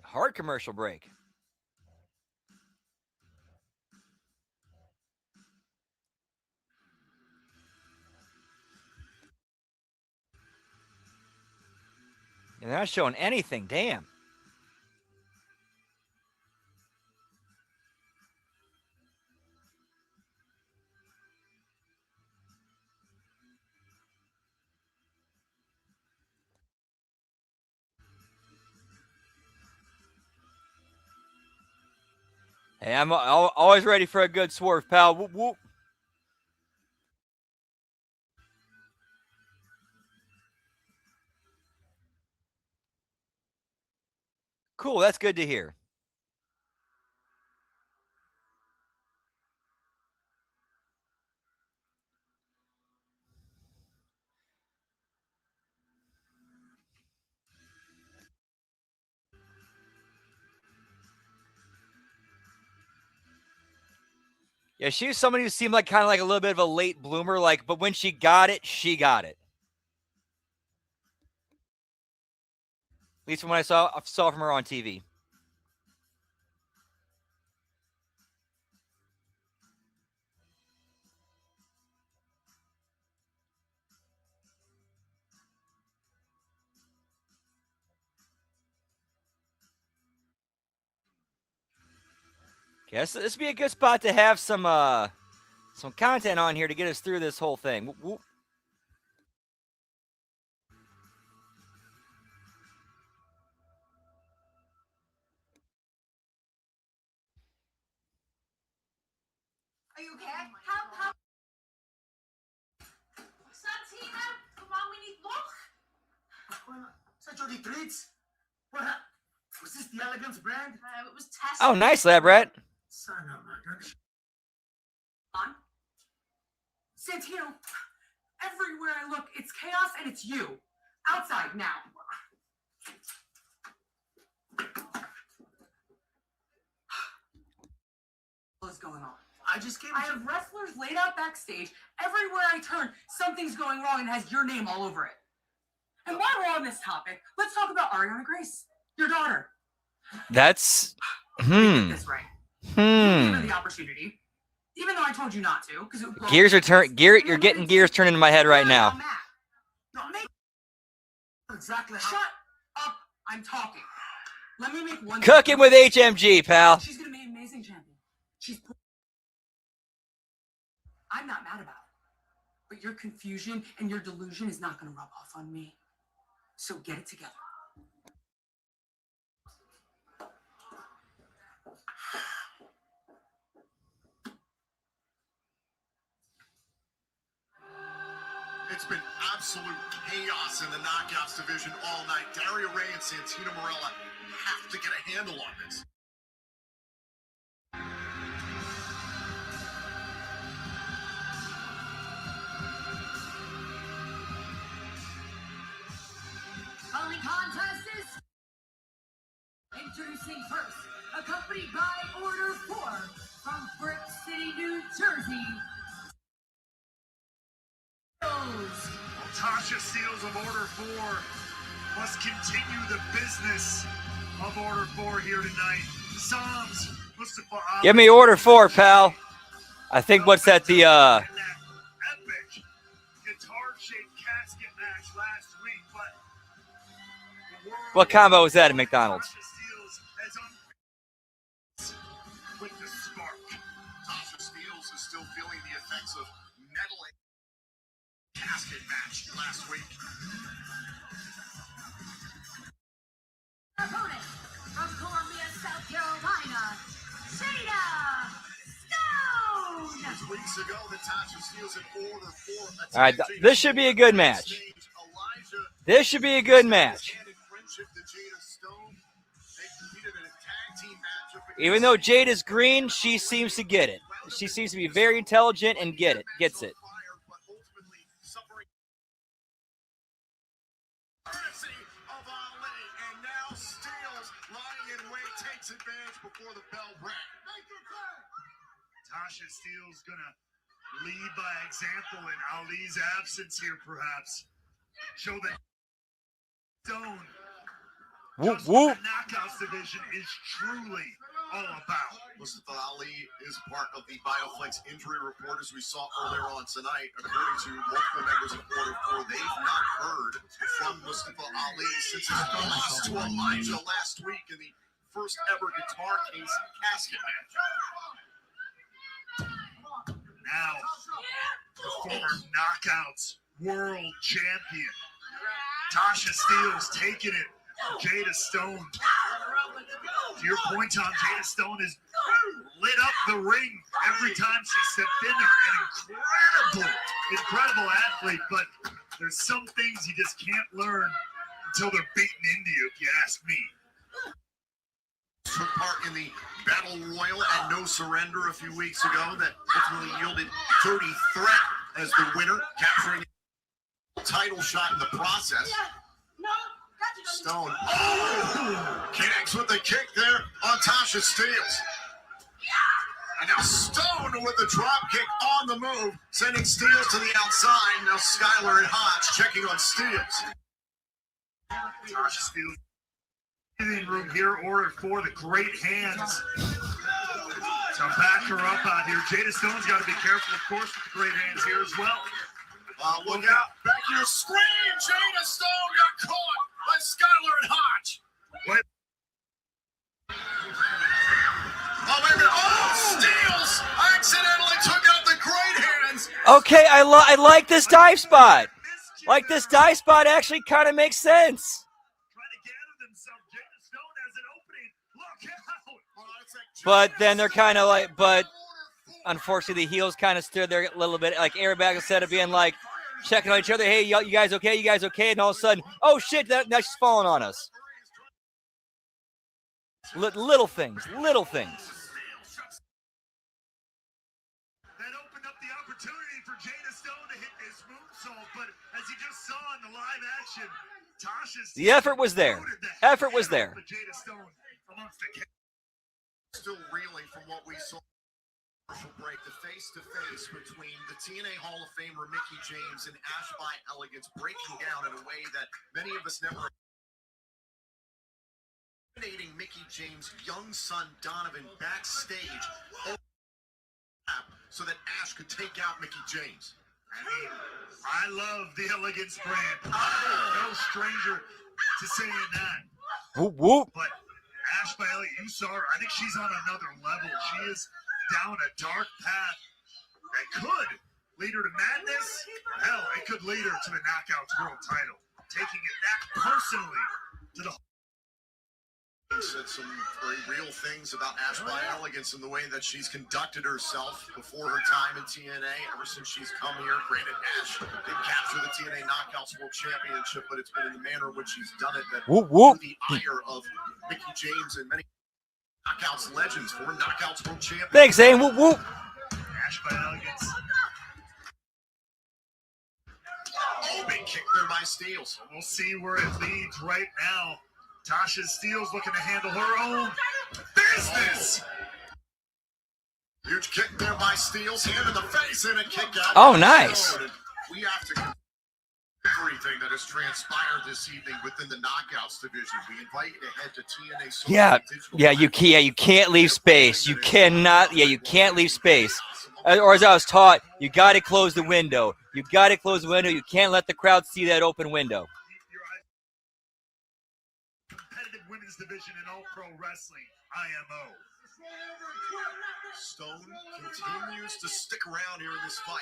Hard commercial break. And they're not showing anything. Damn. Hey, I'm always ready for a good swerve, pal. Whoop, whoop. Cool, that's good to hear. Yeah, she was somebody who seemed like kind of like a little bit of a late bloomer, like, but when she got it, she got it. At least from what I saw from her on TV. Guess this would be a good spot to have some content on here to get us through this whole thing. Whoop, whoop. Are you okay? How? Santina, come on, we need look. Such only treats. What? Was this the Elegance brand? It was Tess. Oh, nice, lab rat. Son of a gun. On. Santino, everywhere I look, it's chaos and it's you. Outside now. What's going on? I have wrestlers laid out backstage. Everywhere I turn, something's going wrong and has your name all over it. And while we're on this topic, let's talk about Ariana Grace, your daughter. That's Get this right. You gave her the opportunity, even though I told you not to, because Gears are you're getting gears turned into my head right now. Exactly. Shut up! I'm talking. Let me make one. Cooking with HMG, pal. She's gonna be an amazing champion. I'm not mad about it, but your confusion and your delusion is not gonna rub off on me. So get it together. It's been absolute chaos in the knockouts division all night. Daria Ray and Santino Marella have to get a handle on this. Racing first, accompanied by Order 4 from Brick City, New Jersey. Tasha Steelz of Order 4 must continue the business of Order 4 here tonight. Psalms, Mustafa Ali. Give me Order 4, pal. I think what's at the That epic guitar-shaped casket match last week, but the world what combo was that at McDonald's? Tasha Steelz has with the spark. Tasha Steelz is still feeling the effects of meddling casket match last week. Opponent from Columbia, South Carolina, Jada Stone. It was weeks ago that Tasha Steelz in Order 4 attacked All right, Jada this should be a good match. Elijah This should be a good match. and in friendship to Jada Stone. They competed in a tag team matchup against Even though Jade is green, she seems to get it. She seems to be very intelligent and gets it. but ultimately suffering mercy of Ali. And now Steelz lying in wait takes advantage before the bell rang. Tasha Steelz gonna lead by example in Ali's absence here, perhaps. Show that Stone, Whoop, just whoop. what the Knockouts division is truly all about. Mustafa Ali is part of the Bioflex injury report, as we saw earlier on tonight. According to multiple members of Order 4, they've not heard from Mustafa Ali since his loss to Elijah last week in the first ever guitar case casket match. Now, the former Knockouts world champion, Tasha Steelz taking it. Jada Stone. To your point, Tom, Jada Stone has lit up the ring every time she stepped in there. An incredible athlete, but there's some things you just can't learn until they're beaten into you, if you ask me. Took part in the Battle Royal and No Surrender a few weeks ago that ultimately yielded 30 Threat as the winner, capturing a title shot in the process. Stone connects with the kick there on Tasha Steelz. And now Stone with the drop kick on the move, sending Steelz to the outside. Now Skylar and Hodge checking on Steelz. Tasha Steelz. In room here, Order 4, the great hands. So back her up out here. Jada Stone's got to be careful, of course, with the great hands here as well. Look out. Back here, scream! Jada Stone got caught by Skylar and Hodge. What? Oh, wait a minute. Oh, Steelz accidentally took out the great hands. Okay, I like this dive spot. Like, this dive spot actually kind of makes sense. Trying to gather themselves. Jada Stone has an opening. Look out. But then they're kind of like, but unfortunately the heels kind of stood there a little bit. Like Airbag, instead of being like checking on each other, hey, you guys okay? You guys okay? And all of a sudden, oh shit, now she's falling on us. Little things. That opened up the opportunity for Jada Stone to hit this moonsault, but as you just saw in the live action, Tasha's The effort was there. Effort was there. Jada Stone amongst the Still reeling from what we saw. Commercial break, the face-to-face between the TNA Hall of Famer Mickie James and Ash by Elegance breaking down in a way that many of us never. Eliminating Mickie James' young son Donovan backstage so that Ash could take out Mickie James. I mean, I love the Elegance brand. No stranger to saying that. Whoop, whoop. But Ash by Elegance, you saw her. I think she's on another level. She is down a dark path that could lead her to madness. Hell, it could lead her to the Knockouts World title. Taking it that personally to the. He said some very real things about Ash by Elegance and the way that she's conducted herself before her time in TNA ever since she's come here. Granted, Ash did capture the TNA Knockouts World Championship, but it's been in the manner in which she's done it that Whoop, whoop. drew the ire of Mickie James and many Knockouts legends, former Knockouts World Champion. Thanks, Zane. Whoop, whoop. Ash by Elegance. Oh, big kick there by Steelz. We'll see where it leads right now. Tasha Steele's looking to handle her own business. Huge kick there by Steele's, hand in the face, and a kick out. Oh, nice. We have to everything that has transpired this evening within the knockouts division. We invite you to head to TNA. You can't leave space. You cannot. Yeah, you can't leave space. Or as I was taught, you got to close the window. You got to close the window. You can't let the crowd see that open window. Competitive women's division in All Pro Wrestling, IMO. Stone continues to stick around here in this fight.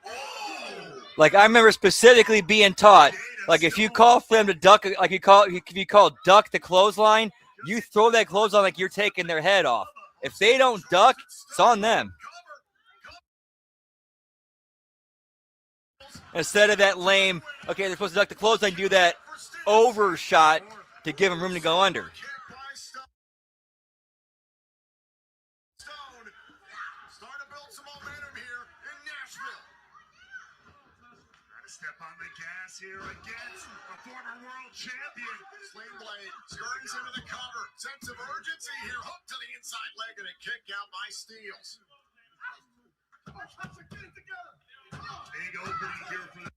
Oh! Like, I remember specifically being taught, like, if you call for them to duck, like if you call duck the clothesline, you throw that clothesline like you're taking their head off. If they don't duck, it's on them. Instead of that lame, okay, they're supposed to duck the clothesline, do that overshot to give them room to go under. Step on the gas here against a former world champion. Sling blade skirts into the cover. Sense of urgency here. Hook to the inside leg and a kick out by Steels. Big opening here for the.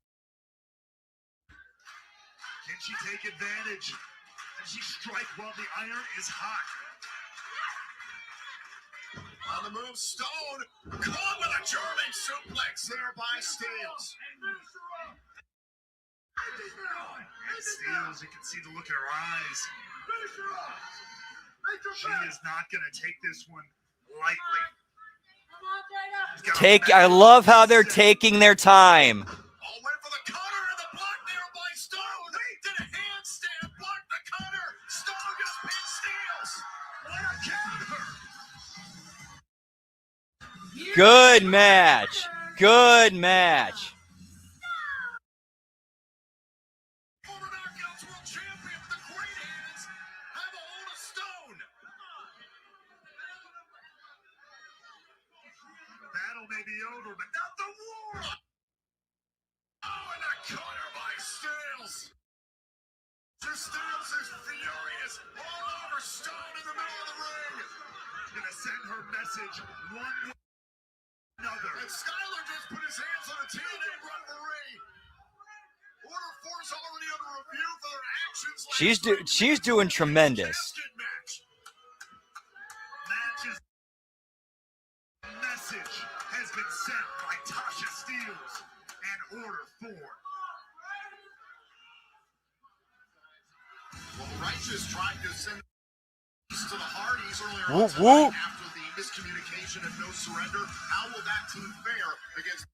Can she take advantage? Can she strike while the iron is hot? On the move, Stone caught with a German suplex there by Steels. Steels, you can see the look in her eyes. She is not going to take this one lightly. I love how they're taking their time. All went for the cutter and the block there by Stone. Did a handstand, blocked the cutter. Stone just pinned Steels. What a counter. Good match. Good match. Former Knockouts World Champion with the great hands have a hold of Stone. The battle may be over, but not the war. Oh, and a cutter by Steels. Steels is furious all over Stone in the middle of the ring. Gonna send her message one way or another. And Skyler just put his hands on a TNA referee. Order 4's already under review for their actions. She's doing tremendous. Matches. Message has been sent by Tasha Steels and Order 4. Well, Righteous tried to send to the Hardys earlier Whoop, on tonight whoop. after the miscommunication and no surrender. How will that team fare against?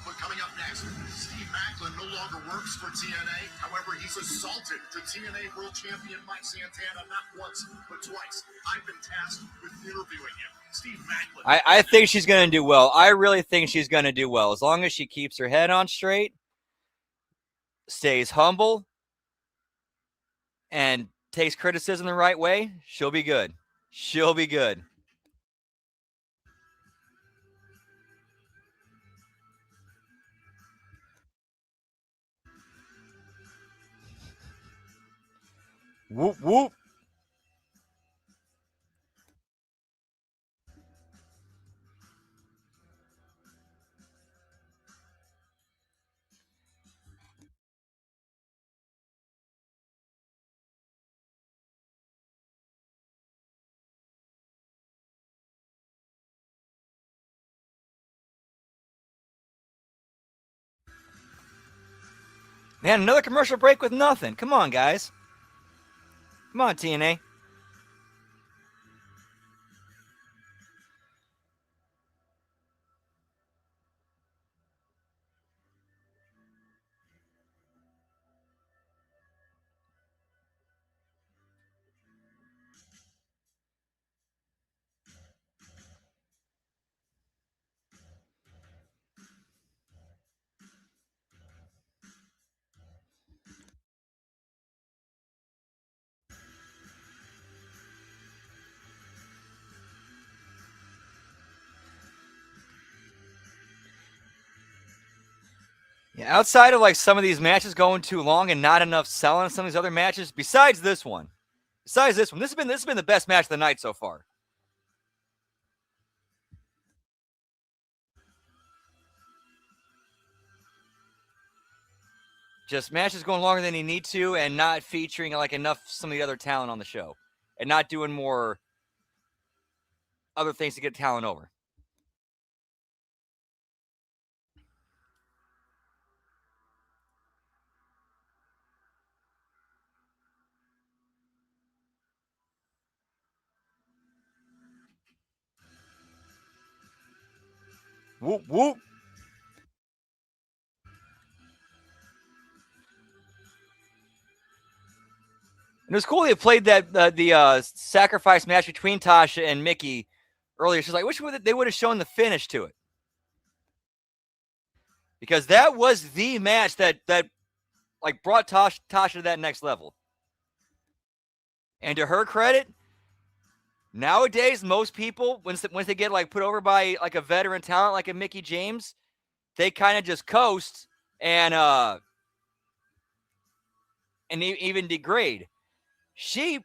But coming up next, Steve Macklin no longer works for TNA. However, he's assaulted to TNA World Champion Mike Santana not once but twice. I've been tasked with interviewing him. Steve Macklin. I think she's going to do well. I really think she's going to do well. As long as she keeps her head on straight, stays humble, and takes criticism the right way, she'll be good. She'll be good. Whoop, whoop. Man, another commercial break with nothing. Come on, guys. Come on, TNA. Outside of like some of these matches going too long and not enough selling some of these other matches, besides this one, this has been the best match of the night so far. Just matches going longer than you need to, and not featuring like enough some of the other talent on the show, and not doing more other things to get talent over. Whoop whoop. And it was cool they played that the sacrifice match between Tasha and Mickey earlier. She's like, I wish they would have shown the finish to it, because that was the match that like brought Tasha to that next level. And to her credit, nowadays most people once they get like put over by like a veteran talent like a Mickey James, they kind of just coast and even degrade. She at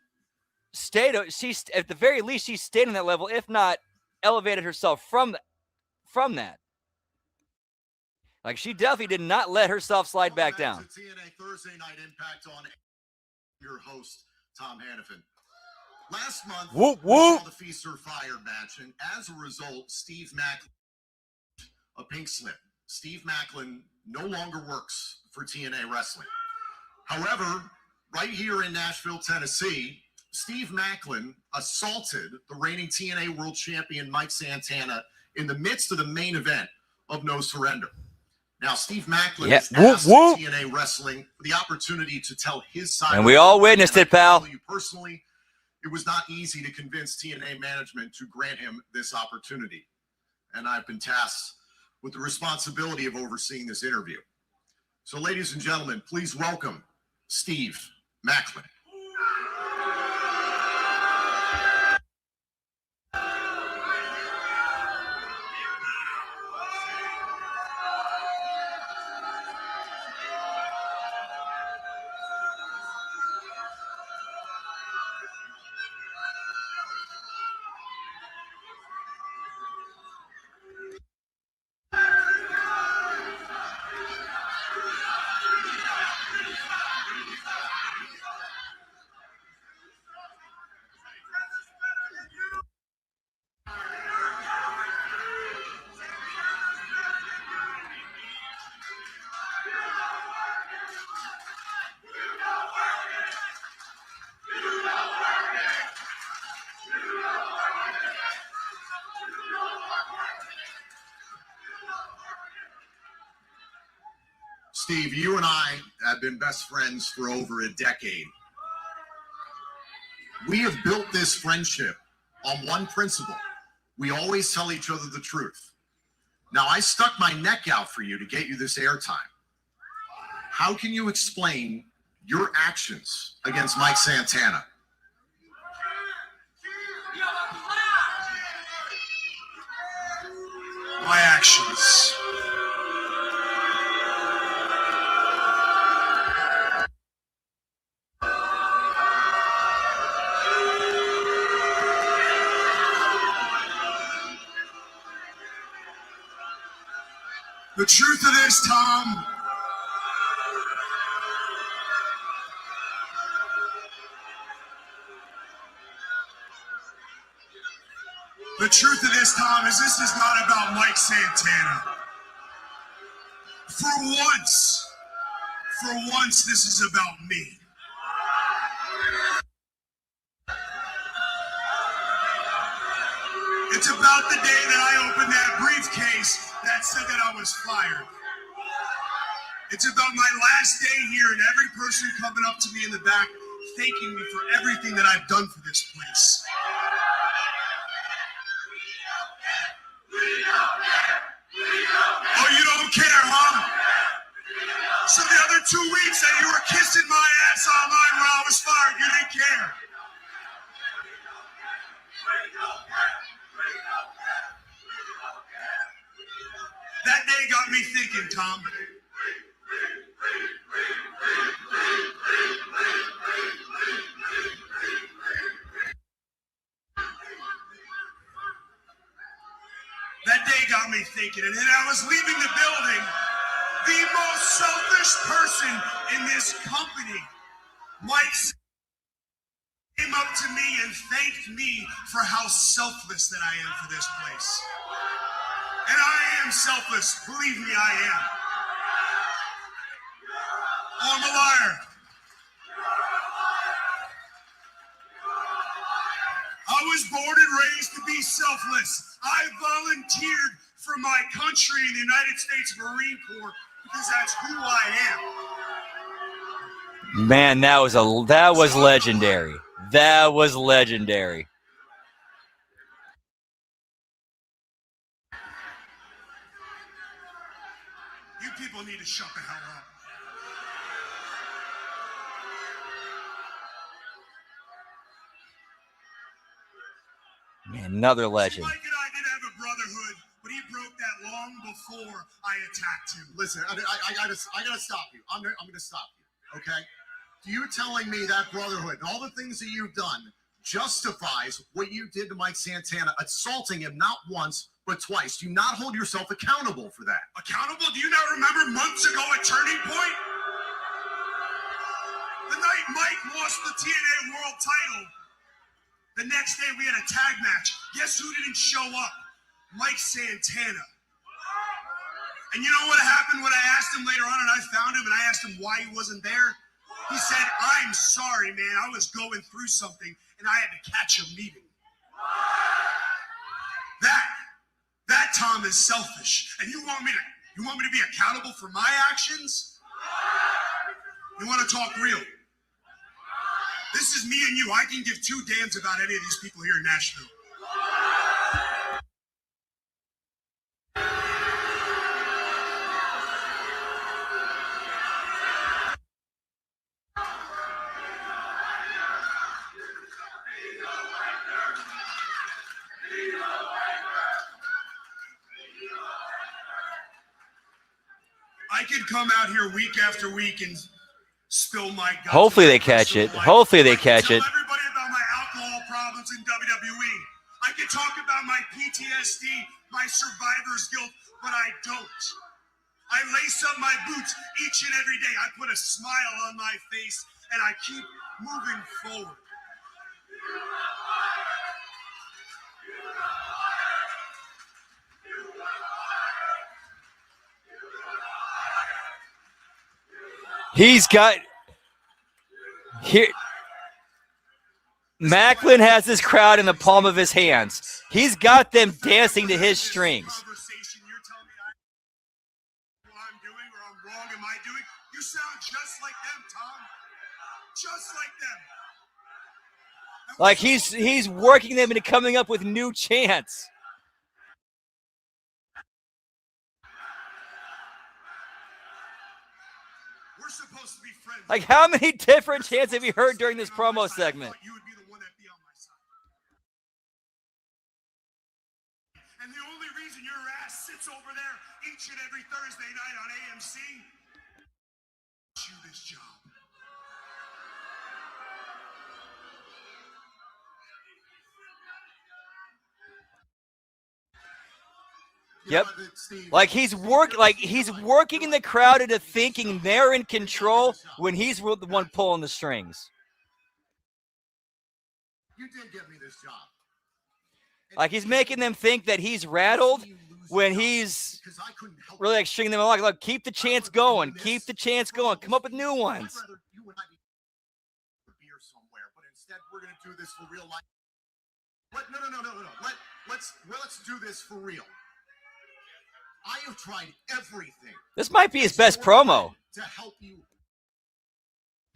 the very least she stayed on that level, if not elevated herself from that. Like, she definitely did not let herself slide back down. TNA Thursday Night Impact on your host, Tom Hannafin. Last month, we saw the Feast or Fire match, and as a result, Steve Macklin, a pink slip. Steve Macklin no longer works for TNA Wrestling. However, right here in Nashville, Tennessee, Steve Macklin assaulted the reigning TNA World Champion Mike Santana in the midst of the main event of No Surrender. Now, Steve Macklin has asked TNA Wrestling for the opportunity to tell his side. And we all witnessed it, pal. You personally, it was not easy to convince TNA management to grant him this opportunity. And I've been tasked with the responsibility of overseeing this interview. So, ladies and gentlemen, please welcome Steve Macklin. Steve, you and I have been best friends for over a decade. We have built this friendship on one principle. We always tell each other the truth. Now, I stuck my neck out for you to get you this airtime. How can you explain your actions against Mike Santana? My actions. The truth of this, Tom, the truth of this, Tom, is this is not about Mike Santana. For once, this is about me. It's about the day that I opened that briefcase that said that I was fired. It's about my last day here and every person coming up to me in the back thanking me for everything that I've done for this place. Oh, you don't care, huh? So the other 2 weeks that you were kissing my ass online when I was fired, you didn't care. That day got me thinking, Tom. That day got me thinking, and then I was leaving the building. The most selfish person in this company, Mike, came up to me and thanked me for how selfless that I am for this place. And I am selfless, believe me, I am. Oh, I'm a liar. I was born and raised to be selfless. I volunteered for my country in the United States Marine Corps because that's who I am. Man, that was legendary. That was legendary. You people need to shut the hell up. Man, another legend. Mike and I did have a brotherhood, but he broke that long before I attacked him. Listen, I gotta stop you. I'm gonna stop you. Okay? You telling me that brotherhood and all the things that you've done justifies what you did to Mike Santana, assaulting him not once but twice. Do you not hold yourself accountable for that? Accountable? Do you not remember months ago at Turning Point? The night Mike lost the TNA World title. The next day we had a tag match. Guess who didn't show up? Mike Santana. And you know what happened when I asked him later on and I found him and I asked him why he wasn't there? He said, I'm sorry, man. I was going through something and I had to catch a meeting. That Tom is selfish. And you want me to be accountable for my actions? You want to talk real? This is me and you. I can give two damns about any of these people here in Nashville. I could come out here week after week and spill my guts. Hopefully they catch it. Hopefully they catch it. Tell everybody about my alcohol problems in WWE. I can talk about my PTSD, my survivor's guilt, but I don't. I lace up my boots each and every day. I put a smile on my face and I keep moving forward. Macklin has this crowd in the palm of his hands. He's got them dancing to his strings. You're telling me what I'm doing or I'm wrong, am I doing? You sound just like them, Tom. Just like them. Like he's working them into coming up with new chants. We're supposed to be friends. Like, how many different chants have you heard during this promo segment? You would be the one that'd be on my side. And the only reason your ass sits over there each and every Thursday night on AMC, you this job. Yep. Like he's working in the crowd into thinking they're in control when he's the one pulling the strings. You did give me this job. Like he's making them think that he's rattled when he's really like stringing them along. Look, keep the chants going. Keep the chants going. Come up with new ones. I'd rather you and I be beer somewhere, but instead we're gonna do this for real life. No. Let's do this for real. I have tried everything. This might be his best promo. To help you.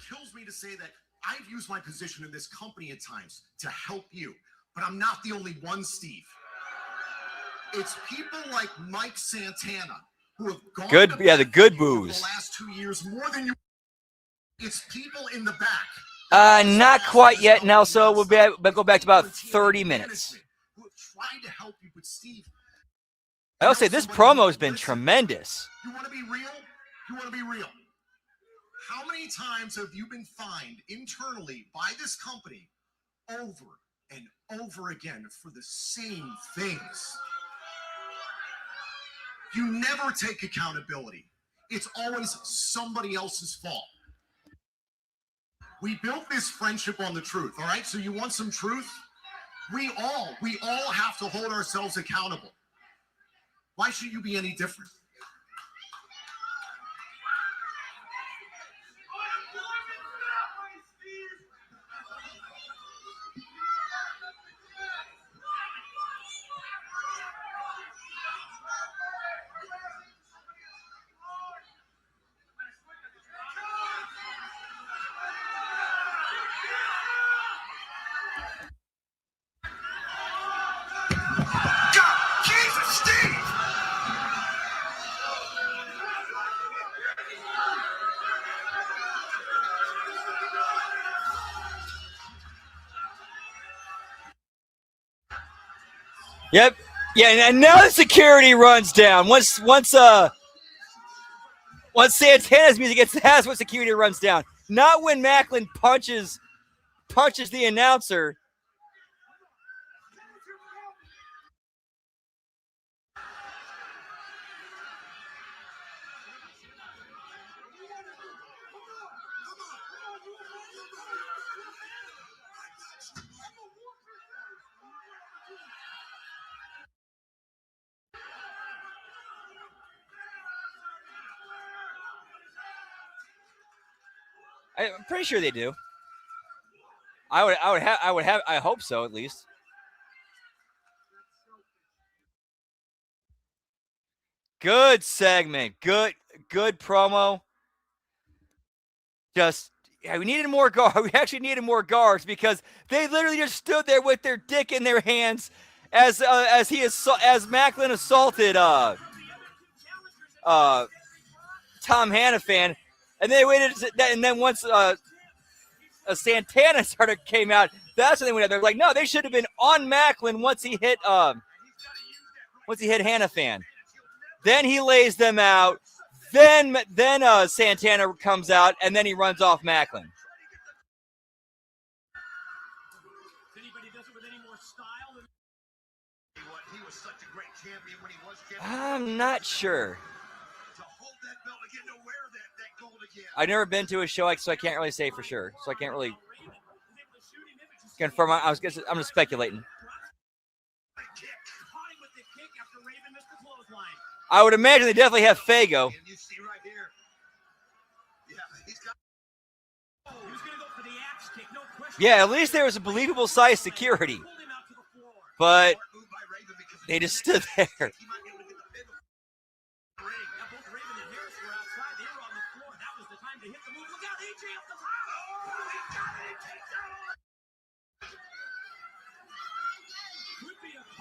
Kills me to say that I've used my position in this company at times to help you, but I'm not the only one, Steve. It's people like Mike Santana who have gone the good booze. the last 2 years more than you. It's people in the back. Not quite yet, Nelson. We'll go back to about 30 minutes. Who have tried to help you, but Steve. I'll say this promo has been tremendous. You want to be real? You want to be real? How many times have you been fined internally by this company over and over again for the same things? You never take accountability. It's always somebody else's fault. We built this friendship on the truth, all right? So you want some truth? We all have to hold ourselves accountable. Why should you be any different? Yep. Yeah, and now the security runs down. Once Santana's music gets, that's when security runs down. Not when Macklin punches the announcer. I'm pretty sure they do. I hope so, at least. Good segment. Good promo. Just, yeah, we needed more guards. We actually needed more guards because they literally just stood there with their dick in their hands as Macklin assaulted Tom Hannafan, and they waited. And then once Santana came out, that's when they went out. They're like, no, they should have been on Macklin once he hit Hannafan. Then he lays them out. Then Santana comes out, and then he runs off Macklin. I'm not sure. I've never been to a show, so I can't really say for sure. So I can't really confirm. I'm just speculating. I would imagine they definitely have Fago. Yeah, at least there was a believable size security. But they just stood there.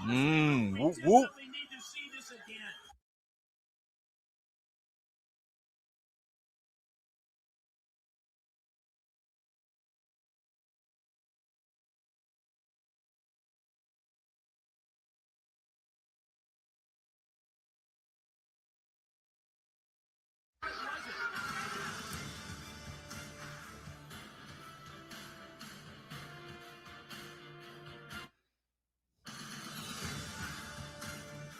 Whoop, whoop.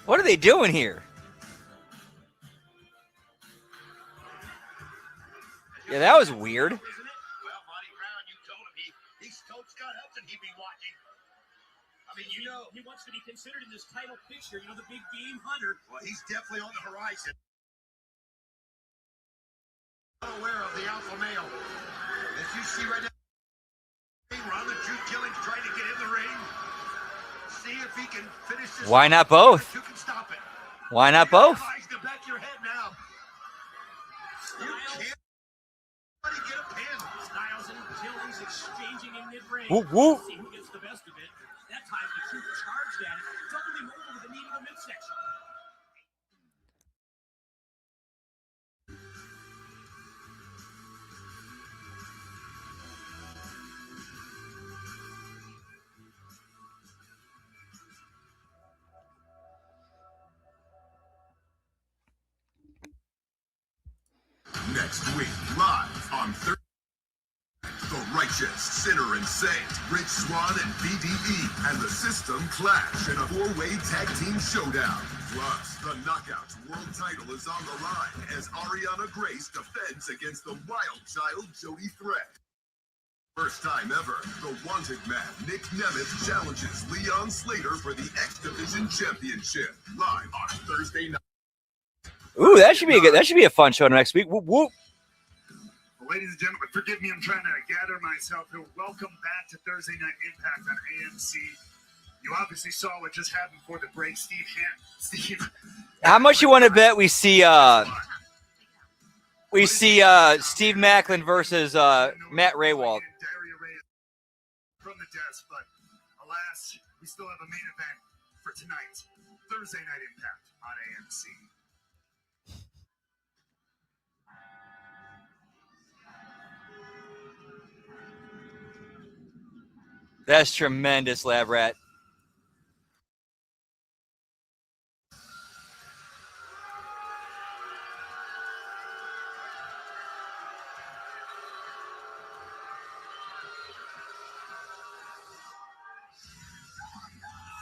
What are they doing here? Yeah, that was weird. Well, Monty Brown, you told him he's told Scott Hudson he'd be watching. I mean, you know, he wants to be considered in this title picture. You know, the big game hunter. Well, he's definitely on the horizon. Aware of the alpha male. As you see right now, Ron the Truth Killing's trying to get in the ring. See if he can finish this. Why not both? Who can stop it? Why not both? The back of your head now. You can't. Get a pin. Styles and Killings exchanging in mid-range. Whoop, whoop. See who gets the best of it. That time the Truth charged at it, doubled him over with the knee to the midsection. Next week, live on Thursday, The Righteous, Sinner and Saint, Rich Swann and BDE, and the System clash in a 4-way tag team showdown. Plus, the Knockouts World title is on the line as Ariana Grace defends against the wild child Jody Threat. First time ever, the wanted man Nick Nemeth challenges Leon Slater for the X Division Championship live on Thursday night. Ooh, that should be a fun show next week. Whoop whoop. Well, ladies and gentlemen, forgive me, I'm trying to gather myself here. Welcome back to Thursday Night Impact on AMC. You obviously saw what just happened before the break. Steve. How much you want to bet we see Steve Macklin versus Matt Raywald? From the desk, but alas, we still have a main event for tonight. Thursday Night Impact on AMC. That's tremendous, Lab Rat.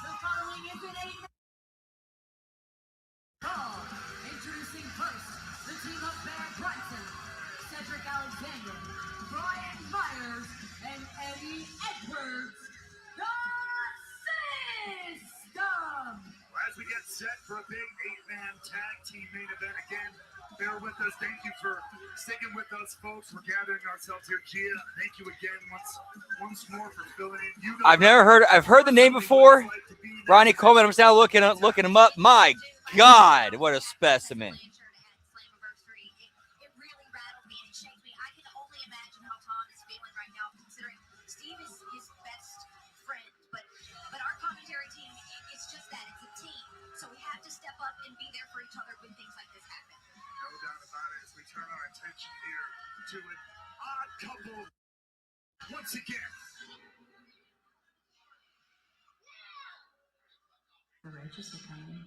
The following is an 8-man call. Introducing first, the team of Bear Brunson, Cedric Alexander, Brian Myers, and Eddie Edwards. The System! As we get set for a big 8-man tag team main event again, bear with us. Thank you for sticking with us, folks. We're gathering ourselves here. Gia, thank you again once more for filling in. I've heard the name before. Ronnie Coleman. I'm just now looking him up. My God, what a specimen. It really rattled me and shamed me. I can only imagine how Tom is feeling right now, considering Steve is his best friend. But our commentary team, it's just that. It's a team. So we have to step up and be there for each other when things like this happen. No doubt about it as we turn our attention here to an odd couple once again. The righteous are coming.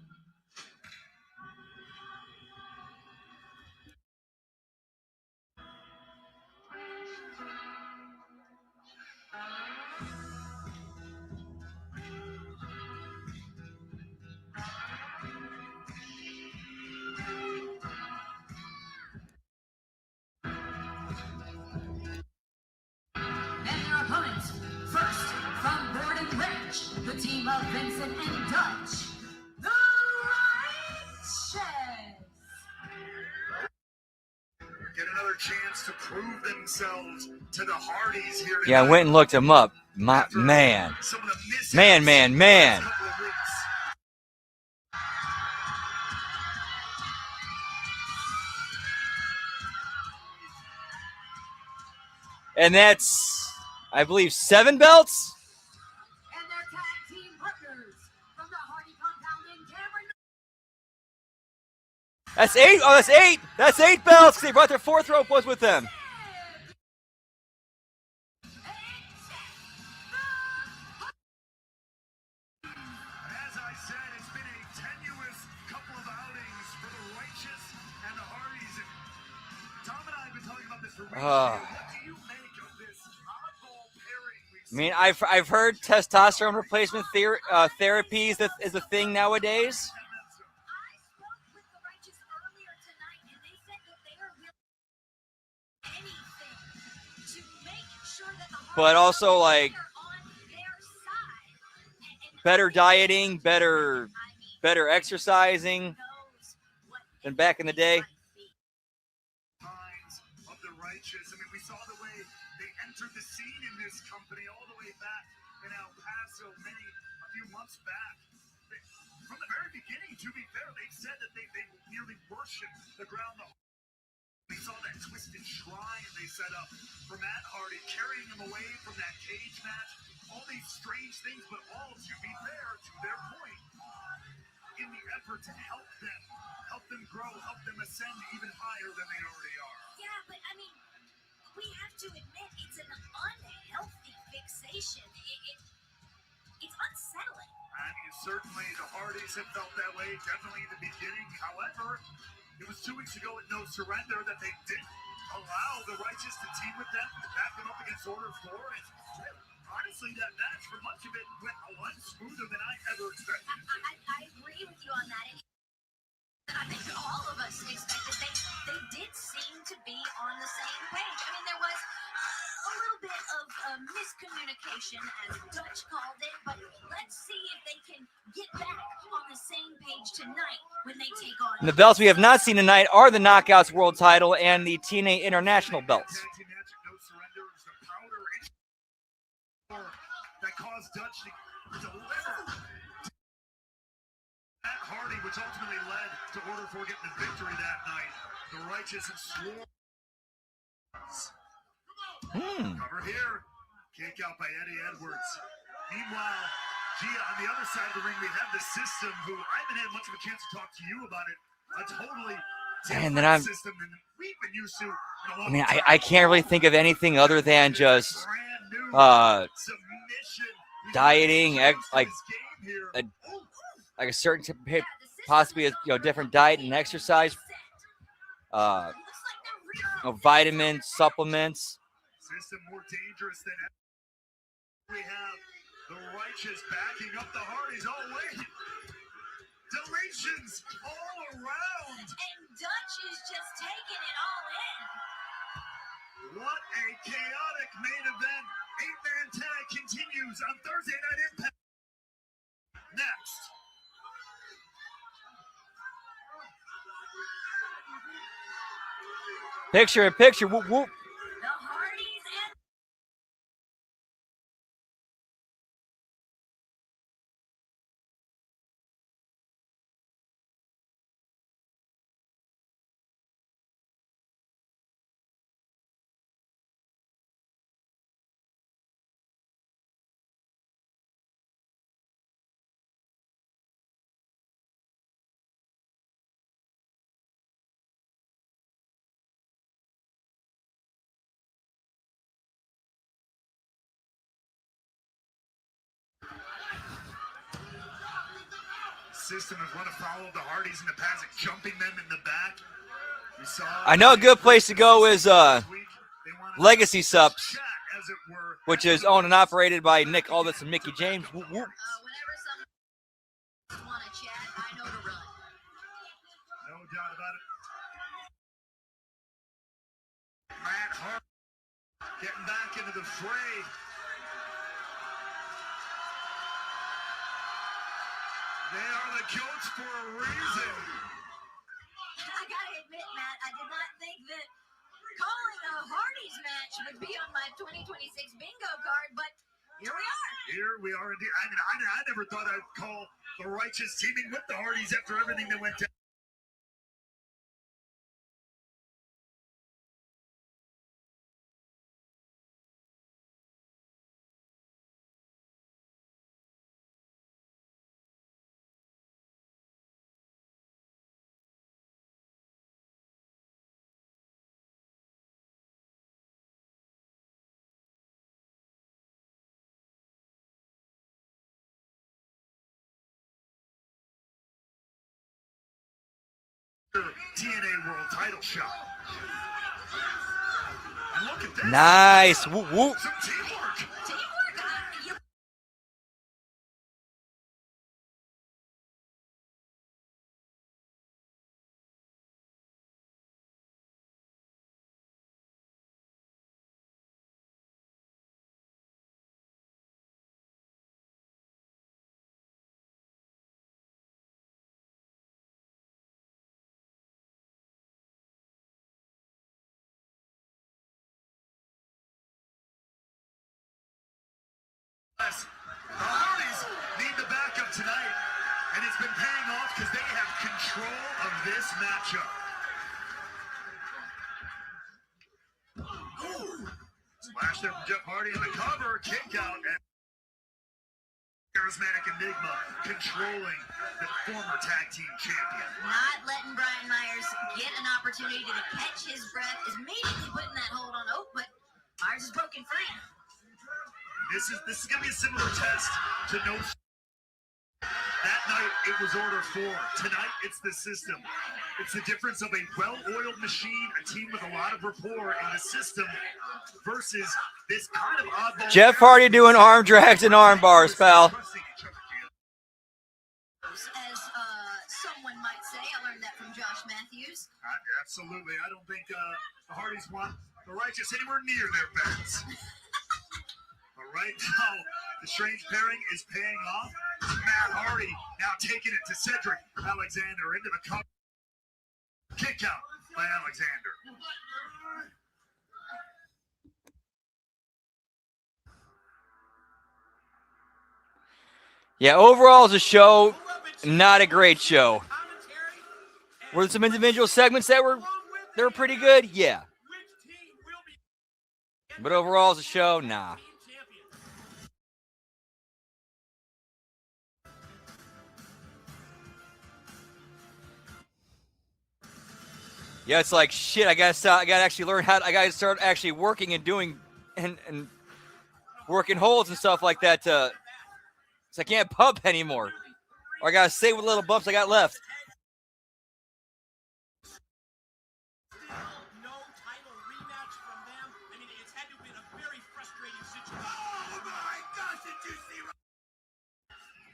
And their opponents, first, from Borden Ranch, the team of Vincent and Dutch, the Righteous. Get another chance to prove themselves to the Hardys here tonight. Yeah, I went and looked him up. Man. Man. And that's, I believe, 7 belts? And their tag team partners from the Hardy compound in Cameron. That's 8. Oh, that's 8. That's 8 belts because they brought their 4th rope was with them. As I said, it's been a tenuous couple of outings for the Righteous and the Hardys. And Tom and I have been talking about this for weeks. What do you make of this oddball pairing? I mean, I've heard testosterone replacement therapy is a thing nowadays. I spoke with the Righteous earlier tonight, and they said that they are willing to do anything to make sure that the Hardys But also, like, are on their side. And better dieting, better exercising than back in the day. Minds of the Righteous. I mean, we saw the way they entered the scene in this company all the way back in El Paso a few months back. From the very beginning, to be fair, they said that they nearly worshiped the ground. We saw that twisted shrine they set up for Matt Hardy, carrying him away from that cage match. All these strange things, but all, to be fair, to their point, in the effort to help them grow, help them ascend even higher than they already are. yeah, but I mean, we have to admit it's an unhealthy fixation. It's unsettling. I mean, certainly the Hardys have felt that way, definitely in the beginning. However, it was 2 weeks ago at No Surrender that they didn't allow the Righteous to team with them, to back them up against Order 4. And honestly, that match, for much of it, went a lot smoother than I ever expected. I agree with you on that. I think all of us expected they did seem to be on the same page. I mean, there was a little bit of miscommunication, as Dutch called it, but let's see if they can get back on the same page tonight when they take on. And the belts we have not seen tonight are the Knockouts World Title and the TNA International belts. No surrender is the powder that caused Dutch to deliver. Matt Hardy, which ultimately led to Order 4 getting the victory that night. The Righteous and Swarm. Cover here. Kick out by Eddie Edwards. Meanwhile, Gia, on the other side of the ring, we have the System, who I haven't had much of a chance to talk to you about it. A totally different system than we've been used to. I mean, I can't really think of anything other than just dieting, like a certain possibly a different diet and exercise, vitamins, supplements. System more dangerous than ever. We have the Righteous backing up the Hardys. Oh wait, deletions all around. And Dutch is just taking it all in. What a chaotic main event. 8-man tag continues on Thursday Night Impact. Next. Picture in picture. Whoop, whoop. The Hardys and System has run afoul of the Hardys in the past, jumping them in the back. We saw I know a good place to go is Legacy Subs, which is owned and operated by Nick Aldis and Mickey James. Whoop, whoop. whenever some want to chat, I know to run. No doubt about it. Matt Hart getting back into the fray. They are the GOATs for a reason. I gotta admit, Matt, I did not think that calling a Hardys match would be on my 2026 bingo card, but here we are. Here we are indeed. I mean, I never thought I'd call the Righteous teaming with the Hardys after everything that went down. TNA World Title shot. And look at this. Nice. Whoop, whoop. Some teamwork. The Hardys need the backup tonight, and it's been paying off because they have control of this matchup. Splash there from Jeff Hardy on the cover, kick out, and charismatic Enigma controlling the former tag team champion. Not letting Brian Myers get an opportunity to catch his breath, is immediately putting that hold on Oak, but Myers is broken free. This is going to be a similar test to No. That night, it was Order 4. Tonight, it's the system. It's the difference of a well-oiled machine, a team with a lot of rapport in the system, versus this kind of oddball. Jeff Hardy doing arm drags and arm bars, pal. As someone might say, I learned that from Josh Matthews. Absolutely. I don't think the Hardys want the Righteous anywhere near their beds. But right now, the strange pairing is paying off. Matt Hardy now taking it to Cedric Alexander into the cover. Kick out by Alexander. Yeah, overall as a show, not a great show. Were there some individual segments that were pretty good? Yeah. But overall as a show, nah. Yeah, it's like shit. I gotta actually learn how. I gotta start actually working and doing and working holds and stuff like that. So I can't pump anymore. Or I gotta save what little bumps I got left. No title rematch from them. I mean, it's had to have been a very frustrating situation. Oh my gosh! Did you see?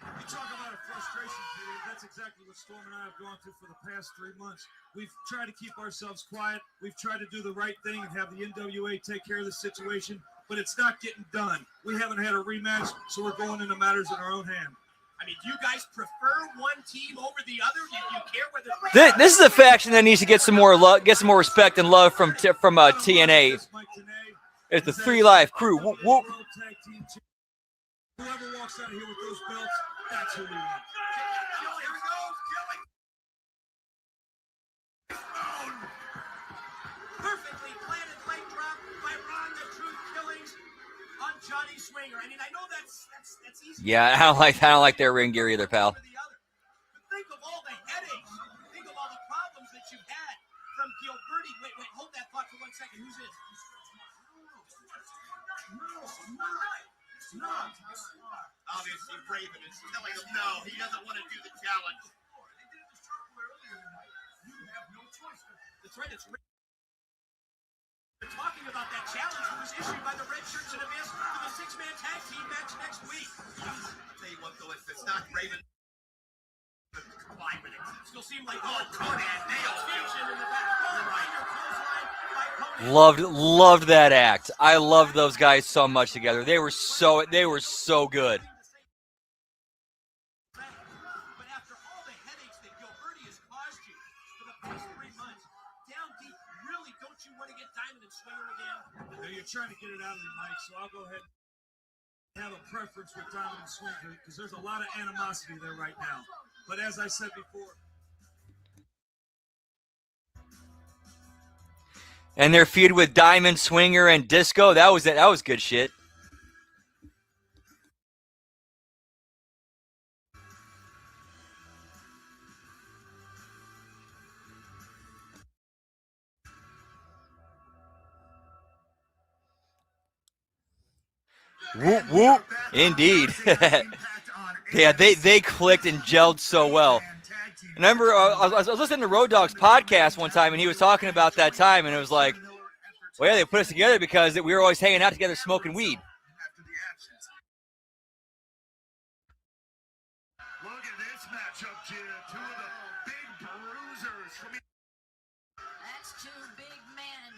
You talk about a frustration period. That's exactly what Storm and I have gone through for the past 3 months. We've tried to keep ourselves quiet. We've tried to do the right thing and have the NWA take care of the situation, but it's not getting done. We haven't had a rematch, so we're going into matters in our own hand. I mean, do you guys prefer one team over the other? Do you care whether This is a faction that needs to get some more love, get some more respect and love from TNA. It's the 3 Live Crew. Whoop, whoop. Whoever walks out of here with those belts, that's who we want. Here we go. Perfectly planted leg drop by Ron the Truth Killings on Johnny Swinger. I mean, I know that's easy. Yeah, I don't like their ring gear either, pal. But think of all the headaches. Think of all the problems that you've had from Gilberti. Wait, hold that thought for 1 second. Who's this? No. Obviously, Raven is telling him no. He doesn't want to do the challenge. That's right. We're talking about that challenge that was issued by the Red Shirts and Abyss for the 6-man tag team match next week. I'll tell you what, though, if it's not Raven, comply with it. It still seemed like Conan nailed in the back. Loved that act. I loved those guys so much together. They were so good. But after all the headaches that Gilberti has caused you for the past 3 months, down deep, really don't you want to get Diamond and Swinger again? Now, you're trying to get it out of me, Mike, so I'll go ahead and have a preference with Diamond and Swinger because there's a lot of animosity there right now. But as I said before, And their feud with Diamond, Swinger, and Disco, that was good shit. Whoop, whoop. Indeed. Yeah, they clicked and gelled so well. Remember, I was listening to Road Dogg's podcast one time, and he was talking about that time, and it was like, well, yeah, they put us together because we were always hanging out together smoking weed. Look at this matchup, Jim. Two of the big bruisers from That's 2 big men.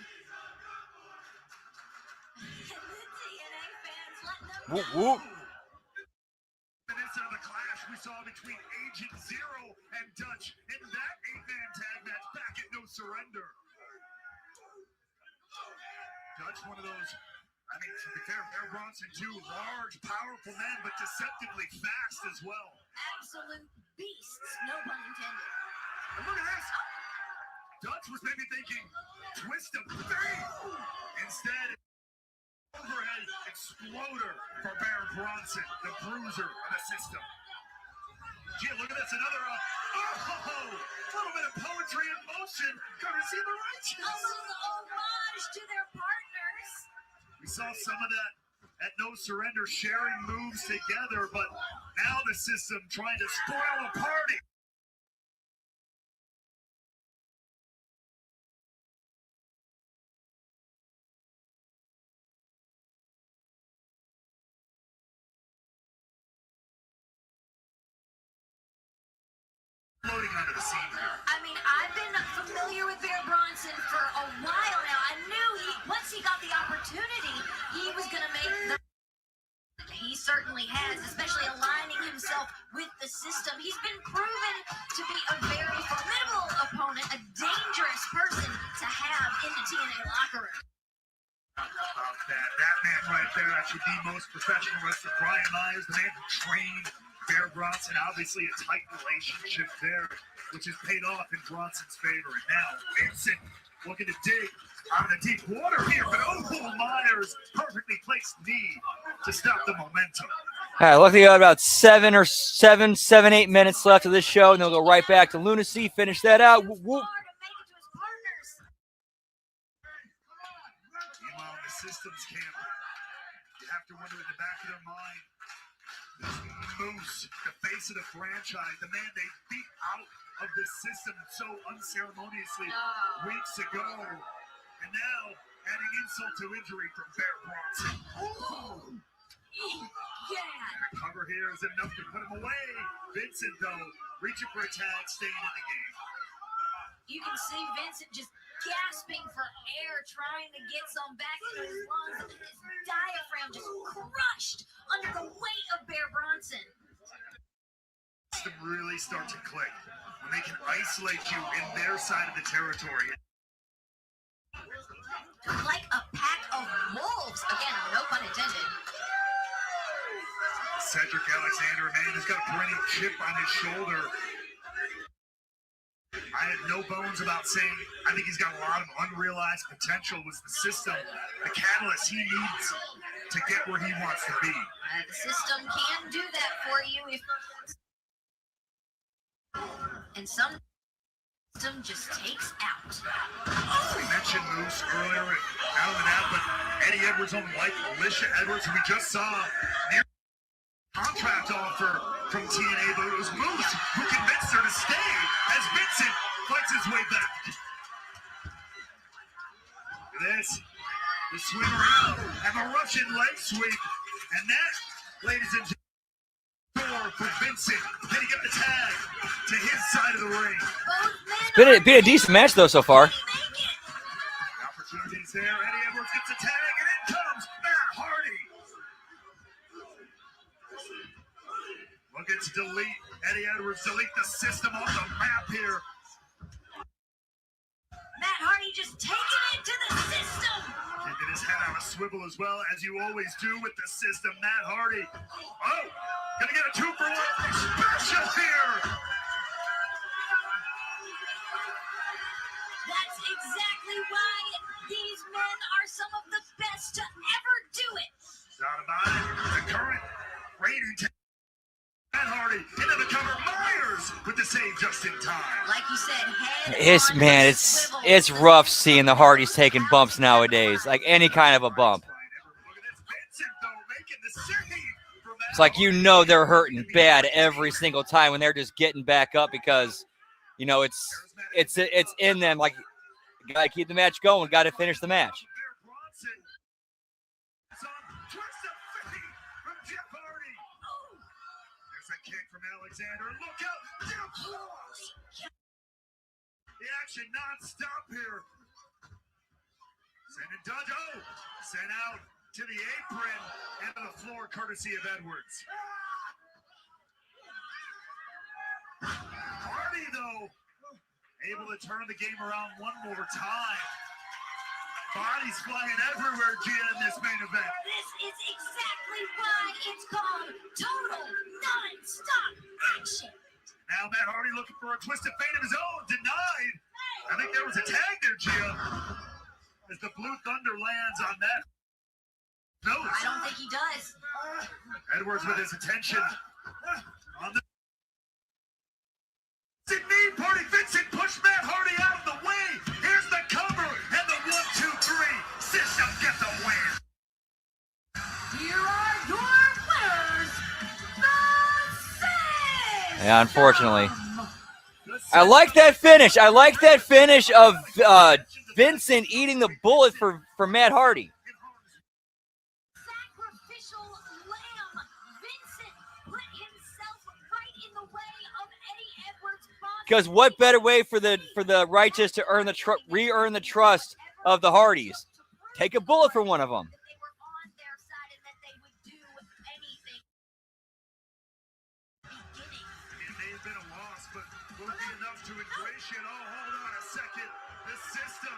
The TNA fans letting them Whoop, know. whoop. Reminiscent of the clash we saw between Agent Zero and Dutch in that 8-man tag match back at No Surrender. Dutch, one of those, I mean, to be fair, Bear Bronson, 2 large, powerful men, but deceptively fast as well. Absolute beasts, no pun intended. And look at this. Dutch was maybe thinking twist of fate. Instead, overhead exploder for Bear Bronson, the bruiser of the system. Gee, look at this, another, little bit of poetry in motion, courtesy of the Righteous. A little homage to their partners. We saw some of that at No Surrender, sharing moves together, but now the system trying to spoil a party. Floating onto the scene here. I mean, I've been familiar with Bear Bronson for a while now. I knew once he got the opportunity, he was going to make the... He certainly has, especially aligning himself with the system. He's been proven to be a very formidable opponent, a dangerous person to have in the TNA locker room. That man right there, actually the most professional wrestler, Brian Myers, the man who trained Bear Bronson. Obviously a tight relationship there, which has paid off in Bronson's favor. And now Vincent looking to dig out of the deep water here, but Myers perfectly placed knee to stop the momentum. All right, luckily about 7, 8 minutes left of this show, and they'll go right back to Lunacy, finish that out. Whoop, whoop. Meanwhile, in the systems camp, you have to wonder in the back of their mind, this Moose, the face of the franchise, the man they beat out of the system so unceremoniously weeks ago, and now adding insult to injury from Bear Bronson. The cover here is enough to put him away. Vincent, though, reaching for a tag, staying in the game. You can see Vincent just gasping for air, trying to get some back into his lungs. His diaphragm just crushed under the weight of Bear Bronson. To really start to click when they can isolate you in their side of the territory. Like a pack of wolves. Again, no pun intended. Cedric Alexander, man, has got a perennial chip on his shoulder. I had no bones about saying I think he's got a lot of unrealized potential with the system, the catalyst he needs to get where he wants to be. The system can do that for you if... And some system just takes out. We mentioned Moose earlier and out of that, but Eddie Edwards' own wife, Alicia Edwards, who we just saw near contract offer from TNA, but it was Moose who convinced her to stay as Vincent fights his way back. Look at this. The swing around and the Russian leg sweep. And that, ladies and gentlemen, for Vincent. Can he get the tag to his side of the ring? It's been a decent match, though, so far. Opportunities there. Eddie Edwards gets a tag, and in comes Matt Hardy. Looking to delete Eddie Edwards, delete the system off the map here. Matt Hardy just taking it to the system. Keeping his head on a swivel as well, as you always do with the system. Matt Hardy. Oh, gonna get a 2-for-1 special here. That's exactly why these men are some of the best to ever do it. Not about it. The current rating. Matt Hardy into the cover. Myers with the save just in time. Like you said, Man, it's rough seeing the Hardys taking bumps nowadays, like any kind of a bump. It's like, you know, they're hurting bad every single time when they're just getting back up because, you know, it's in them. Like, you gotta keep the match going, gotta finish the match. Alexander, look out! The action non-stop here. Send and dodge. Oh, sent out to the apron and to the floor, courtesy of Edwards. Hardy, though, able to turn the game around one more time. Bodies flying everywhere, Gia, in this main event. This is exactly why it's called total non-stop action. Now Matt Hardy looking for a twisted fate of his own, denied. I think there was a tag there, Gia, as the Blue Thunder lands on that nose. I don't think he does. Edwards with his attention on the knee party. Vincent pushed Matt Hardy out of the way. Here's the cover and the 1, 2, 3. System get the win. Here Yeah, unfortunately. I like that finish. I like that finish of Vincent eating the bullet for Matt Hardy. Sacrificial lamb. Vincent put himself right in the way of Eddie Edwards. Because what better way for the righteous to earn the re-earn the trust of the Hardys? Take a bullet for one of them. They were on their side and that they would do anything. Beginning. It may have been a loss, but will it be enough to ingratiate? Oh, hold on a second. The system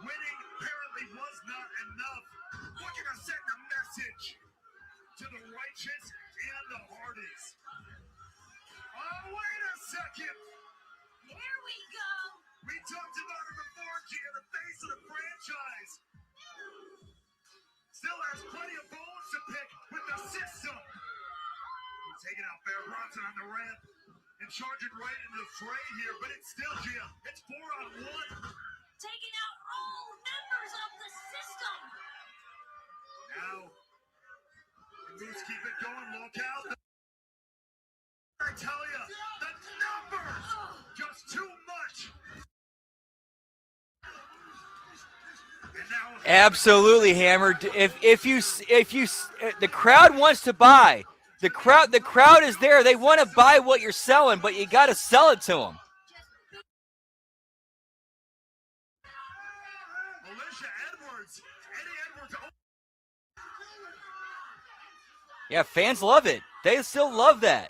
winning apparently was not enough. Looking to send a message to the righteous and the Hardys. Oh, wait a second. Here we go. We talked about it before, Gia, the face of the franchise. Still has plenty of bones to pick with the system. We're taking out Bear Bronson on the ramp and charging right into the fray here, but it's still, Gia, it's 4-on-1. Taking out all members of the system. Now, the Moose keep it going, look out. I tell you, the numbers, just too much. And now, Absolutely, Hammer. If you the crowd wants to buy. The crowd is there. They want to buy what you're selling, but you got to sell it to them. Alicia Edwards, Eddie Edwards. Yeah, fans love it. They still love that.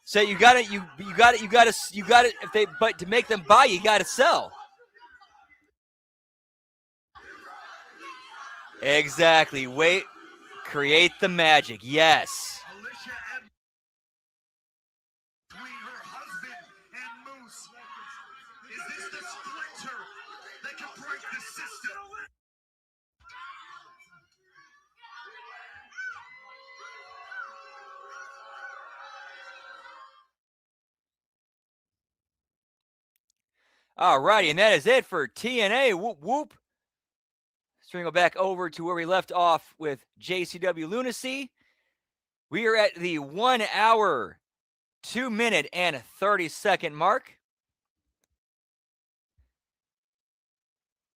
So you got to but to make them buy, you got to sell. Exactly. Wait, create the magic. Yes. Alicia Edwards between her husband and Moose. Is this the splinter that can break the system? All righty, and that is it for TNA. Whoop, whoop. So we go back over to where we left off with JCW Lunacy. We are at the 1 hour, 2 minute, and 30-second mark.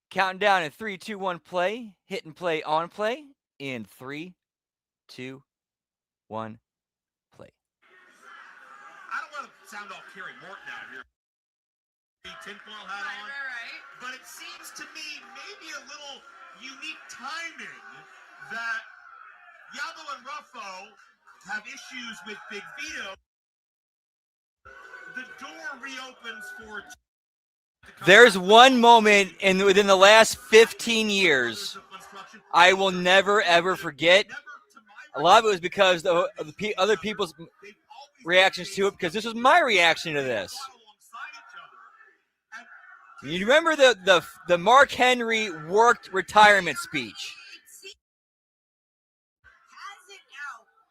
Counting down in 3, 2, 1, play. Hit and play on play in 3, 2, 1, play. I don't want to sound all Kerry Morton out here. Tinfoil hat on. Right. But it seems to me maybe a little unique timing that Yabo and Ruffo have issues with Big Vito. The door reopens for... There's one moment within the last 15 years I will never, ever forget. A lot of it was because of the other people's reactions to it, because this was my reaction to this. You remember the Mark Henry worked retirement speech?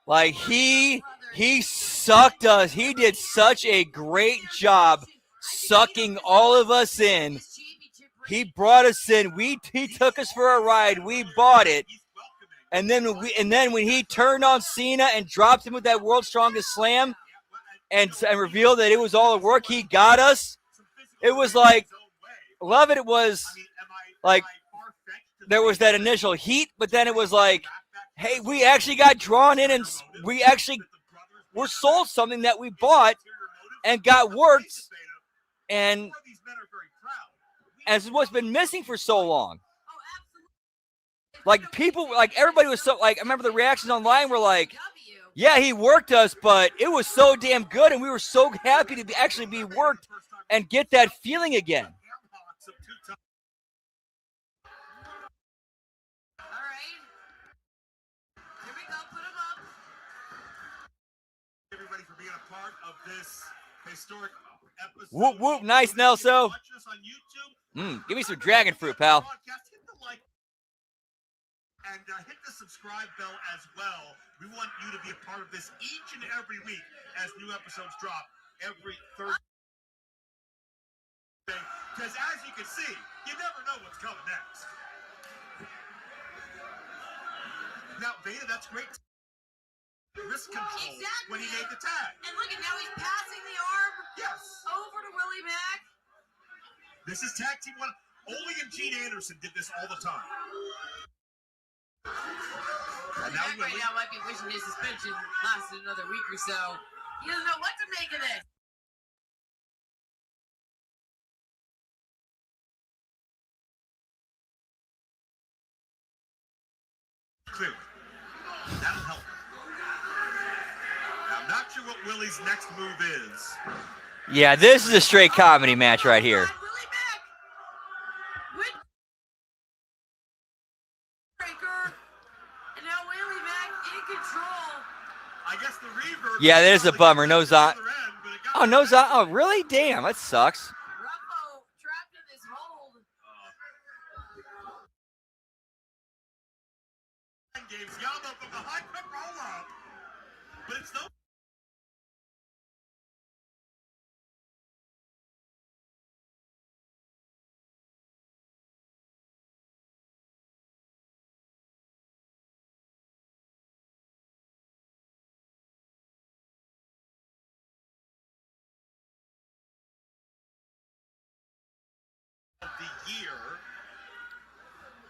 Like he sucked us. He did such a great job sucking all of us in. He brought us in. He took us for a ride. We bought it. And then when he turned on Cena and dropped him with that World's Strongest Slam and revealed that it was all a work, he got us. It was like, love it. It was like there was that initial heat, but then it was like, hey, we actually got drawn in and we actually were sold something that we bought and got worked. And as what's been missing for so long. Like people, like everybody was so like, I remember the reactions online were like, yeah, he worked us, but it was so damn good. And we were so happy to actually be worked and get that feeling again. Everybody for being a part of this historic episode. Whoop, whoop. Nice, Nelso. Give me some dragon fruit, pal. Hit the like and hit the subscribe bell as well. We want you to be a part of this each and every week as new episodes drop every Thursday. Because as you can see, you never know what's coming next. Now, Veda, that's great. wrist control when he made the tag. And look at now he's passing the arm Yes. over to Willie Mack. This is tag team one. Ole and Gene Anderson did this all the time. And now Mack right now might be wishing his suspension lasted another week or so. He doesn't know what to make of this. Clearly. That'll help. Now, I'm not sure what Willie's next move is. Yeah, this is a straight comedy match right here. Willie Mack with breaker, and now Willie Mack in control. I guess the reverb. Yeah, there's a bummer. No Zon. Oh, no Zon. Oh, really? Damn, that sucks. Ruffo trapped in this hold. Games Yama from the high quick roll up, but it's no. The year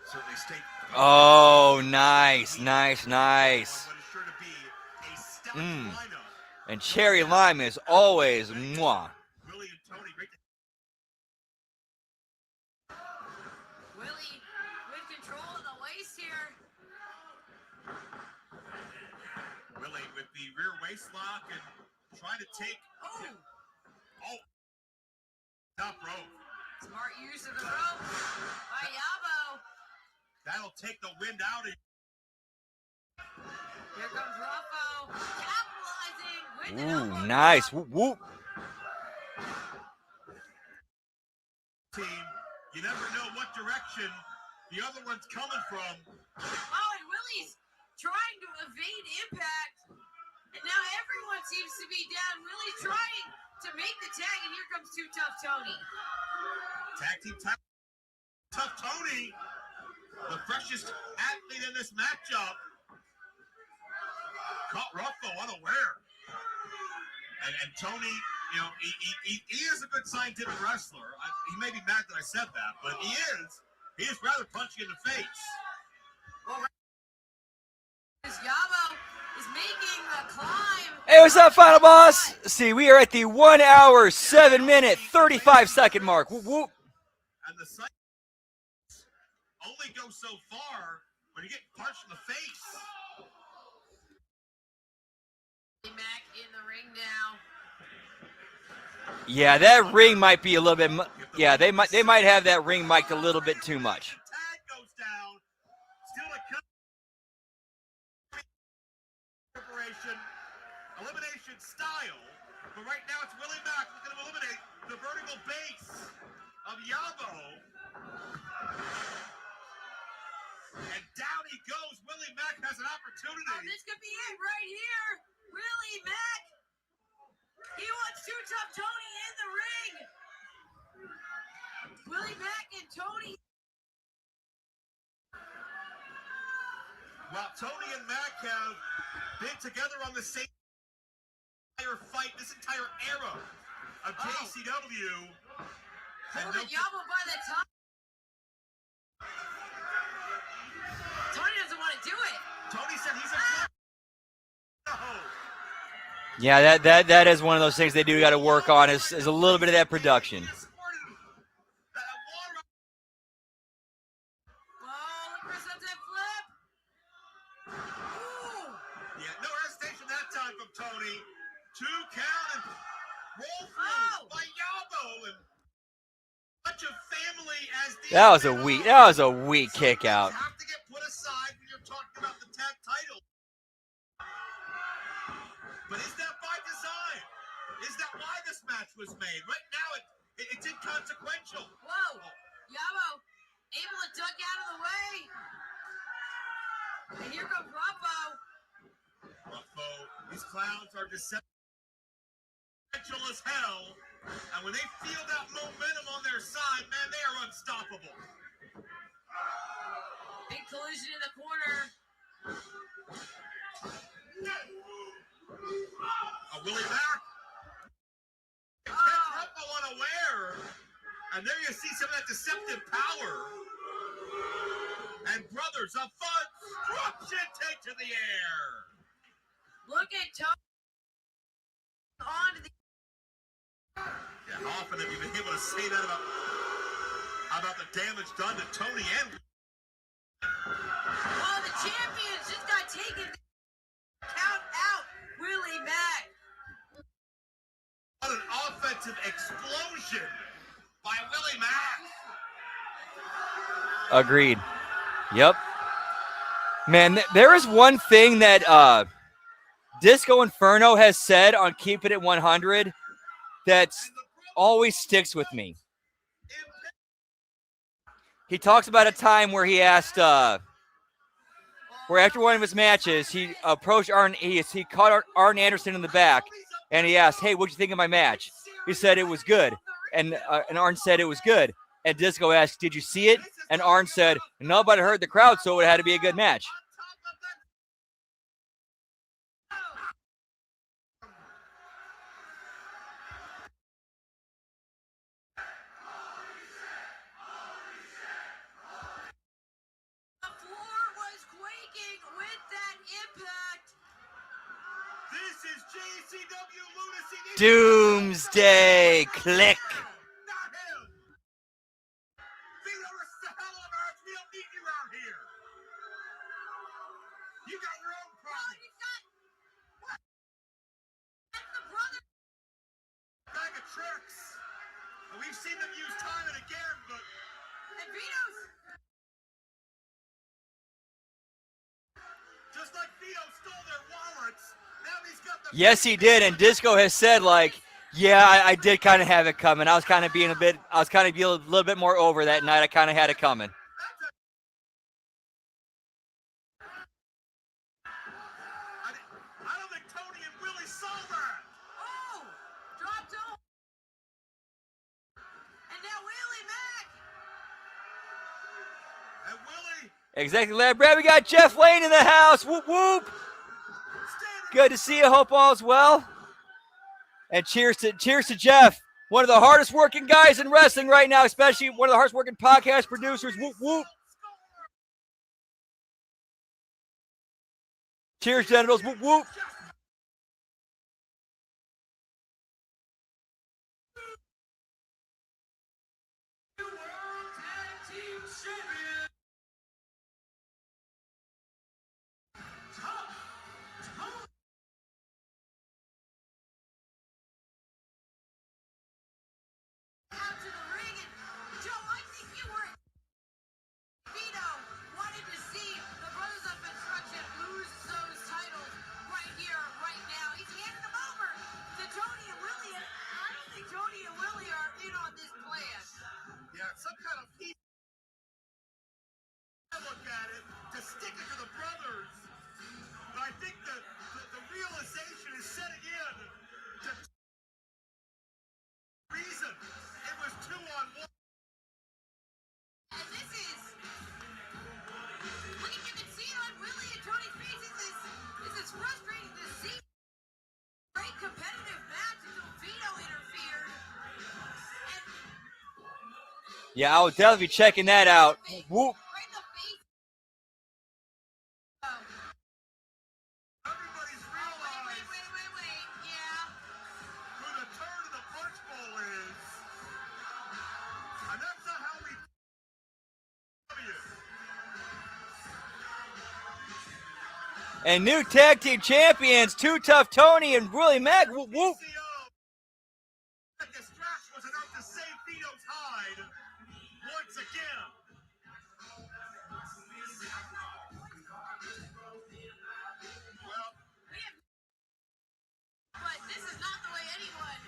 certainly state. Oh, nice, nice, nice. What is sure to be a stout lineup. And cherry lime is always mwah. Willie and Tony, great. Willie with control of the waist here. Willie with the rear waist lock and trying to take. Oh, top rope. Smart use of the rope by Yabo. That'll take the wind out of. Here comes Ruffo, capitalizing with an Ooh, elbow nice. drop. Whoop, whoop. Team, you never know what direction the other one's coming from. Oh, and Willie's trying to evade impact. And now everyone seems to be down. Willie's trying to make the tag, and here comes Too Tough Tony. Tag team tag. Tough Tony, the freshest athlete in this matchup. Caught Ruffo unaware. And Tony, you know, he is a good scientific wrestler. He may be mad that I said that, but he is rather punchy in the face. Well, Yabo is making the climb. Hey, what's up, Final Boss? See, we are at the 1 hour, 7 minute, 35 second mark. Whoop, whoop. And the sight only goes so far when you get punched in the face. Mac in the ring now. Yeah, that ring might be a little bit. Yeah, they might have that ring mic'd a little bit too much. Tag goes down. Still a corporation elimination style, but right now it's Willie Mack looking to eliminate the vertical base of Yabo. And down he goes. Willie Mack has an opportunity. Oh, this could be it right here. Willie Mack. He wants Too Tough Tony in the ring. Willie Mack and Tony. While Tony and Mack have been together on the same entire fight, this entire era of JCW. Holding Yabo by the top. Tony doesn't want to do it. Tony said he's a Yeah, that is one of those things they do got to work on is a little bit of that production. Yeah, no hesitation that time from Tony. 2 count and roll through by Yabo and bunch of family as the That was a weak kick out. have to get put aside when you're talking about the tag title. But is that by design? Is that why this match was made? Right now it's inconsequential. Whoa, Yabo able to duck out of the way. And here comes Ruffo. Ruffo, these clowns are deceptive as hell. And when they feel that momentum on their side, man, they are unstoppable. Big collision in the corner. Willie Mack. Catch Ruffalo unaware. And there you see some of that deceptive power. And Brothers, a fun destruction take to the air. Look at Tony on the. Yeah, how often have you been able to say that about the damage done to Tony and Well, the champions just got taken. Count out Willie Mack. what an offensive explosion by Willie Mack. Agreed. Yep. Man, there is one thing that Disco Inferno has said on Keeping It 100 that's always sticks with me. He talks about a time where he asked, where after one of his matches, he approached Arn. He caught Arn Anderson in the back, and he asked, "Hey, what'd you think of my match?" He said it was good, and Arn said it was good. And Disco asked, "Did you see it?" And Arn said, "No, but I heard the crowd, so it had to be a good match." The floor was quaking with that impact. This is JCW Lunacy. Doomsday click. Not him. Vito is the hell on earth. We don't need you out here. You got your own problem. And the brother. Bag of tricks. And we've seen them use time and again, but And Vito's. just like Vito stole their wallets, now he's got the. Yes, he did. And Disco has said, like, yeah, I did kind of have it coming. I was kind of being a little bit more over that night. I kind of had it coming. I don't think Tony and Willie saw that. Oh, dropped off. And now Willie Mack. And Willie. Exactly, lad. Brad, we got Jeff Lane in the house. Whoop, whoop. Good to see you. Hope all's well. And cheers to Jeff, one of the hardest working guys in wrestling right now, especially one of the hardest working podcast producers. Whoop, whoop. Cheers, genitals. Whoop, whoop. Out to the ring, and Joe, I think you were. Vito wanted to see the Brothers of Construction lose those titles right here, right now. He's handing them over to Tony and Willie, and I don't think Tony and Willie are in on this plan. Yeah, some kind of piece. I look at it to stick it to the brothers. But I think the realization is setting in to reason it was 2-on-1. And this is, look, you can see it on Willie and Tony's faces. This is frustrating to see. Great competitive match until Vito interfered. And Yeah, I will definitely be checking that out. Whoop. right in the face. Everybody's realized Wait. Yeah. who the turn of the punch bowl is. And that's not how we And new tag team champions, Too Tough Tony and Willie Mack. Whoop, whoop. That distract was enough to save Vito's hide once again. Well, But this is not the way anyone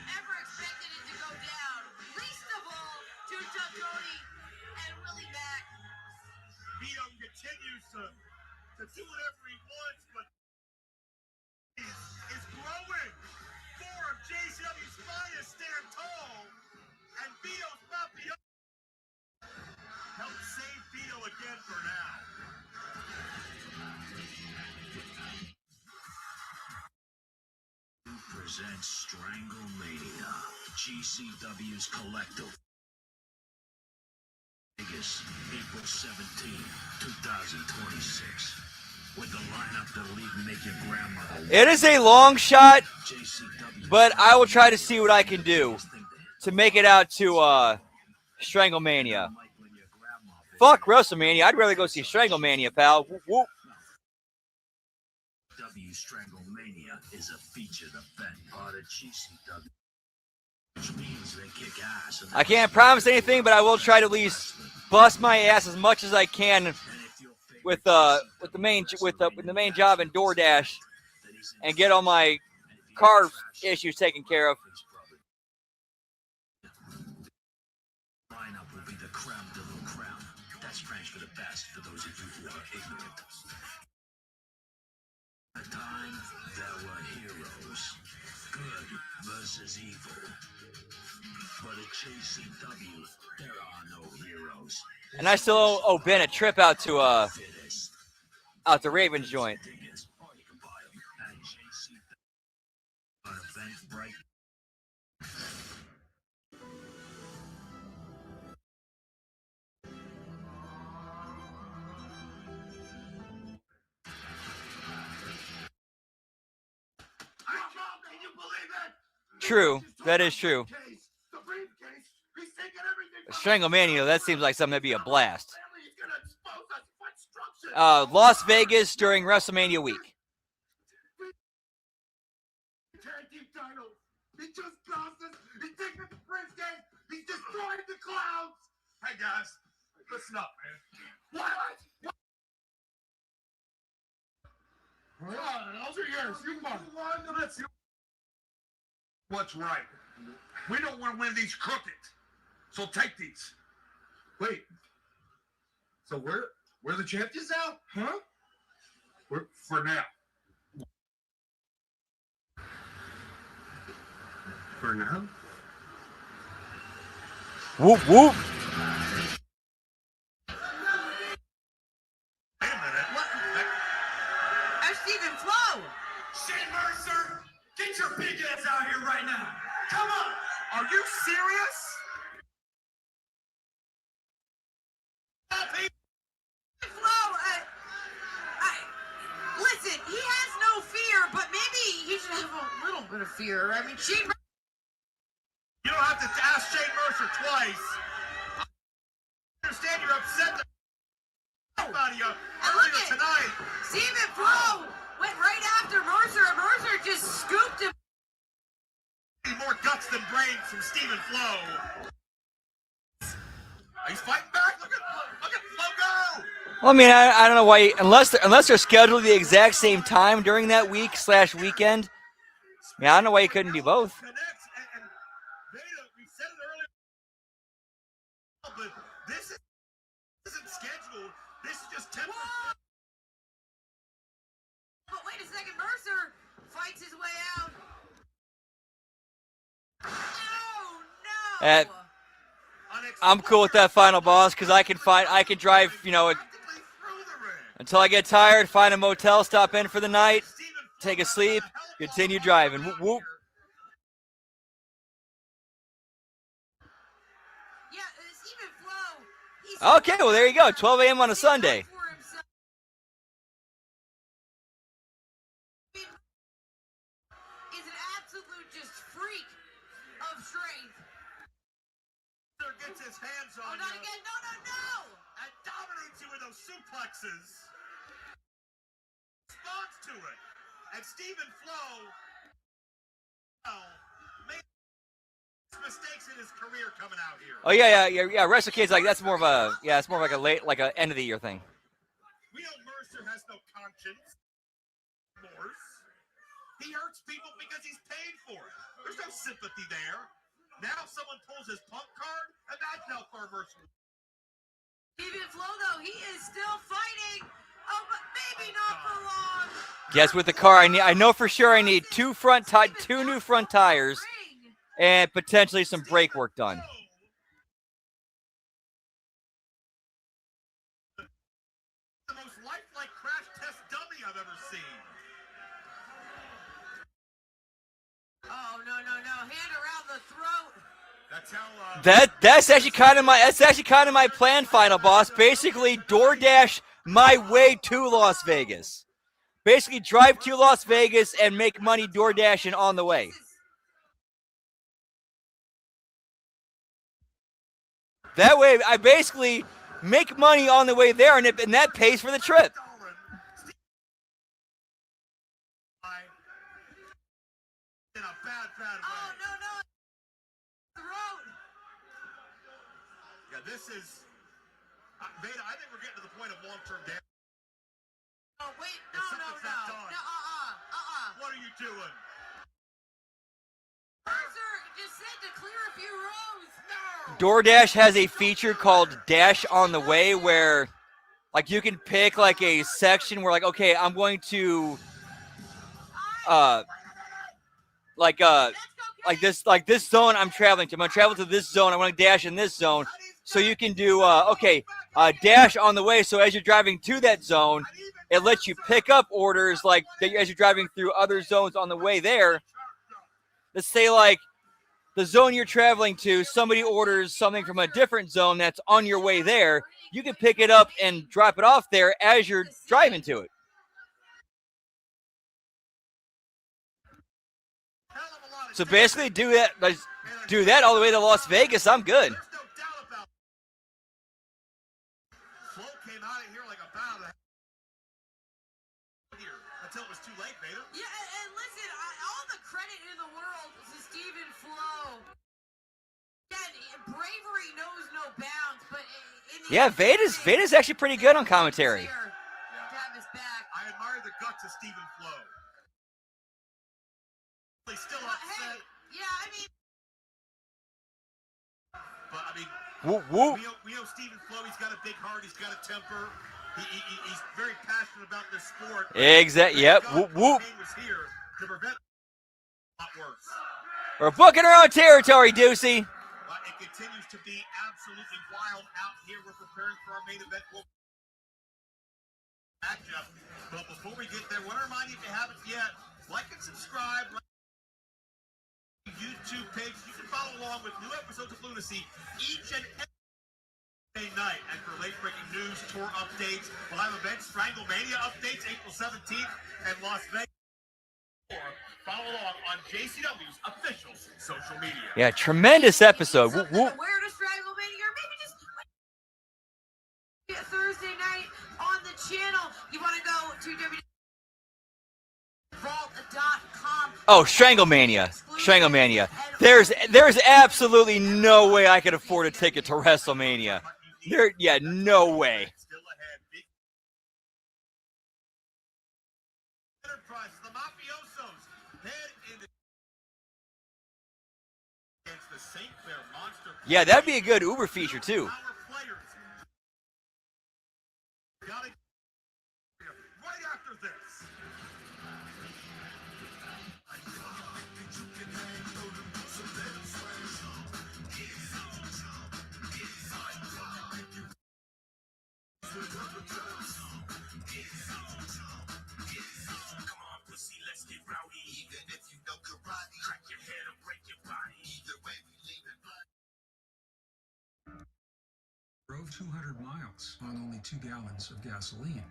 ever expected it to go down. Least of all, Too Tough Tony and Willie Mack. Vito continues to do whatever he wants, but is growing. Four of JCW's finest stand tall, and Vito's not the other. Help save Vito again for now. presents Stranglemania, GCW's collective. Vegas, April 17, 2026. With the lineup that'll even make your grandmother. It is a long shot, but I will try to see what I can do to make it out to Stranglemania. Fuck WrestleMania. I'd rather go see Stranglemania, pal. Whoop, whoop. W Stranglemania is a featured event part of GCW, which means they kick ass. I can't promise anything, but I will try to at least bust my ass as much as I can with the main job in DoorDash and get all my car issues taken care of. Lineup will be the creme de la creme. That's French for the best for those of you who are ignorant. At the time, there were heroes. Good versus evil. But at JCW, there are no heroes. And I still owe Ben a trip out to Raven's joint. True, that is true. Stranglemania, that seems like something that'd be a blast. Las Vegas during WrestleMania week. He just cost us. He's taking the briefcase. He's destroying the clouds. Hey guys, listen up, man. What? Those are yours. You won. What's right? We don't want to win these crooked. So take these. Wait. So we're the champions now? Huh? We're for now. For now? Whoop, whoop. Wait a minute. What? That's Stephen Flo. Shane Mercer, get your big ass out here right now. Come on. Are you serious? Flo, listen, he has no fear, but maybe he should have a little bit of fear. I mean, Shane. You don't have to ask Shane Mercer twice. I understand you're upset about you earlier tonight. Stephen Flo went right after Mercer, and Mercer just scooped him. More guts than brains from Stephen Flo. He's fighting back. Look at Flo go. Well, I mean, I don't know why, unless they're scheduled the exact same time during that week/weekend. Yeah, I don't know why you couldn't do both. We said it earlier, but this isn't scheduled. This is just temporary. But wait a second, Mercer fights his way out. No. I'm cool with that final boss because I can drive, until I get tired, find a motel, stop in for the night, take a sleep, continue driving. Whoop, whoop. Okay, well, there you go. 12 a.m. on a Sunday. Is an absolute just freak of strength. Gets his hands on not again. No. And dominates you with those suplexes. Responds to it. And Stephen Flo made mistakes in his career coming out here. Oh yeah. Wrestle Kid's it's more of like a late, like a end of the year thing. We know Mercer has no conscience. He hurts people because he's paid for it. There's no sympathy there. Now someone pulls his punk card, and that's how far Mercer. Stephen Flo, though, he is still fighting. Oh, but maybe not for long. Yes, with the car, I know for sure I need two new front tires, and potentially some brake work done. The most lifelike crash test dummy I've ever seen. That's actually kind of my plan, Final Boss. Basically, DoorDash my way to Las Vegas. Basically, drive to Las Vegas and make money DoorDashing on the way. That way, I basically make money on the way there, and that pays for the trip. In a bad way. Oh, no. The road. Yeah, this is... Veda, I think we're getting to the point of long-term damage. Oh, wait. No. What are you doing? Mercer just said to clear a few rows. No. DoorDash has a feature called Dash on the Way where, like, you can pick, like, a section where, like, okay, I'm going to, like this zone I'm traveling to. I'm going to travel to this zone. I want to dash in this zone. So you can do, dash on the way. So as you're driving to that zone, it lets you pick up orders, like, as you're driving through other zones on the way there. Let's say, like, the zone you're traveling to, somebody orders something from a different zone that's on your way there. You can pick it up and drop it off there as you're driving to it. So basically, do that all the way to Las Vegas. I'm good. Flo came out of here like a bat until it was too late, Veda. Yeah, and listen, all the credit in the world to Stephen Flo. Again, bravery knows no bounds, but Veda's actually pretty good on commentary. I admire the guts of Stephen Flo. He's still upset. But I mean, we know Stephen Flo. He's got a big heart. He's got a temper. He's very passionate about this sport. Exactly. Yep. Whoop whoop. Was here to prevent a lot worse. We're booking our own territory, Deucey. It continues to be absolutely wild out here. We're preparing for our main event. But before we get there, I want to remind you, if you haven't yet, like and subscribe. YouTube page. You can follow along with new episodes of Lunacy each and every night. And for late breaking news, tour updates, we'll have events, Stranglemania updates, April 17th, and Las Vegas. Follow along on JCW's official social media. Yeah, tremendous episode. Whoop, whoop. Where to Stranglemania, or maybe just Thursday night on the channel. You want to go to vault.com. Oh, Stranglemania. There's absolutely no way I could afford a ticket to WrestleMania. No way. Yeah, that'd be a good Uber feature too. Drove 200 miles on only 2 gallons of gasoline.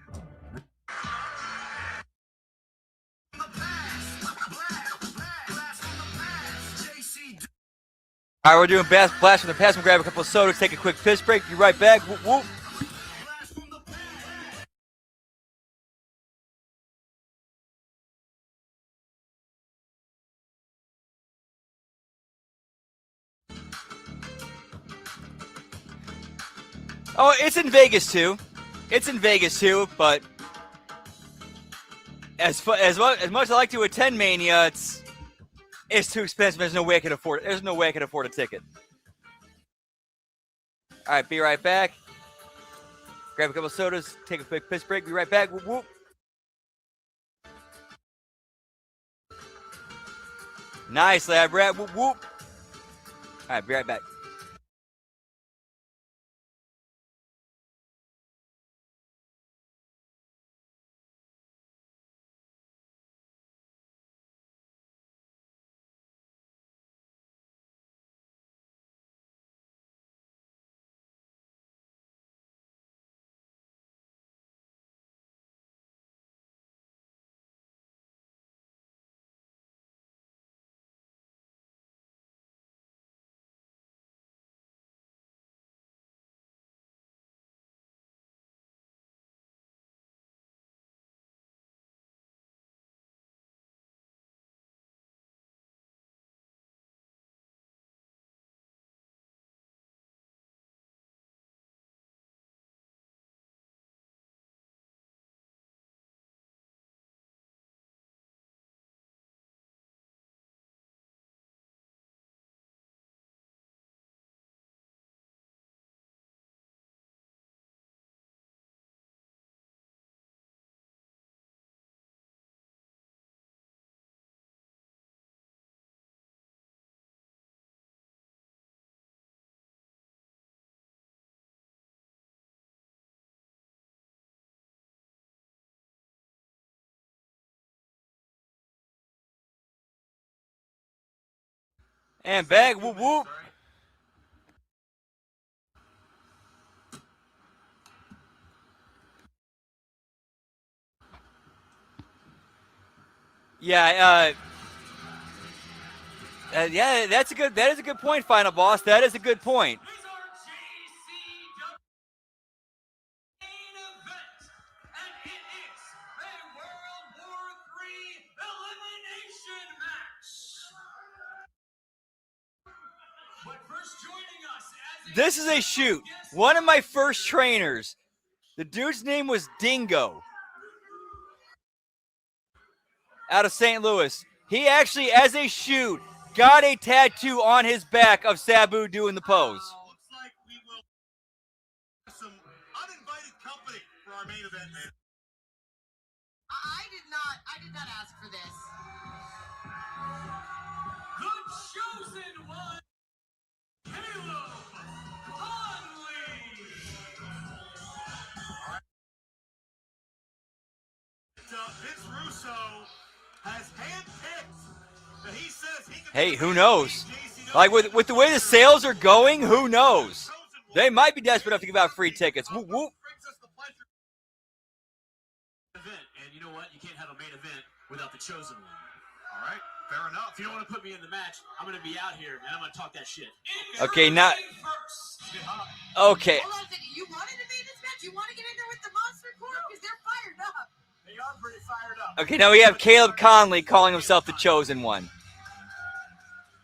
All right, we're doing blast from the past. We'll grab a couple of sodas, take a quick piss break. Be right back. Whoop, whoop. Oh, it's in Vegas too. But as much as I like to attend Mania, it's too expensive. There's no way I could afford it. There's no way I could afford a ticket. All right, be right back. Grab a couple of sodas, take a quick piss break. Be right back. Whoop, whoop. Nice, lab rat. Whoop, whoop. All right, be right back. And bag, whoop whoop. Yeah, yeah, that is a good point, Final Boss. That is a good point. This is a shoot. One of my first trainers. The dude's name was Dingo. Out of St. Louis. He actually, as a shoot, got a tattoo on his back of Sabu doing the pose. Looks like we will have some uninvited company for our main event, man. I did not ask for this. The chosen one, Caleb Conley. Vince Russo has handpicked. He says he can. Hey, who knows? Like with the way the sales are going, who knows? They might be desperate enough to give out free tickets. Whoop whoop. And you know what? You can't have a main event without the chosen one. All right, fair enough. If you don't want to put me in the match, I'm going to be out here and I'm going to talk that shit. Okay, now. Okay. Hold on a second. You wanted to be in this match? You want to get in there with the Monster Corps? Because they're fired up. They are pretty fired up. Okay, now we have Caleb Conley calling himself the chosen one.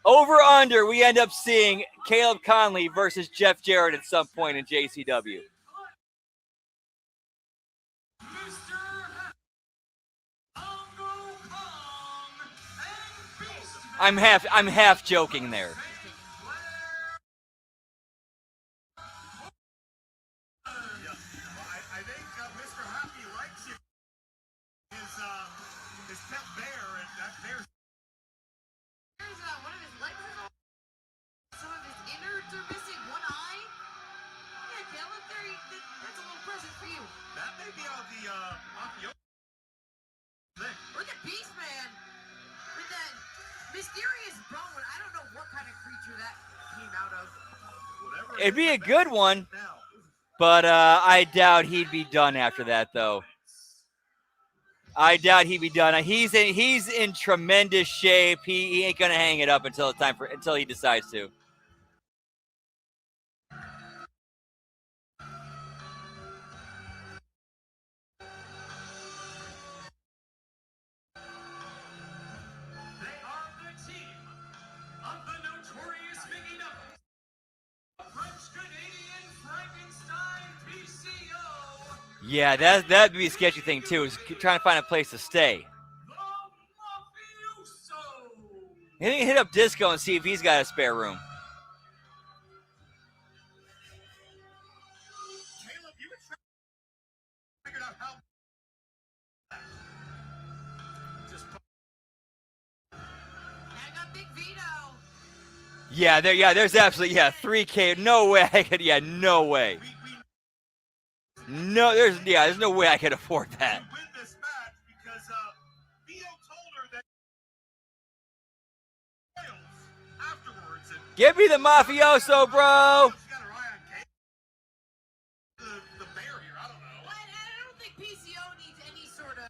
Over under, we end up seeing Caleb Conley versus Jeff Jarrett at some point in JCW. I'm half joking there. I think Mr. Happy likes his pet bear, and that bear. There's one of his legs is off. Some of his innards are missing. One eye. Yeah, Caleb, that's a little present for you. That may be on the thing. Look at Beast Man with that mysterious bone. I don't know what kind of creature that came out of. It'd be a good one, but I doubt he'd be done after that, though. I doubt he'd be done. He's in tremendous shape. He ain't gonna hang it up until he decides to. Yeah, that'd be a sketchy thing too. Is trying to find a place to stay. He can hit up Disco and see if he's got a spare room. Caleb, you figured out how. I got Big Vito. There's absolutely 3K. No way I could. Yeah, no way. No, there's no way I could afford that. Win this match because Vito told her that afterwards. And Give me the mafioso, bro. the bear here, I don't know. I don't think PCO needs any sort of.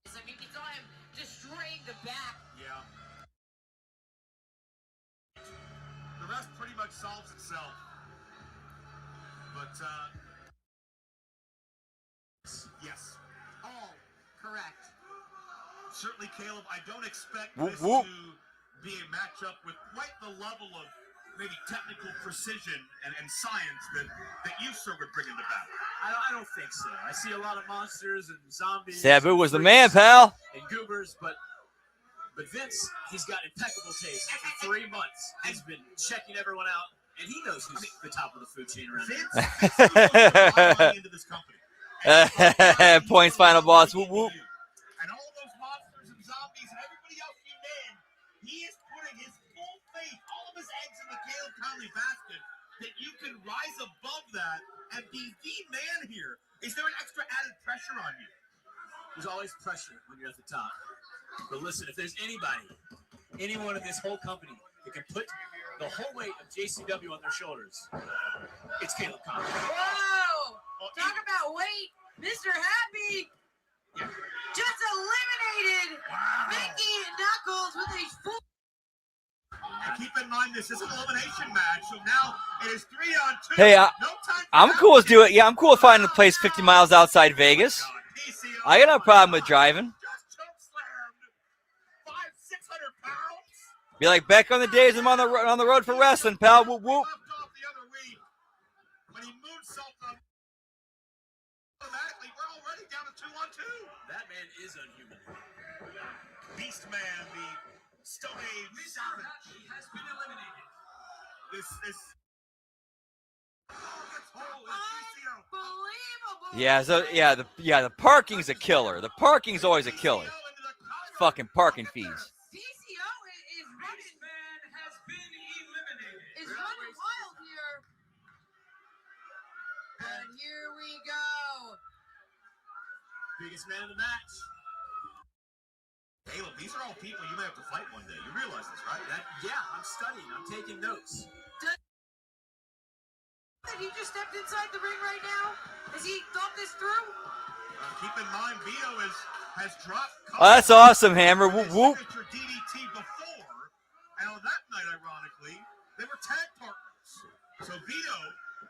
I mean, you saw him destroying the back. Yeah. The rest pretty much solves itself. But, yes. All correct. Certainly, Caleb, I don't expect Whoop, this whoop. to be a matchup with quite the level of maybe technical precision and science that you, sir, would bring into battle. I don't think so. I see a lot of monsters and zombies. Sabu was the man, pal. And goobers, but Vince, he's got impeccable taste. For 3 months, he's been checking everyone out, and he knows who's the top of the food chain around here. Vince puts a lot of money into this company. Points, Final Boss. Whoop whoop. And all those monsters and zombies and everybody else you name, he is putting his full faith, all of his eggs in the Caleb Conley basket, that you can rise above that and be the man here. Is there an extra added pressure on you? There's always pressure when you're at the top. But listen, if there's anybody anyone in this whole company that can put the whole weight of JCW on their shoulders, it's Caleb Conley. Whoa! Talk about weight. Mr. Happy just eliminated Mickey Knuckles with a full. And keep in mind, this is an elimination match, so now it is 3-on-2. Hey, no time I'm cool with doing it. Yeah, I'm cool with finding a place 50 miles outside Vegas. I got no problem with driving. Be like back on the days I'm on the road for wrestling, pal. Whoop whoop. When he moonsaulted automatically, we're already down to 2-on-2. That man is unhuman. Beast Man, the Stone Age Savage, has been eliminated. This Unbelievable. Yeah, so the parking's a killer. The parking's always a killer. Fucking parking fees. PCO is running. Man has been eliminated. Is running wild here. And here we go. biggest man in the match. Caleb, these are all people you may have to fight one day. You realize this, right? Yeah, I'm studying. I'm taking notes. That he just stepped inside the ring right now? Has he thought this through? Keep in mind, Vito has dropped. Oh, that's awesome, Hammer. Whoop, whoop. DDT before, and on that night, ironically, they were tag partners. So Vito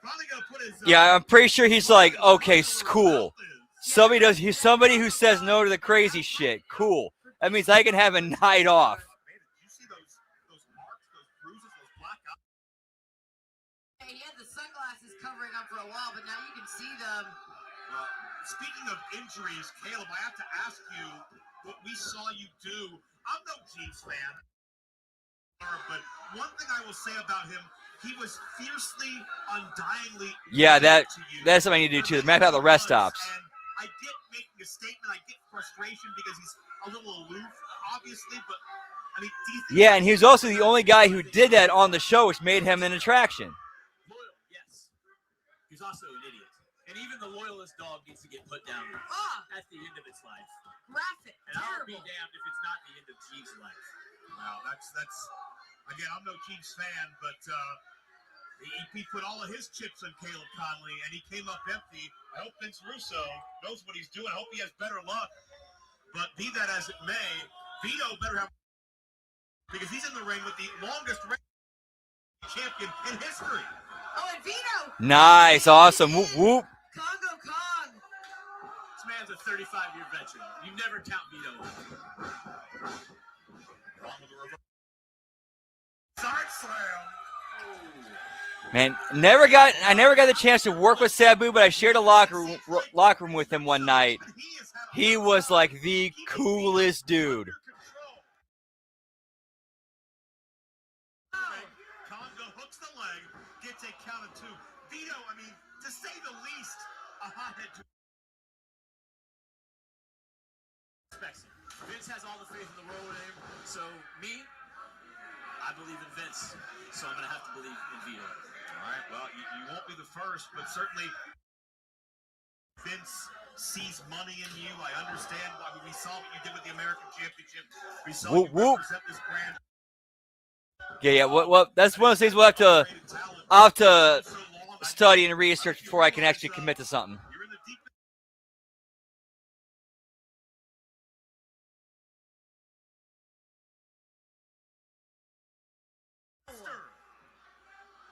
probably gonna put his. Yeah, I'm pretty sure he's like, okay, cool. He's somebody who says no to the crazy shit. Cool. That means I can have a night off. You see those marks, those bruises, those black eyes? He had the sunglasses covering up for a while, but now you can see them. Speaking of injuries, Caleb, I have to ask you what we saw you do. I'm no Chiefs fan, but one thing I will say about him, he was fiercely, undyingly. Yeah, to you. that's something I need to do too. Map out the rest stops. And I get making a statement. I get frustration because he's a little aloof, obviously, but I mean, do you think Yeah, and he was also the only guy who did that on the show, which made him an attraction. Loyal, yes. He's also an idiot. And even the loyalist dog needs to get put down at the end of its life. Graphic. And I'll be damned if it's not the end of Jeeves' life. Well, that's again, I'm no Chiefs fan, but he put all of his chips on Caleb Conley, and he came up empty. I hope Vince Russo knows what he's doing. I hope he has better luck. But be that as it may, Vito better have, because he's in the ring with the longest champion in history. Oh, and Vito. Nice, awesome. Whoop, whoop. Congo Kong. This man's a 35-year veteran. You never count Vito out. Side slam. Man, I never got the chance to work with Sabu, but I shared a locker room with him one night. He was like the coolest dude. Congo hooks the leg, gets a count of two. Vito, I mean, to say the least, a hothead. Vince has all the faith in the world in him. So me, I believe in Vince. So I'm going to have to believe in Vito. All right, well, you won't be the first, but certainly Vince sees money in you. I understand. I mean, we saw what you did with the American Championship. We saw Whoop, you whoop. represent this brand. Yeah. Well, that's one of those things I'll have to study and research before I can actually commit to something. You're in the deep.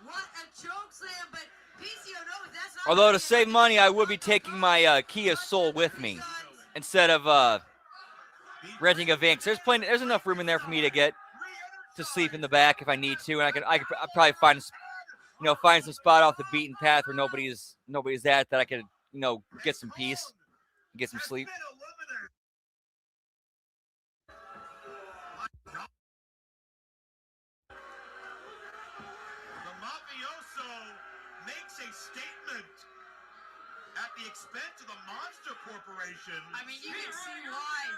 What a choke slam, but PCO knows that's not. Although to save money, I would be taking my Kia Soul with me instead of renting a van. 'Cause there's enough room in there for me to get to sleep in the back if I need to, and I'd probably find some spot off the beaten path where nobody's at that I could get some peace, get some sleep. The mafioso makes a statement at the expense of the Monster Corporation. I mean, you can see why.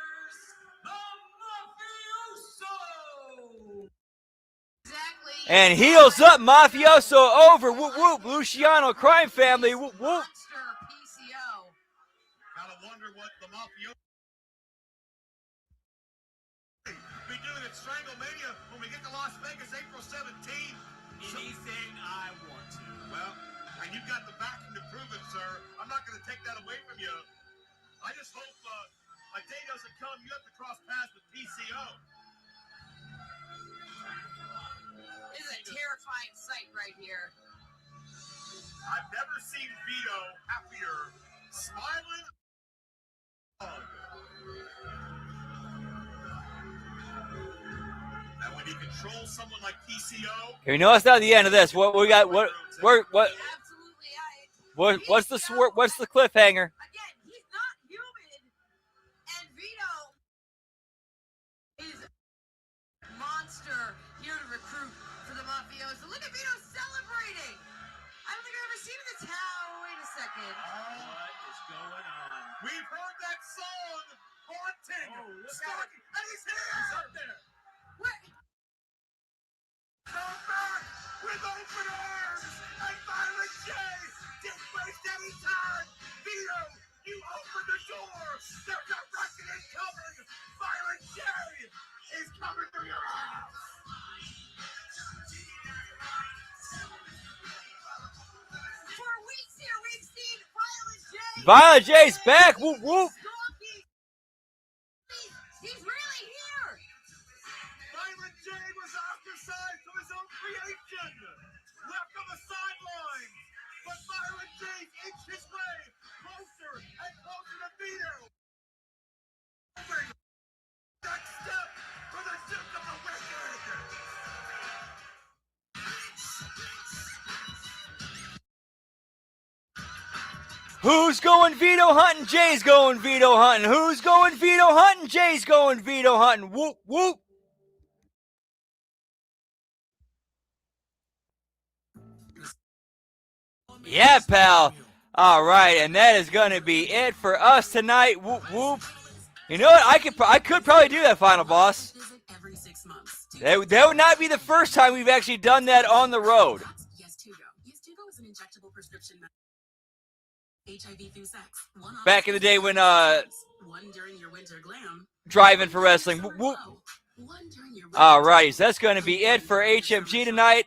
Exactly. And heels up, mafioso over. Whoop whoop, Luciano crime family. Whoop whoop. Monster PCO. Gotta wonder what the mafioso be doing if at Stranglemania when we get to Las Vegas April 17th. Anything I want to. Well, and you've got the backing to prove it, sir. I'm not going to take that away from you. I just hope a day doesn't come you have to cross paths with PCO. This is a terrifying sight right here. I've never seen Vito happier, smiling. And when he controls someone like PCO, You know, it's not the end of this. What we got? What's the cliffhanger? Again, he's not human, and Vito is a monster here to recruit for the mafioso. Look at Vito celebrating. I don't think I've ever seen him this. Wait a second. What is going on? we've heard that song, Haunting, Stalking, and he's here! He's up there. What? Come back with open arms and Violent J didn't waste any time. Vito, you opened the door. There's a reckoning coming. Violent J is coming to your house. For weeks here, we've seen Violent J. Violent J's back. Whoop whoop. He's really here. Violent J was ostracized from his own creation, left on the sidelines, but Violent J inched his way closer and closer to Vito. Next step for the Duke of the Wicked. Who's going Vito hunting? Jay's going Vito hunting. Who's going Vito hunting? Jay's going Vito hunting. Whoop whoop. Yeah, pal. All right, and that is going to be it for us tonight. Whoop whoop. You know what? I could probably do that, final boss. That would not be the first time we've actually done that on the road. Yes2Go is an injectable prescription HIV through sex. Back in the day when one during your winter glam. driving for wrestling. Whoop whoop. All right, so that's going to be it for HMG tonight.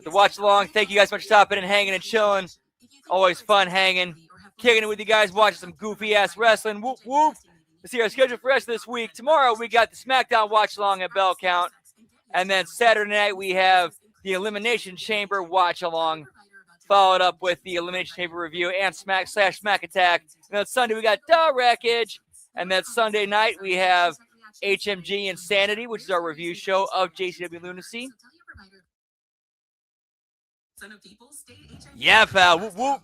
The watch along. Thank you guys so much for stopping and hanging and chilling. Always fun hanging, kicking it with you guys, watching some goofy ass wrestling. Whoop whoop. Let's see our schedule for the rest of this week. Tomorrow we got the SmackDown watch along at Bell Count, and then Saturday night we have the Elimination Chamber watch along, followed up with the Elimination Chamber review and Smack Attack. And then Sunday we got The Wreckage, and then Sunday night we have HMG Insanity, which is our review show of JCW Lunacy. Yeah, pal. Whoop, whoop.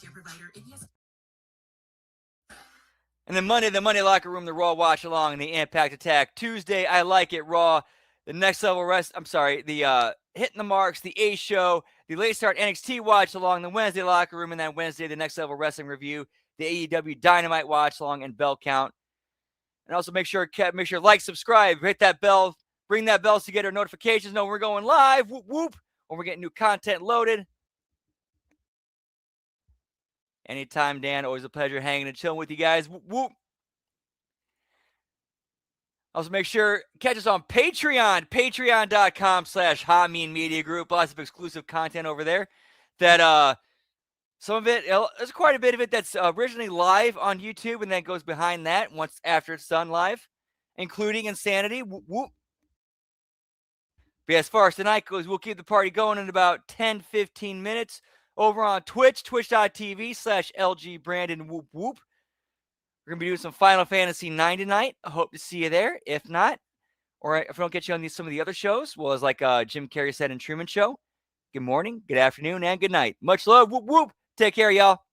And then Monday, the Monday Locker Room, the Raw Watch Along, and the Impact Attack. Tuesday, I Like It Raw. The Next Level the Hitting the Marks, the A Show, the Late Start NXT Watch Along, the Wednesday Locker Room, and then Wednesday, the Next Level Wrestling Review, the AEW Dynamite Watch Along, and Bell Count. And also make sure like, subscribe, hit that bell, bring that bell so you get our notifications. Know when we're going live, whoop whoop, when we're getting new content loaded. Anytime, Dan. Always a pleasure hanging and chilling with you guys. Whoop, whoop. Also, make sure catch us on Patreon. Patreon.com/Hameen Media Group. Lots of exclusive content over there. That some of it, there's quite a bit of it that's originally live on YouTube and then goes behind that once after it's done live, including Insanity. Whoop, whoop. But as far as tonight goes, we'll keep the party going in about 10-15 minutes. Over on Twitch, twitch.tv/LG Brandon Whoop Whoop. We're going to be doing some Final Fantasy 9 tonight. I hope to see you there. If not, or if I don't get you on some of the other shows, well, as like Jim Carrey said in Truman Show, good morning, good afternoon, and good night. Much love. Whoop whoop. Take care, y'all.